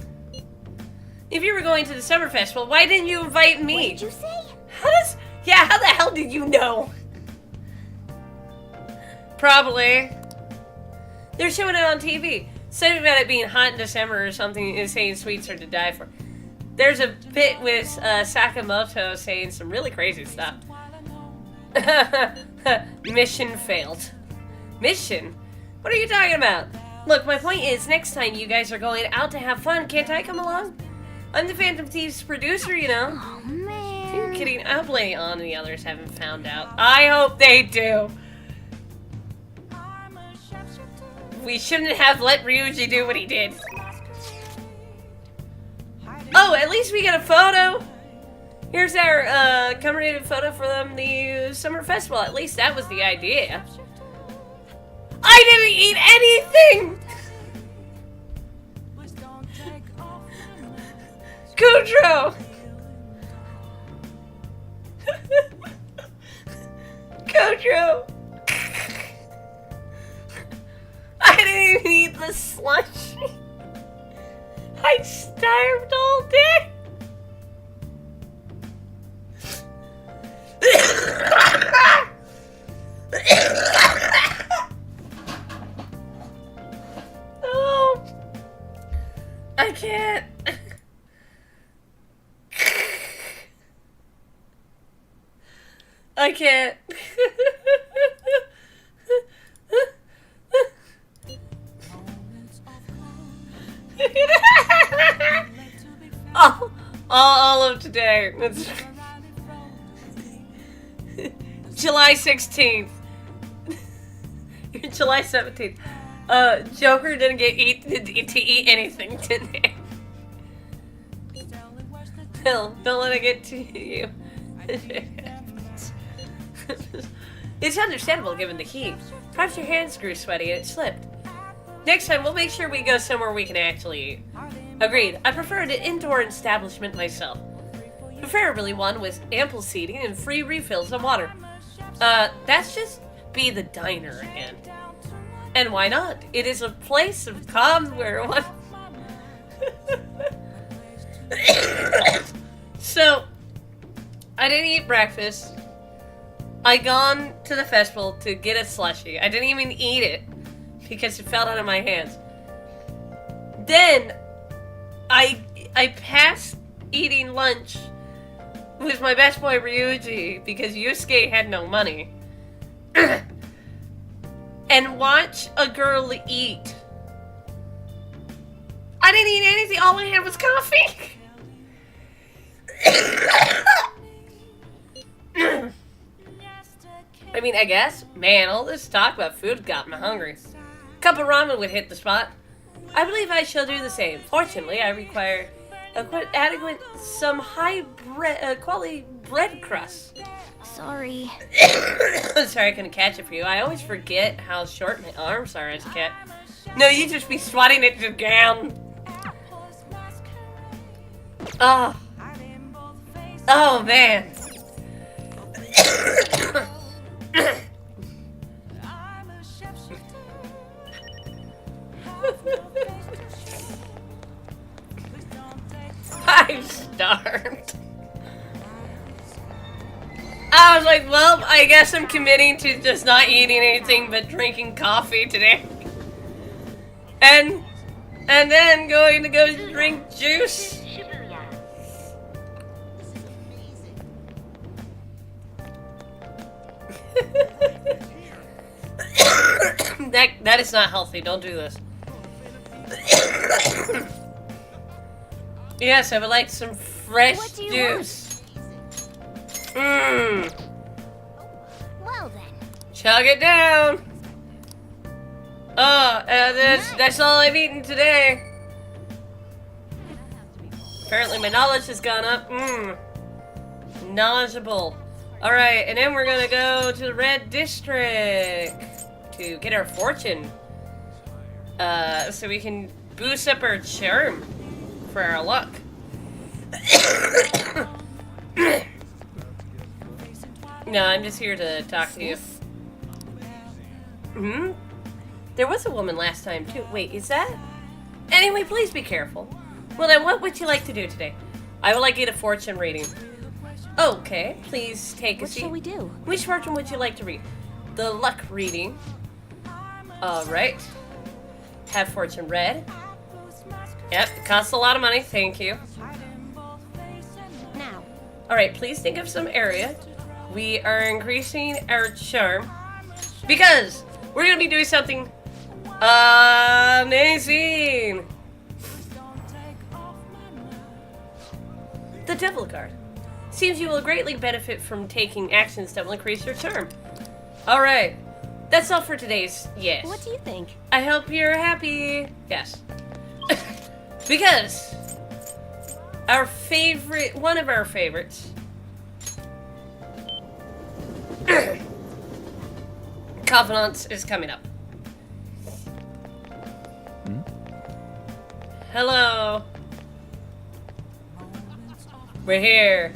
A: If you were going to the summer festival, why didn't you invite me?
H: What did you say?
A: How the hell did you know? Probably. They're showing it on TV. Something about it being hot in December or something is saying sweets are to die for. There's a bit with Sakamoto saying some really crazy stuff. Mission failed. Mission? What are you talking about? Look, my point is, next time you guys are going out to have fun, can't I come along? I'm the Phantom Thieves producer, you know.
B: Oh, man.
A: You're kidding. I'll blame it on the others haven't found out. I hope they do. We shouldn't have let Ryuji do what he did. Oh, at least we got a photo. Here's our commemorative photo from the summer festival. At least that was the idea. I didn't eat anything! Kudro! Kudro! I didn't even eat the slushie. I starved all day. Oh, I can't. I can't. all of today. It's July 16th. July 17th. Joker didn't get to eat anything today. Phil, don't let it get to you. It's understandable given the heat. Perhaps your hands grew sweaty and it slipped. Next time, we'll make sure we go somewhere we can actually eat. Agreed. I prefer an indoor establishment myself. Preferably one with ample seating and free refills of water. That's just be the diner again. And why not? It is a place of calm where one... So, I didn't eat breakfast. I gone to the festival to get a slushie. I didn't even eat it because it fell out of my hands. Then, I passed eating lunch with my best boy Ryuji because Yusuke had no money. And watch a girl eat. I didn't eat anything. All I had was coffee. I mean, I guess. Man, all this talk about food got me hungry. Cup of ramen would hit the spot. I believe I shall do the same. Fortunately, I require some high quality bread crust.
L: Sorry.
A: Sorry I couldn't catch it for you. I always forget how short my arms are as a cat. No, you just be swatting it to the ground. Oh. Oh, man. I'm starved. I was like, well, I guess I'm committing to just not eating anything but drinking coffee today. And then going to go drink juice. That is not healthy. Don't do this. Yes, I would like some fresh juice. Mmm.
H: Well then.
A: Chug it down. Oh, that's all I've eaten today. Apparently my knowledge has gone up. Mmm. Knowledgeable. Alright, and then we're gonna go to the Red District to get our fortune. So we can boost up our charm for our luck. No, I'm just here to talk to you. Hmm? There was a woman last time, too. Wait, is that? Anyway, please be careful. Well, then, what would you like to do today? I would like to get a fortune reading. Okay, please take a seat.
Q: What shall we do?
A: Which fortune would you like to read? The luck reading. Alright. Have fortune read. Yep, it costs a lot of money. Thank you.
Q: Now.
A: Alright, please think of some area. We are increasing our charm because we're going to be doing something amazing. The Devil card. Seems you will greatly benefit from taking actions that will increase your charm. Alright. That's all for today's yes.
Q: What do you think?
A: I hope you're happy. Yes. Because our favorite, one of our favorites, Covenants is coming up. Hello. We're here.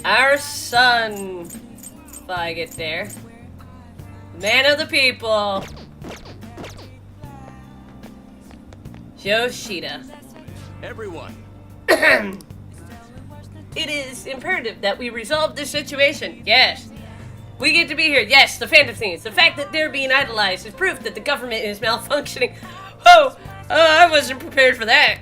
A: Our son, if I get there. Man of the people. Yoshida.
O: Everyone.
A: It is imperative that we resolve this situation. Yes. We get to be here. Yes, the Phantom Thieves. The fact that they're being idolized is proof that the government is malfunctioning. Oh, I wasn't prepared for that.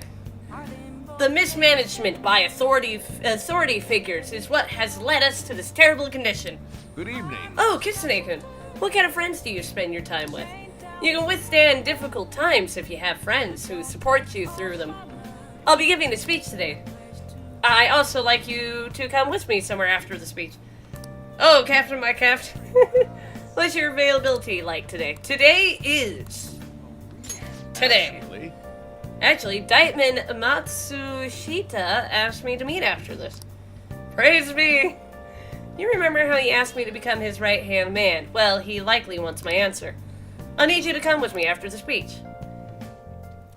A: The mismanagement by authority figures is what has led us to this terrible condition.
O: Good evening.
A: Oh, Kitsune-kun. What kind of friends do you spend your time with? You can withstand difficult times if you have friends who support you through them. I'll be giving a speech today. I also like you to come with me somewhere after the speech. Oh, Captain, my captain. What's your availability like today? Today is... Today. Actually, Dietman Matsushita asked me to meet after this. Praise be! You remember how he asked me to become his right-hand man? Well, he likely wants my answer. I'll need you to come with me after the speech.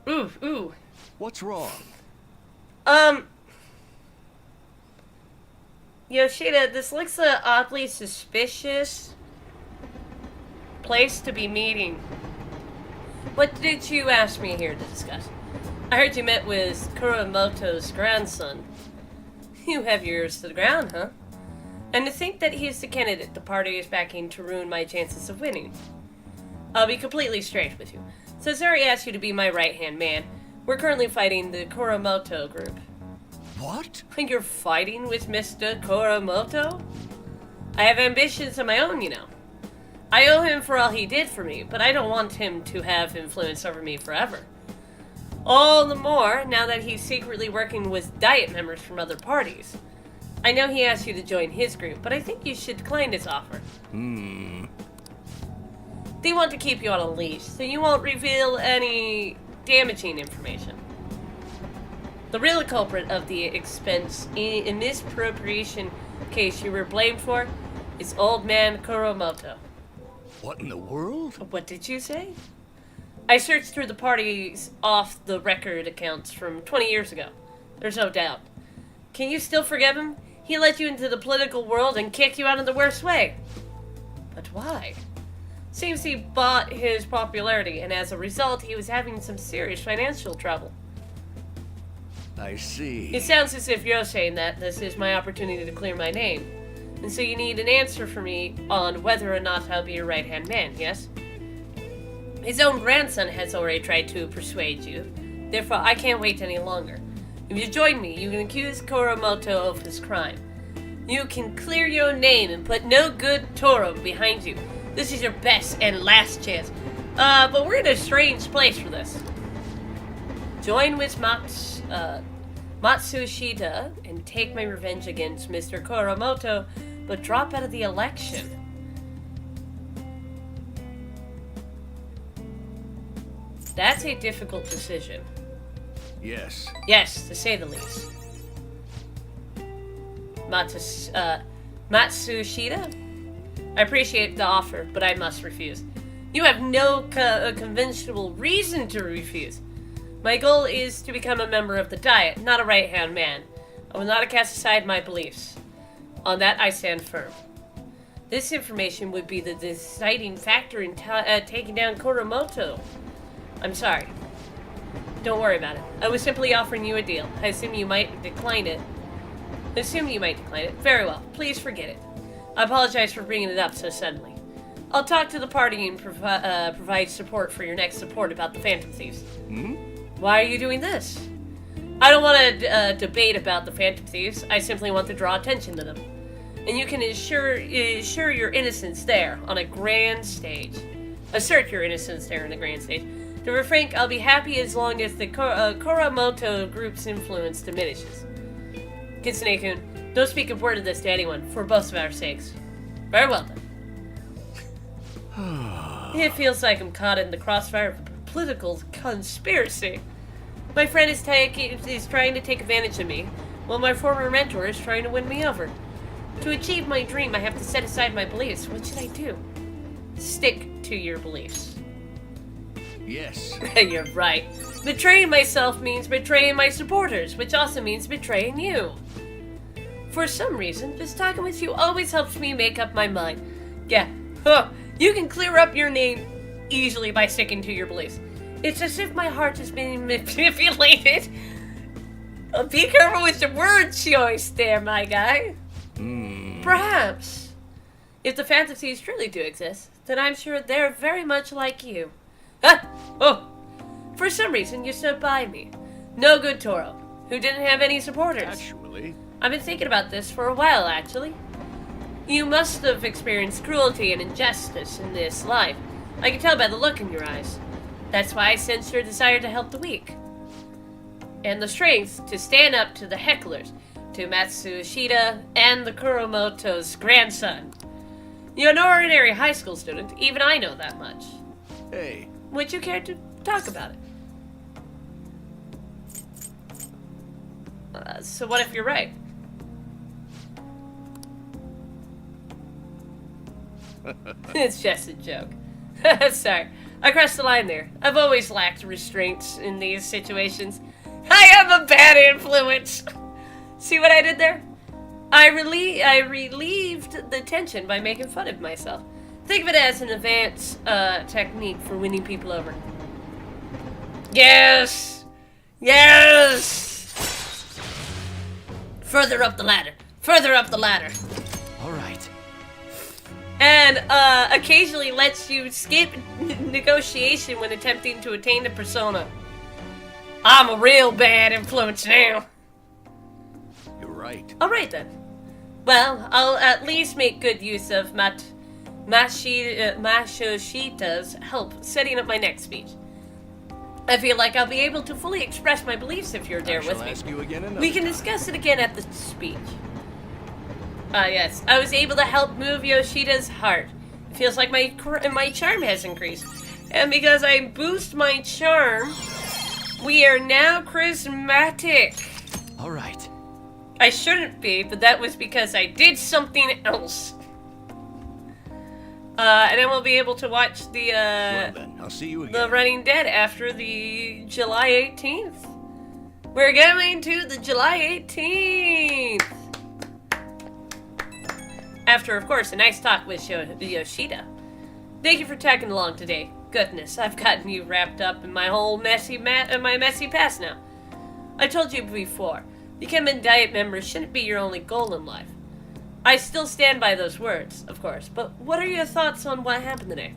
A: Ooh.
O: What's wrong?
A: Yoshida, this looks an oddly suspicious place to be meeting. What did you ask me here to discuss? I heard you met with Kuramoto's grandson. You have your ears to the ground, huh? And to think that he's the candidate the party is backing to ruin my chances of winning. I'll be completely straight with you. Cesare asked you to be my right-hand man. We're currently fighting the Kuramoto group.
O: What?
A: Think you're fighting with Mr. Kuramoto? I have ambitions of my own, you know. I owe him for all he did for me, but I don't want him to have influence over me forever. All the more now that he's secretly working with Diet members from other parties. I know he asked you to join his group, but I think you should decline his offer. They want to keep you on a leash, so you won't reveal any damaging information. The real culprit of the expense in this misappropriation case you were blamed for is old man Kuramoto.
O: What in the world?
A: What did you say? I searched through the party's off-the-record accounts from 20 years ago. There's no doubt. Can you still forgive him? He let you into the political world and kicked you out in the worst way. But why? Seems he bought his popularity, and as a result, he was having some serious financial trouble.
O: I see.
A: It sounds as if you're saying that this is my opportunity to clear my name. And so you need an answer from me on whether or not I'll be your right-hand man, yes? His own grandson has already tried to persuade you. Therefore, I can't wait any longer. If you join me, you can accuse Kuramoto of his crime. You can clear your name and put no good Toro behind you. This is your best and last chance. But we're in a strange place for this. Join with Matsushita and take my revenge against Mr. Kuramoto, but drop out of the election. That's a difficult decision.
O: Yes.
A: Yes, to say the least. Matsushita? I appreciate the offer, but I must refuse. You have no conventional reason to refuse. My goal is to become a member of the Diet, not a right-hand man. I will not cast aside my beliefs. On that, I stand firm. This information would be the deciding factor in taking down Kuramoto. I'm sorry. Don't worry about it. I was simply offering you a deal. I assume you might decline it. Very well. Please forget it. I apologize for bringing it up so suddenly. I'll talk to the party and provide support for your next report about the Phantom Thieves. Why are you doing this? I don't want to debate about the Phantom Thieves. I simply want to draw attention to them. And you can assure your innocence there on a grand stage. Assert your innocence there on a grand stage. To be frank, I'll be happy as long as the Kuramoto group's influence diminishes. Kitsune-kun, don't speak a word of this to anyone, for both of our sakes. Very well then. It feels like I'm caught in the crossfire of a political conspiracy. My friend is trying to take advantage of me, while my former mentor is trying to win me over. To achieve my dream, I have to set aside my beliefs. What should I do? Stick to your beliefs.
O: Yes.
A: You're right. Betraying myself means betraying my supporters, which also means betraying you. For some reason, just talking with you always helps me make up my mind. Yeah, you can clear up your name easily by sticking to your beliefs. It's as if my heart is being manipulated. Be careful with your words choice there, my guy. Perhaps. If the fantasies truly do exist, then I'm sure they're very much like you. For some reason, you stood by me. No good Toro, who didn't have any supporters.
O: Actually,
A: I've been thinking about this for a while, actually. You must have experienced cruelty and injustice in this life. I can tell by the look in your eyes. That's why I sense your desire to help the weak. And the strength to stand up to the hecklers, to Matsushita and the Kuramoto's grandson. You're an ordinary high school student, even I know that much.
O: hey,
A: Would you care to talk about it? So what if you're right? It's just a joke. Sorry, I crossed the line there. I've always lacked restraints in these situations. I am a bad influence. See what I did there? I relieved the tension by making fun of myself. Think of it as an advanced technique for winning people over. Yes! Yes! Further up the ladder. Further up the ladder.
D: All right.
A: And occasionally lets you skip negotiation when attempting to attain the persona. I'm a real bad influence now.
O: You're right.
A: Alright then. Well, I'll at least make good use of Mashoshita's help setting up my next speech. I feel like I'll be able to fully express my beliefs if you're there with me.
O: Ask you again another
A: We can
O: time.
A: discuss it again at the speech. Yes. I was able to help move Yoshida's heart. It feels like my charm has increased. And because I boost my charm, we are now charismatic.
D: All right.
A: I shouldn't be, but that was because I did something else. And then we'll be able to watch the,
O: Well then, I'll see you again.
A: The Running Dead after the July 18th. We're going to the July 18th! After, of course, a nice talk with Yoshida. Thank you for tagging along today. Goodness, I've gotten you wrapped up in my whole messy past now. I told you before, becoming Diet member shouldn't be your only goal in life. I still stand by those words, of course, but what are your thoughts on what happened today?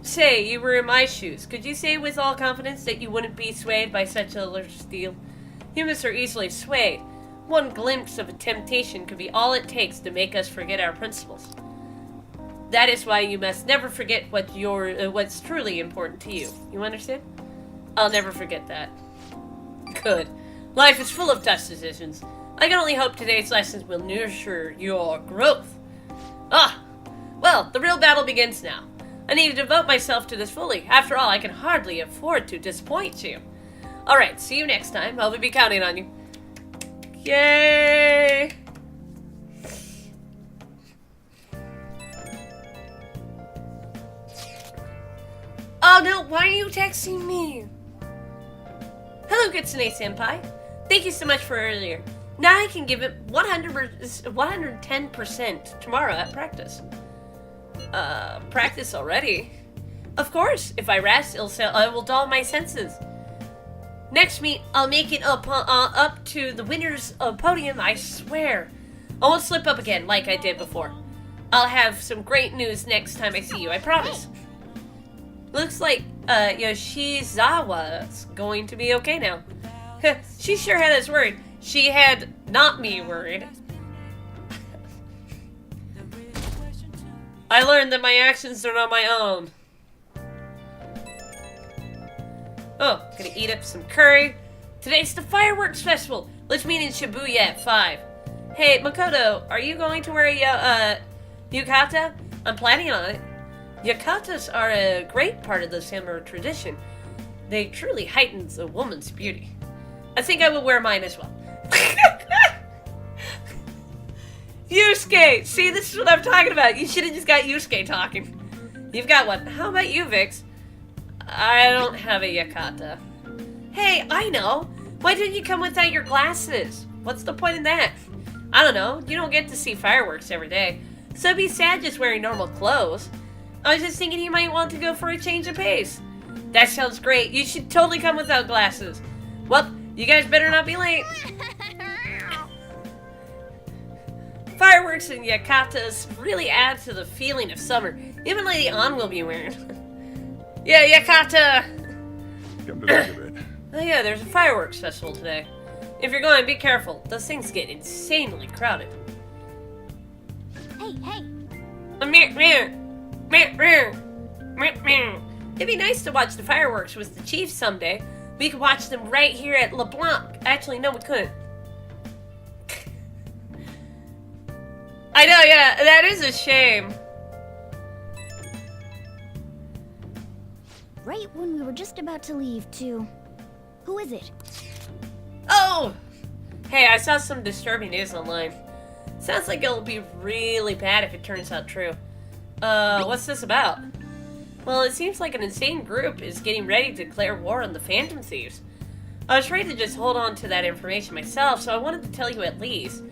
A: Say, you were in my shoes. Could you say with all confidence that you wouldn't be swayed by such a steel? Humans are easily swayed. One glimpse of a temptation could be all it takes to make us forget our principles. That is why you must never forget what's truly important to you. You understand? I'll never forget that. Good. Life is full of tough decisions. I can only hope today's lessons will nurture your growth. Well, the real battle begins now. I need to devote myself to this fully. After all, I can hardly afford to disappoint you. Alright, see you next time. I'll be counting on you. Yay! Oh no, why are you texting me? Hello, Kitsune Senpai. Thank you so much for earlier. Now I can give it 110% tomorrow at practice. Practice already? Of course, if I rest, I will dull my senses. Next meet, I'll make it up to the winner's podium, I swear. I won't slip up again like I did before. I'll have some great news next time I see you, I promise. Looks like Yoshizawa's going to be okay now. She sure had us worried. She had not me worried. I learned that my actions are not my own. Oh, gonna eat up some curry. Today's the fireworks festival. Let's meet in Shibuya at 5. Hey, Makoto, are you going to wear a yukata? I'm planning on it. Yukatas are a great part of the samurai tradition. They truly heighten a woman's beauty. I think I will wear mine as well. Yusuke! See, this is what I'm talking about. You should have just got Yusuke talking. You've got one. How about you, Vix? I don't have a yukata. Hey, I know. Why didn't you come without your glasses? What's the point in that? I don't know. You don't get to see fireworks every day. So it'd be sad just wearing normal clothes. I was just thinking you might want to go for a change of pace. That sounds great. You should totally come without glasses. Well, you guys better not be late. Fireworks and yukatas really add to the feeling of summer. Even Lady An will be wearing. Yeah, yukata!
E: Come to think of it.
A: Oh yeah, there's a fireworks festival today. If you're going, be careful. Those things get insanely crowded.
B: Hey, hey!
A: It'd be nice to watch the fireworks with the chief someday. We could watch them right here at LeBlanc. Actually, no, we couldn't. I know, yeah, that is a shame.
B: Right when we were just about to leave, too. Who is it?
A: Oh! Hey, I saw some disturbing news online. Sounds like it'll be really bad if it turns out true. What's this about? Well, it seems like an insane group is getting ready to declare war on the Phantom Thieves. I was ready to just hold on to that information myself, so I wanted to tell you at least.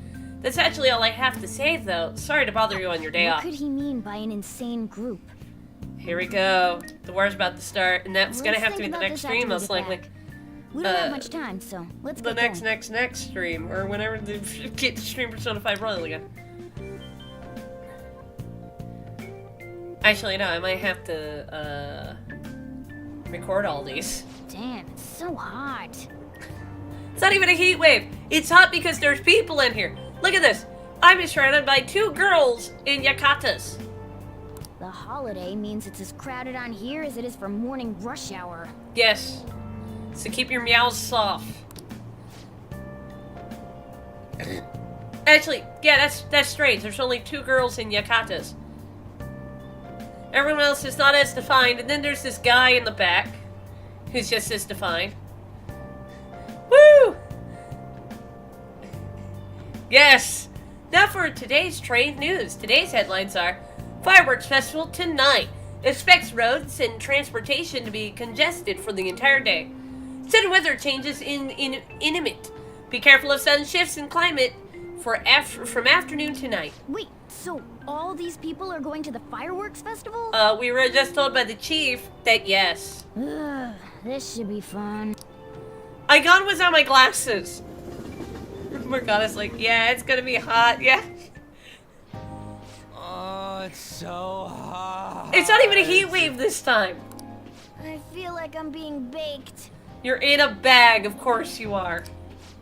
A: That's actually all I have to say, though. Sorry to bother you on your day off.
B: What could he mean by an insane group?
A: Here we go. The war's about to start, and that's gonna have to be the next stream, most likely.
B: We don't have much time, so let's get going.
A: The next stream, or whenever they get to stream Persona 5 Royal again. Actually, no, I might have to, record all these.
B: Damn, it's so hot.
A: It's not even a heat wave. It's hot because there's people in here. Look at this. I'm surrounded by 2 girls in yukatas.
B: The holiday means it's as crowded on here as it is for morning rush hour.
A: Yes. So keep your meows soft. Actually, yeah, that's strange. There's only 2 girls in yukatas. Everyone else is not as defined, and then there's this guy in the back who's just as defined. Woo! Yes! Now for today's train news. Today's headlines are: Fireworks Festival tonight. Expects roads and transportation to be congested for the entire day. Sudden weather changes imminent. Be careful of sudden shifts in climate from afternoon to night.
B: Wait, so all these people are going to the fireworks festival?
A: We were just told by the chief that yes.
B: Ugh, this should be fun.
A: I got without my glasses. Morgana's like, yeah, it's gonna be hot, yeah.
K: Oh, it's so hot.
A: It's not even a heat wave this time.
B: I feel like I'm being baked.
A: You're in a bag, of course you are.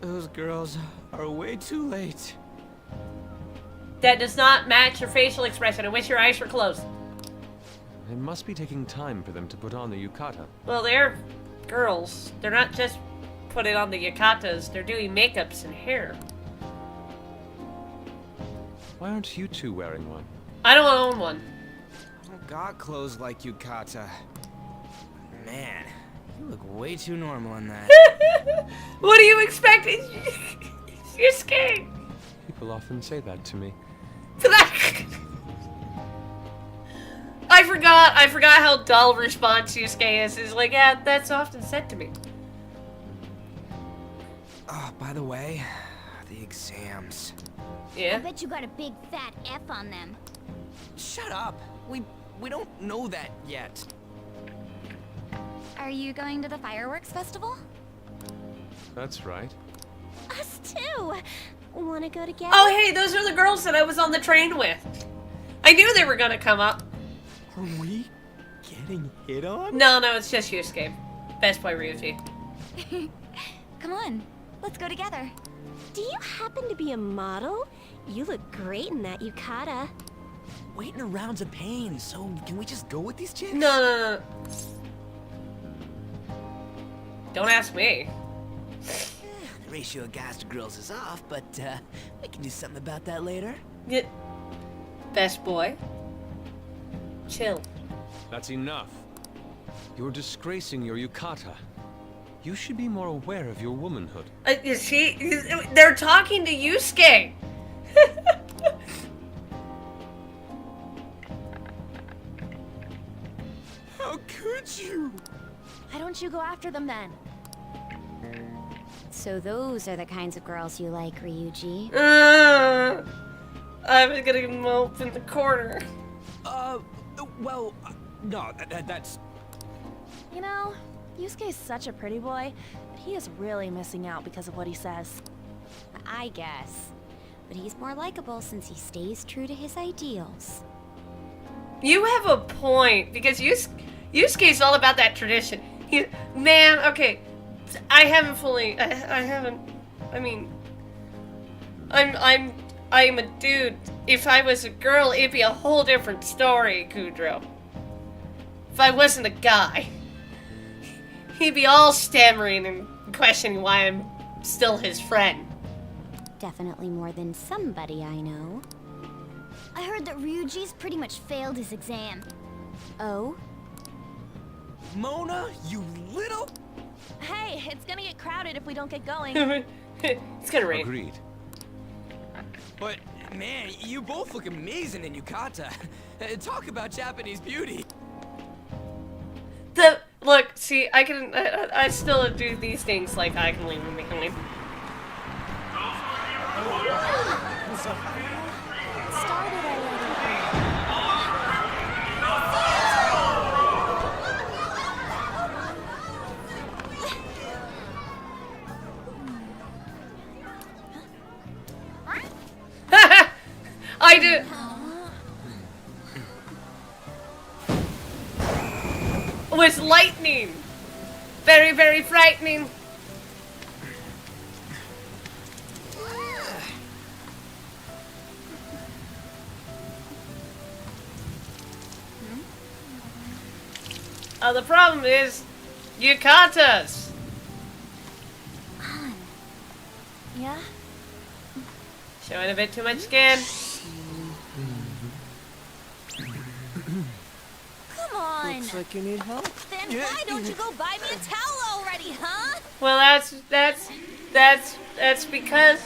K: Those girls are way too late.
A: That does not match your facial expression. I wish your eyes were closed.
S: It must be taking time for them to put on the yukata.
A: Well, they're girls. They're not just putting on the yukatas. They're doing makeups and hair.
S: Why aren't you 2 wearing one?
A: I don't own one.
K: I don't got clothes like yukata. Man, you look way too normal in that.
A: What do you expect? You're scared.
S: People often say that to me.
A: I forgot how dull response Yusuke is. It's like, yeah, that's often said to me.
K: Oh, by the way, the exams.
A: Yeah?
B: I bet you got a big fat F on them.
K: Shut up. We don't know that yet.
B: Are you going to the fireworks festival?
S: That's right.
Q: Us too. Wanna go together?
A: Oh, hey, those are the girls that I was on the train with. I knew they were gonna come up.
K: Are we getting hit on?
A: No, it's just Yusuke. Best boy Ryuji.
B: Come on, let's go together.
Q: Do you happen to be a model? You look great in that yukata.
K: Waiting around's a pain, so can we just go with these chicks?
A: No. Don't ask me.
K: The ratio of guys to girls is off, but we can do something about that later.
A: Yeah. Best boy. Chill.
S: That's enough. You're disgracing your yukata. You should be more aware of your womanhood.
A: They're talking to Yusuke.
K: How could you?
B: Why don't you go after them then?
L: So those are the kinds of girls you like, Ryuji.
A: I was gonna mope in the corner.
K: Well, no, that's...
T: You know, Yusuke's such a pretty boy, but he is really missing out because of what he says.
L: I guess. But he's more likable since he stays true to his ideals.
A: You have a point, because Yusuke's all about that tradition. Man, okay, I mean, I'm a dude. If I was a girl, it'd be a whole different story, Kudro. If I wasn't a guy, he'd be all stammering and questioning why I'm still his friend.
L: Definitely more than somebody I know.
B: I heard that Ryuji's pretty much failed his exam.
L: Oh?
K: Mona, you little...
T: Hey, it's gonna get crowded if we don't get going.
A: It's gonna rain.
S: Agreed.
K: But Man, you both look amazing in yukata. Talk about Japanese beauty.
A: Look, see, I still do these things like I can leave them behind. I do. With lightning. Very, very frightening. Oh, the problem is yukatas.
T: Yeah?
A: Showing a bit too much skin.
T: Come on!
I: Looks like you need help.
T: Then why don't you go buy me a towel already, huh?
A: Well, that's because.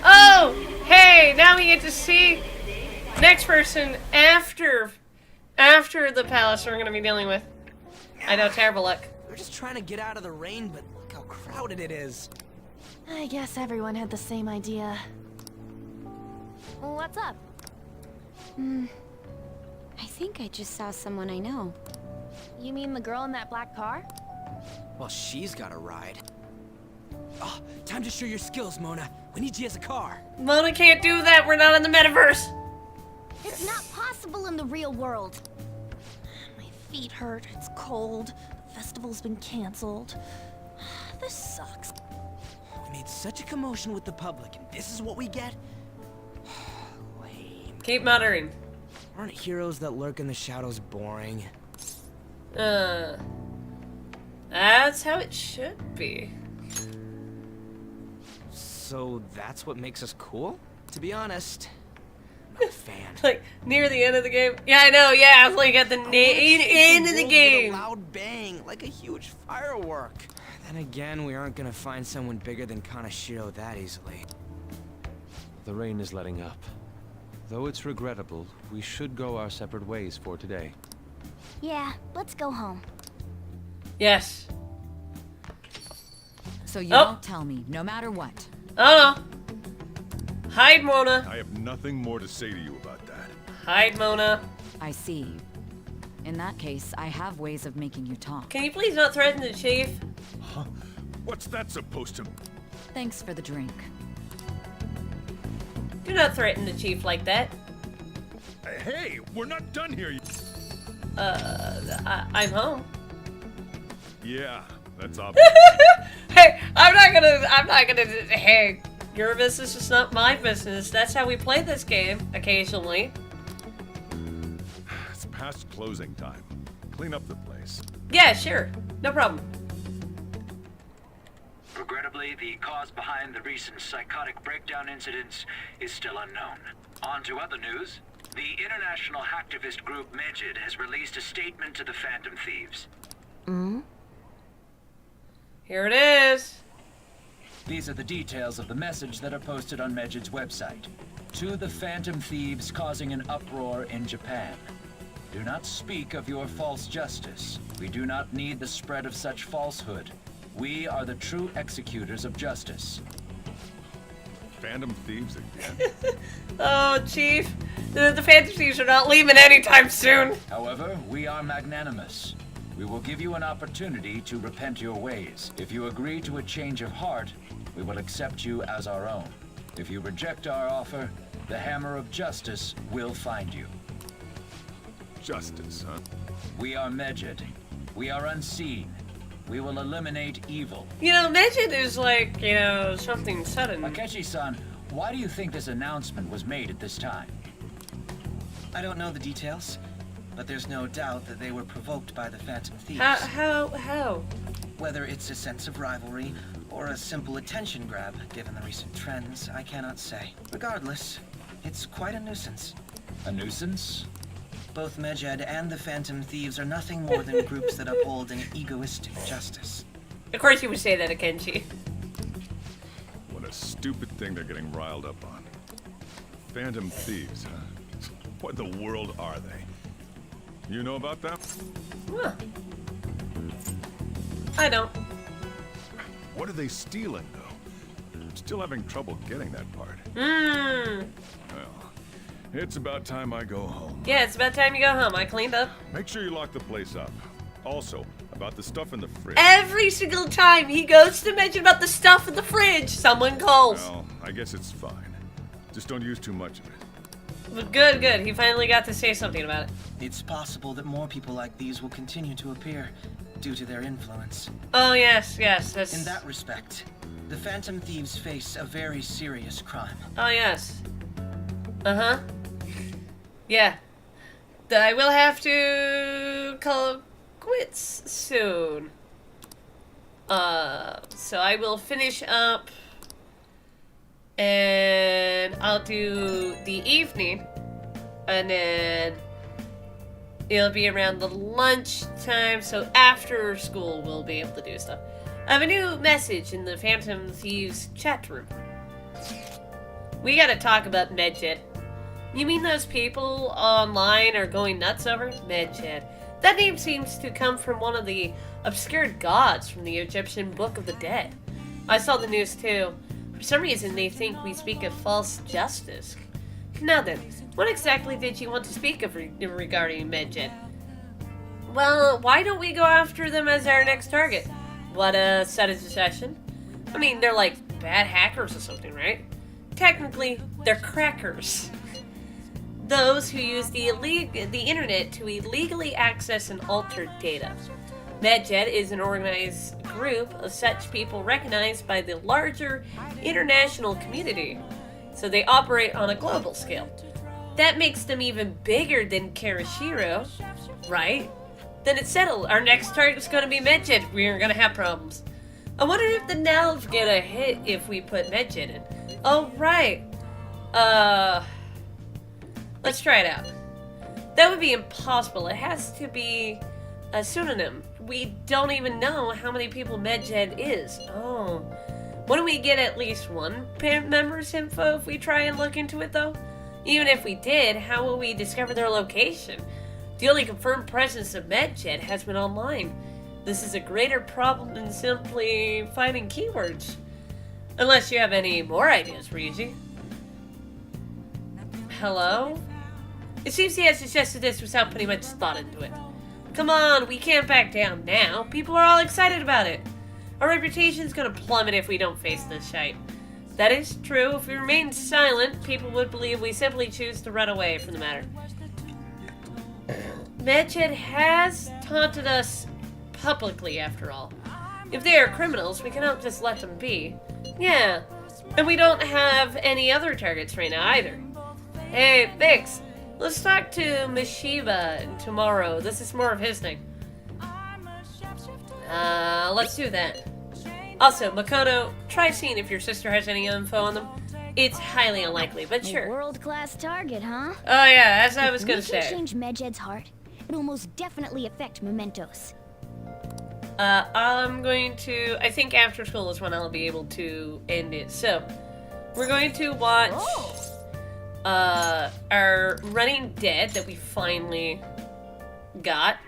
A: Oh, hey! Now we get to see next person after the palace we're gonna be dealing with. I know, terrible luck.
K: We're just trying to get out of the rain, but look how crowded it is.
T: I guess everyone had the same idea. What's up?
L: I think I just saw someone I know.
T: You mean the girl in that black car?
K: Well, she's got a ride. Oh, time to show your skills, Mona. We need you as a car.
A: Mona can't do that. We're not in the metaverse.
T: It's not possible in the real world. My feet hurt. It's cold. The festival's been canceled. This sucks.
K: We made such a commotion with the public, and this is what we get? Lame.
A: Keep muttering.
K: Aren't heroes that lurk in the shadows boring?
A: That's how it should be.
K: So that's what makes us cool? To be honest, I'm not a fan.
A: Like, near the end of the game? Yeah, I know, yeah, it's like at the end of the game.
K: A loud bang, like a huge firework. Then again, we aren't gonna find someone bigger than Kanashiro that easily.
S: The rain is letting up. Though it's regrettable, we should go our separate ways for today.
T: Yeah, let's go home.
A: Yes.
C: So you won't tell me, no matter what.
A: Oh no. Hide, Mona.
E: I have nothing more to say to you about that.
A: Hide, Mona.
C: I see. In that case, I have ways of making you talk.
A: Can you please not threaten the chief?
E: Huh? What's that supposed to...
C: Thanks for the drink.
A: Do not threaten the chief like that.
E: Hey, we're not done here.
A: I'm home.
E: Yeah, that's obvious.
A: Hey, I'm not gonna, hey, your business is not my business. That's how we play this game, occasionally.
E: It's past closing time. Clean up the place.
A: Yeah, sure. No problem.
F: Regrettably, the cause behind the recent psychotic breakdown incidents is still unknown. On to other news. The international hacktivist group Megid has released a statement to the Phantom Thieves.
A: Here it is.
F: These are the details of the message that are posted on Megid's website. To the Phantom Thieves causing an uproar in Japan. Do not speak of your false justice. We do not need the spread of such falsehood. We are the true executors of justice.
E: Phantom Thieves again?
A: Oh, Chief. The Phantom Thieves are not leaving anytime soon.
F: However, we are magnanimous. We will give you an opportunity to repent your ways. If you agree to a change of heart, we will accept you as our own. If you reject our offer, the hammer of justice will find you.
E: Justice, huh?
F: We are Megid. We are unseen. We will eliminate evil.
A: You know, Megid is like, you know, something sudden.
F: Akechi-san, why do you think this announcement was made at this time?
M: I don't know the details, but there's no doubt that they were provoked by the Phantom Thieves.
A: How?
M: Whether it's a sense of rivalry or a simple attention grab, given the recent trends, I cannot say. Regardless, it's quite a nuisance.
F: A nuisance?
M: Both Medjed and the Phantom Thieves are nothing more than groups that uphold an egoistic justice.
A: Of course you would say that to Kenji.
E: What a stupid thing they're getting riled up on. Phantom Thieves, huh? What in the world are they? You know about them?
A: Huh. I don't.
E: What are they stealing, though? I'm still having trouble getting that part.
A: Mmm.
E: Well, it's about time I go home.
A: Yeah, it's about time you go home. I cleaned up.
E: Make sure you lock the place up. Also, about the stuff in the fridge.
A: Every single time he goes to mention about the stuff in the fridge, someone calls.
E: Well, I guess it's fine. Just don't use too much of it.
A: But good, good. He finally got to say something about it.
M: It's possible that more people like these will continue to appear due to their influence.
A: Oh, yes, yes. That's...
M: In that respect, the Phantom Thieves face a very serious crime.
A: Oh, yes. Uh-huh. Yeah. I will have to call quits soon. So I will finish up and I'll do the evening and then it'll be around the lunchtime, so after school we'll be able to do stuff. I have a new message in the Phantom Thieves chat room. We gotta talk about Medjed. You mean those people online are going nuts over Medjed? That name seems to come from one of the obscured gods from the Egyptian Book of the Dead. I saw the news too. For some reason they think we speak of false justice. Now then, what exactly did you want to speak of regarding Medjed? Well, why don't we go after them as our next target? What a suggestion. I mean, they're like bad hackers or something, right? Technically, they're crackers. Those who use the internet to illegally access and alter data. Medjed is an organized group of such people recognized by the larger international community, so they operate on a global scale. That makes them even bigger than Karashiro, right? Then it's settled. Our next target is going to be Medjed. We're going to have problems. I wonder if the Nelv get a hit if we put Medjed in. Oh, right. Let's try it out. That would be impossible. It has to be a pseudonym. We don't even know how many people Medjed is. Oh. Wouldn't we get at least one member's info if we try and look into it, though? Even if we did, how will we discover their location? The only confirmed presence of Medjed has been online. This is a greater problem than simply finding keywords. Unless you have any more ideas, Ryuji. Hello? It seems he has suggested this without putting much thought into it. Come on, we can't back down now. People are all excited about it. Our reputation's gonna plummet if we don't face this shite. That is true. If we remain silent, people would believe we simply choose to run away from the matter. Medjed has taunted us publicly, after all. If they are criminals, we cannot just let them be. Yeah, and we don't have any other targets right now either. Hey, Vix, let's talk to Mishiba tomorrow. This is more of his thing. Let's do that. Also, Makoto, try seeing if your sister has any info on them. It's highly unlikely, but sure.
H: A world-class target, huh?
A: Oh yeah, as I was gonna say.
H: If we can change Medjed's heart, it'll most definitely affect Mementos.
A: I'm going to... I think after school is when I'll be able to end it. So, we're going to watch our Running Dead that we finally got.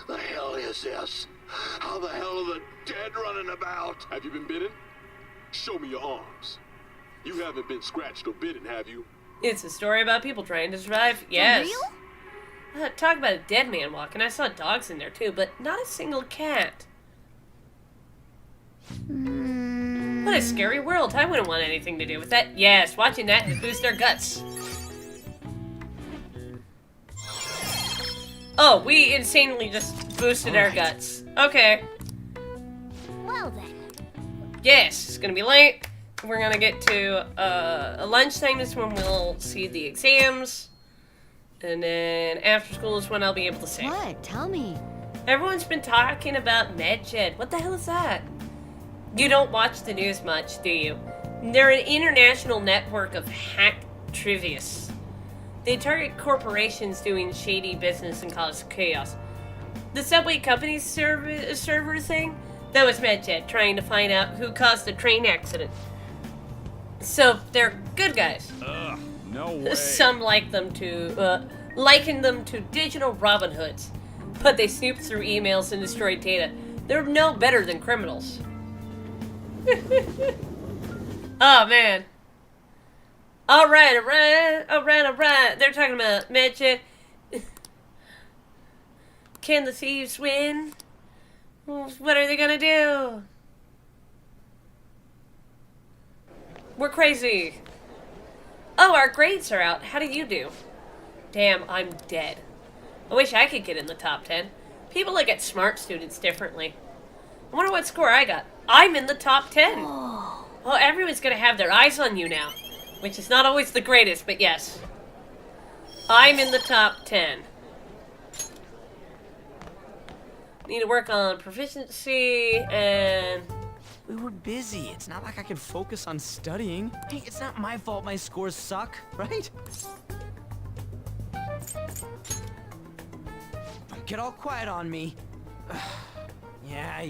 O: The hell is this? How the hell are the dead running about? Have you been bitten? Show me your arms. You haven't been scratched or bitten, have you?
A: It's a story about people trying to survive. Yes.
H: For real?
A: Talk about a dead man walking. I saw dogs in there too, but not a single cat. What a scary world. I wouldn't want anything to do with that. Yes, watching that has boosted our guts. Oh, we insanely just boosted our guts. Okay.
H: Well then.
A: Yes, it's gonna be late. We're gonna get to a lunchtime is when we'll see the exams. And then after school is when I'll be able to sing.
B: What? Tell me.
A: Everyone's been talking about Medjed. What the hell is that? You don't watch the news much, do you? They're an international network of hacked trivias. They target corporations doing shady business and cause chaos. The subway company's server thing? That was MedJet trying to find out who caused the train accident. So, they're good guys.
E: Ugh, no way.
A: Some like them to, liken them to digital Robin Hoods. But they snooped through emails and destroyed data. They're no better than criminals. Oh, man. Alright. They're talking about MedJet. Can the thieves win? What are they gonna do? We're crazy. Oh, our grades are out. How do you do? Damn, I'm dead. I wish I could get in the top 10. People look at smart students differently. I wonder what score I got. I'm in the top 10. Well, everyone's gonna have their eyes on you now. Which is not always the greatest, but yes. I'm in the top 10. Need to work on proficiency and...
K: We were busy. It's not like I could focus on studying. Hey, it's not my fault my scores suck, right? Don't get all quiet on me. Yeah.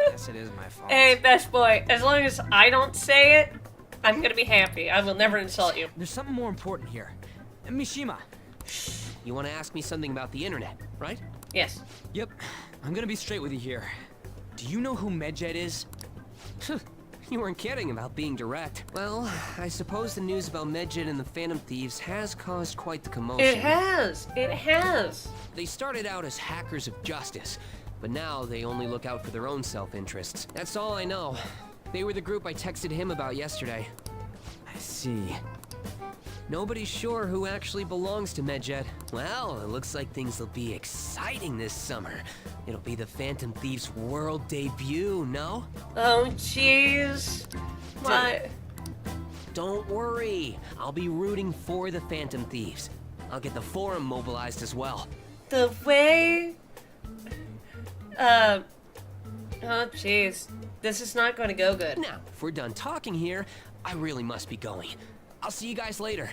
K: Guess it is my fault.
A: Hey, best boy, as long as I don't say it, I'm gonna be happy. I will never insult you.
K: There's something more important here. Mishima.
U: You want to ask me something about the internet, right?
A: Yes.
K: Yep. I'm gonna be straight with you here. Do you know who MedJet is?
U: You weren't kidding about being direct. Well, I suppose the news about MedJet and the Phantom Thieves has caused quite the commotion.
A: It has.
U: They started out as hackers of justice, but now they only look out for their own self-interests. That's all I know. They were the group I texted him about yesterday.
K: I see.
U: Nobody's sure who actually belongs to MedJet. Well, it looks like things will be exciting this summer. It'll be the Phantom Thieves' world debut, no?
A: Oh, jeez. What?
U: Don't worry. I'll be rooting for the Phantom Thieves. I'll get the forum mobilized as well.
A: The way... Oh, jeez. This is not going to go good.
U: Now, if we're done talking here, I really must be going. I'll see you guys later.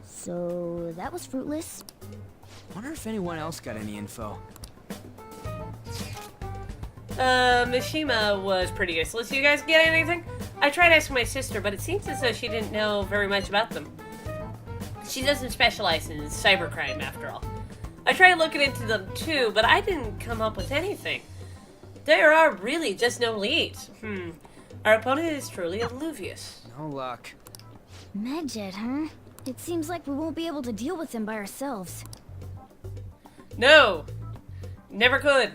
H: So, that was fruitless.
K: Wonder if anyone else got any info.
A: Mishima was pretty useless. You guys get anything? I tried asking my sister, but it seems as though she didn't know very much about them. She doesn't specialize in cybercrime, after all. I tried looking into them too, but I didn't come up with anything. There are really just no leads. Our opponent is truly alluvious.
K: No luck.
B: MedJet, huh? It seems like we won't be able to deal with them by ourselves.
A: No! Never could.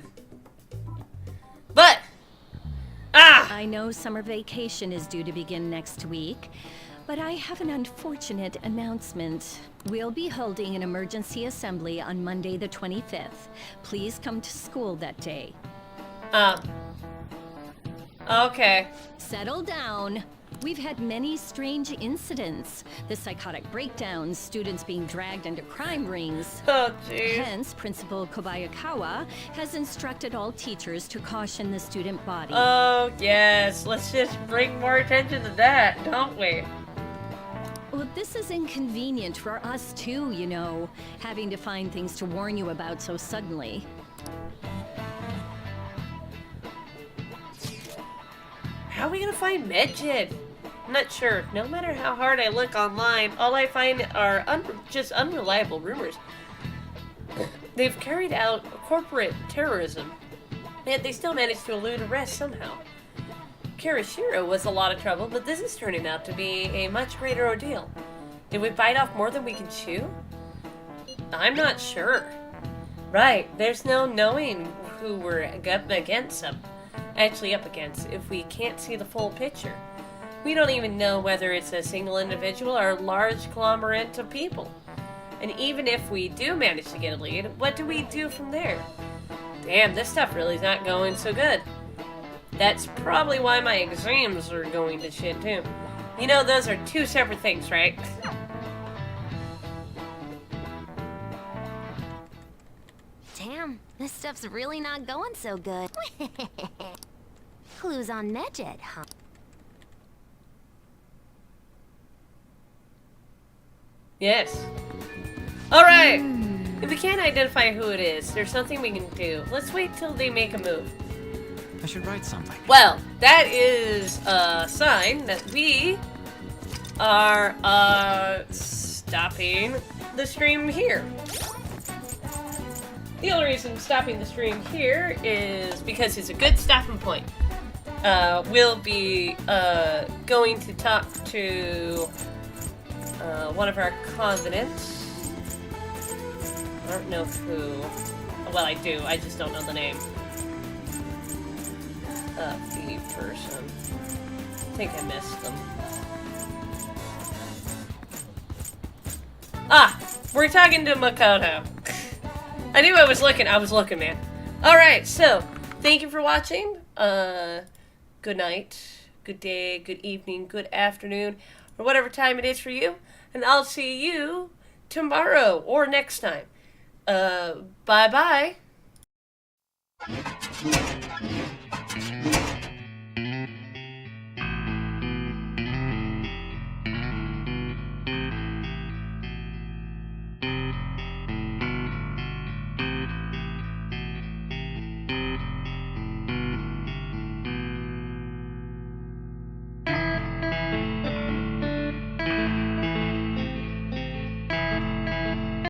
A: But!
V: I know summer vacation is due to begin next week, but I have an unfortunate announcement. We'll be holding an emergency assembly on Monday the 25th. Please come to school that day.
A: Okay.
V: Settle down. We've had many strange incidents. The psychotic breakdowns, students being dragged into crime rings.
A: Oh, jeez.
V: Hence, Principal Kobayakawa has instructed all teachers to caution the student body.
A: Oh, yes. Let's just bring more attention to that, don't we?
V: Well, this is inconvenient for us too, you know, having to find things to warn you about so suddenly.
A: How are we gonna find MedJet? I'm not sure. No matter how hard I look online, all I find are just unreliable rumors. They've carried out corporate terrorism, yet they still managed to elude arrest somehow. Kirishiro was a lot of trouble, but this is turning out to be a much greater ordeal. Did we bite off more than we can chew? I'm not sure. Right, there's no knowing who we're up against if we can't see the full picture. We don't even know whether it's a single individual or a large conglomerate of people. And even if we do manage to get a lead, what do we do from there? Damn, this stuff really is not going so good. That's probably why my exams are going to shit too. You know, those are two separate things, right?
B: Damn, this stuff's really not going so good.
H: Clues on MedJet, huh?
A: Yes. Alright! If we can't identify who it is, there's something we can do. Let's wait till they make a move.
D: I should write something.
A: Well, that is a sign that we are stopping the stream here. The only reason stopping the stream here is because it's a good stopping point. We'll be going to talk to one of our covenants. I don't know who. Well, I do. I just don't know the name of the person. I think I missed them. Ah! We're talking to Makoto. I knew I was looking, man. Alright, so, thank you for watching. Good night, good day, good evening, good afternoon, or whatever time it is for you. And I'll see you tomorrow or next time. Bye-bye.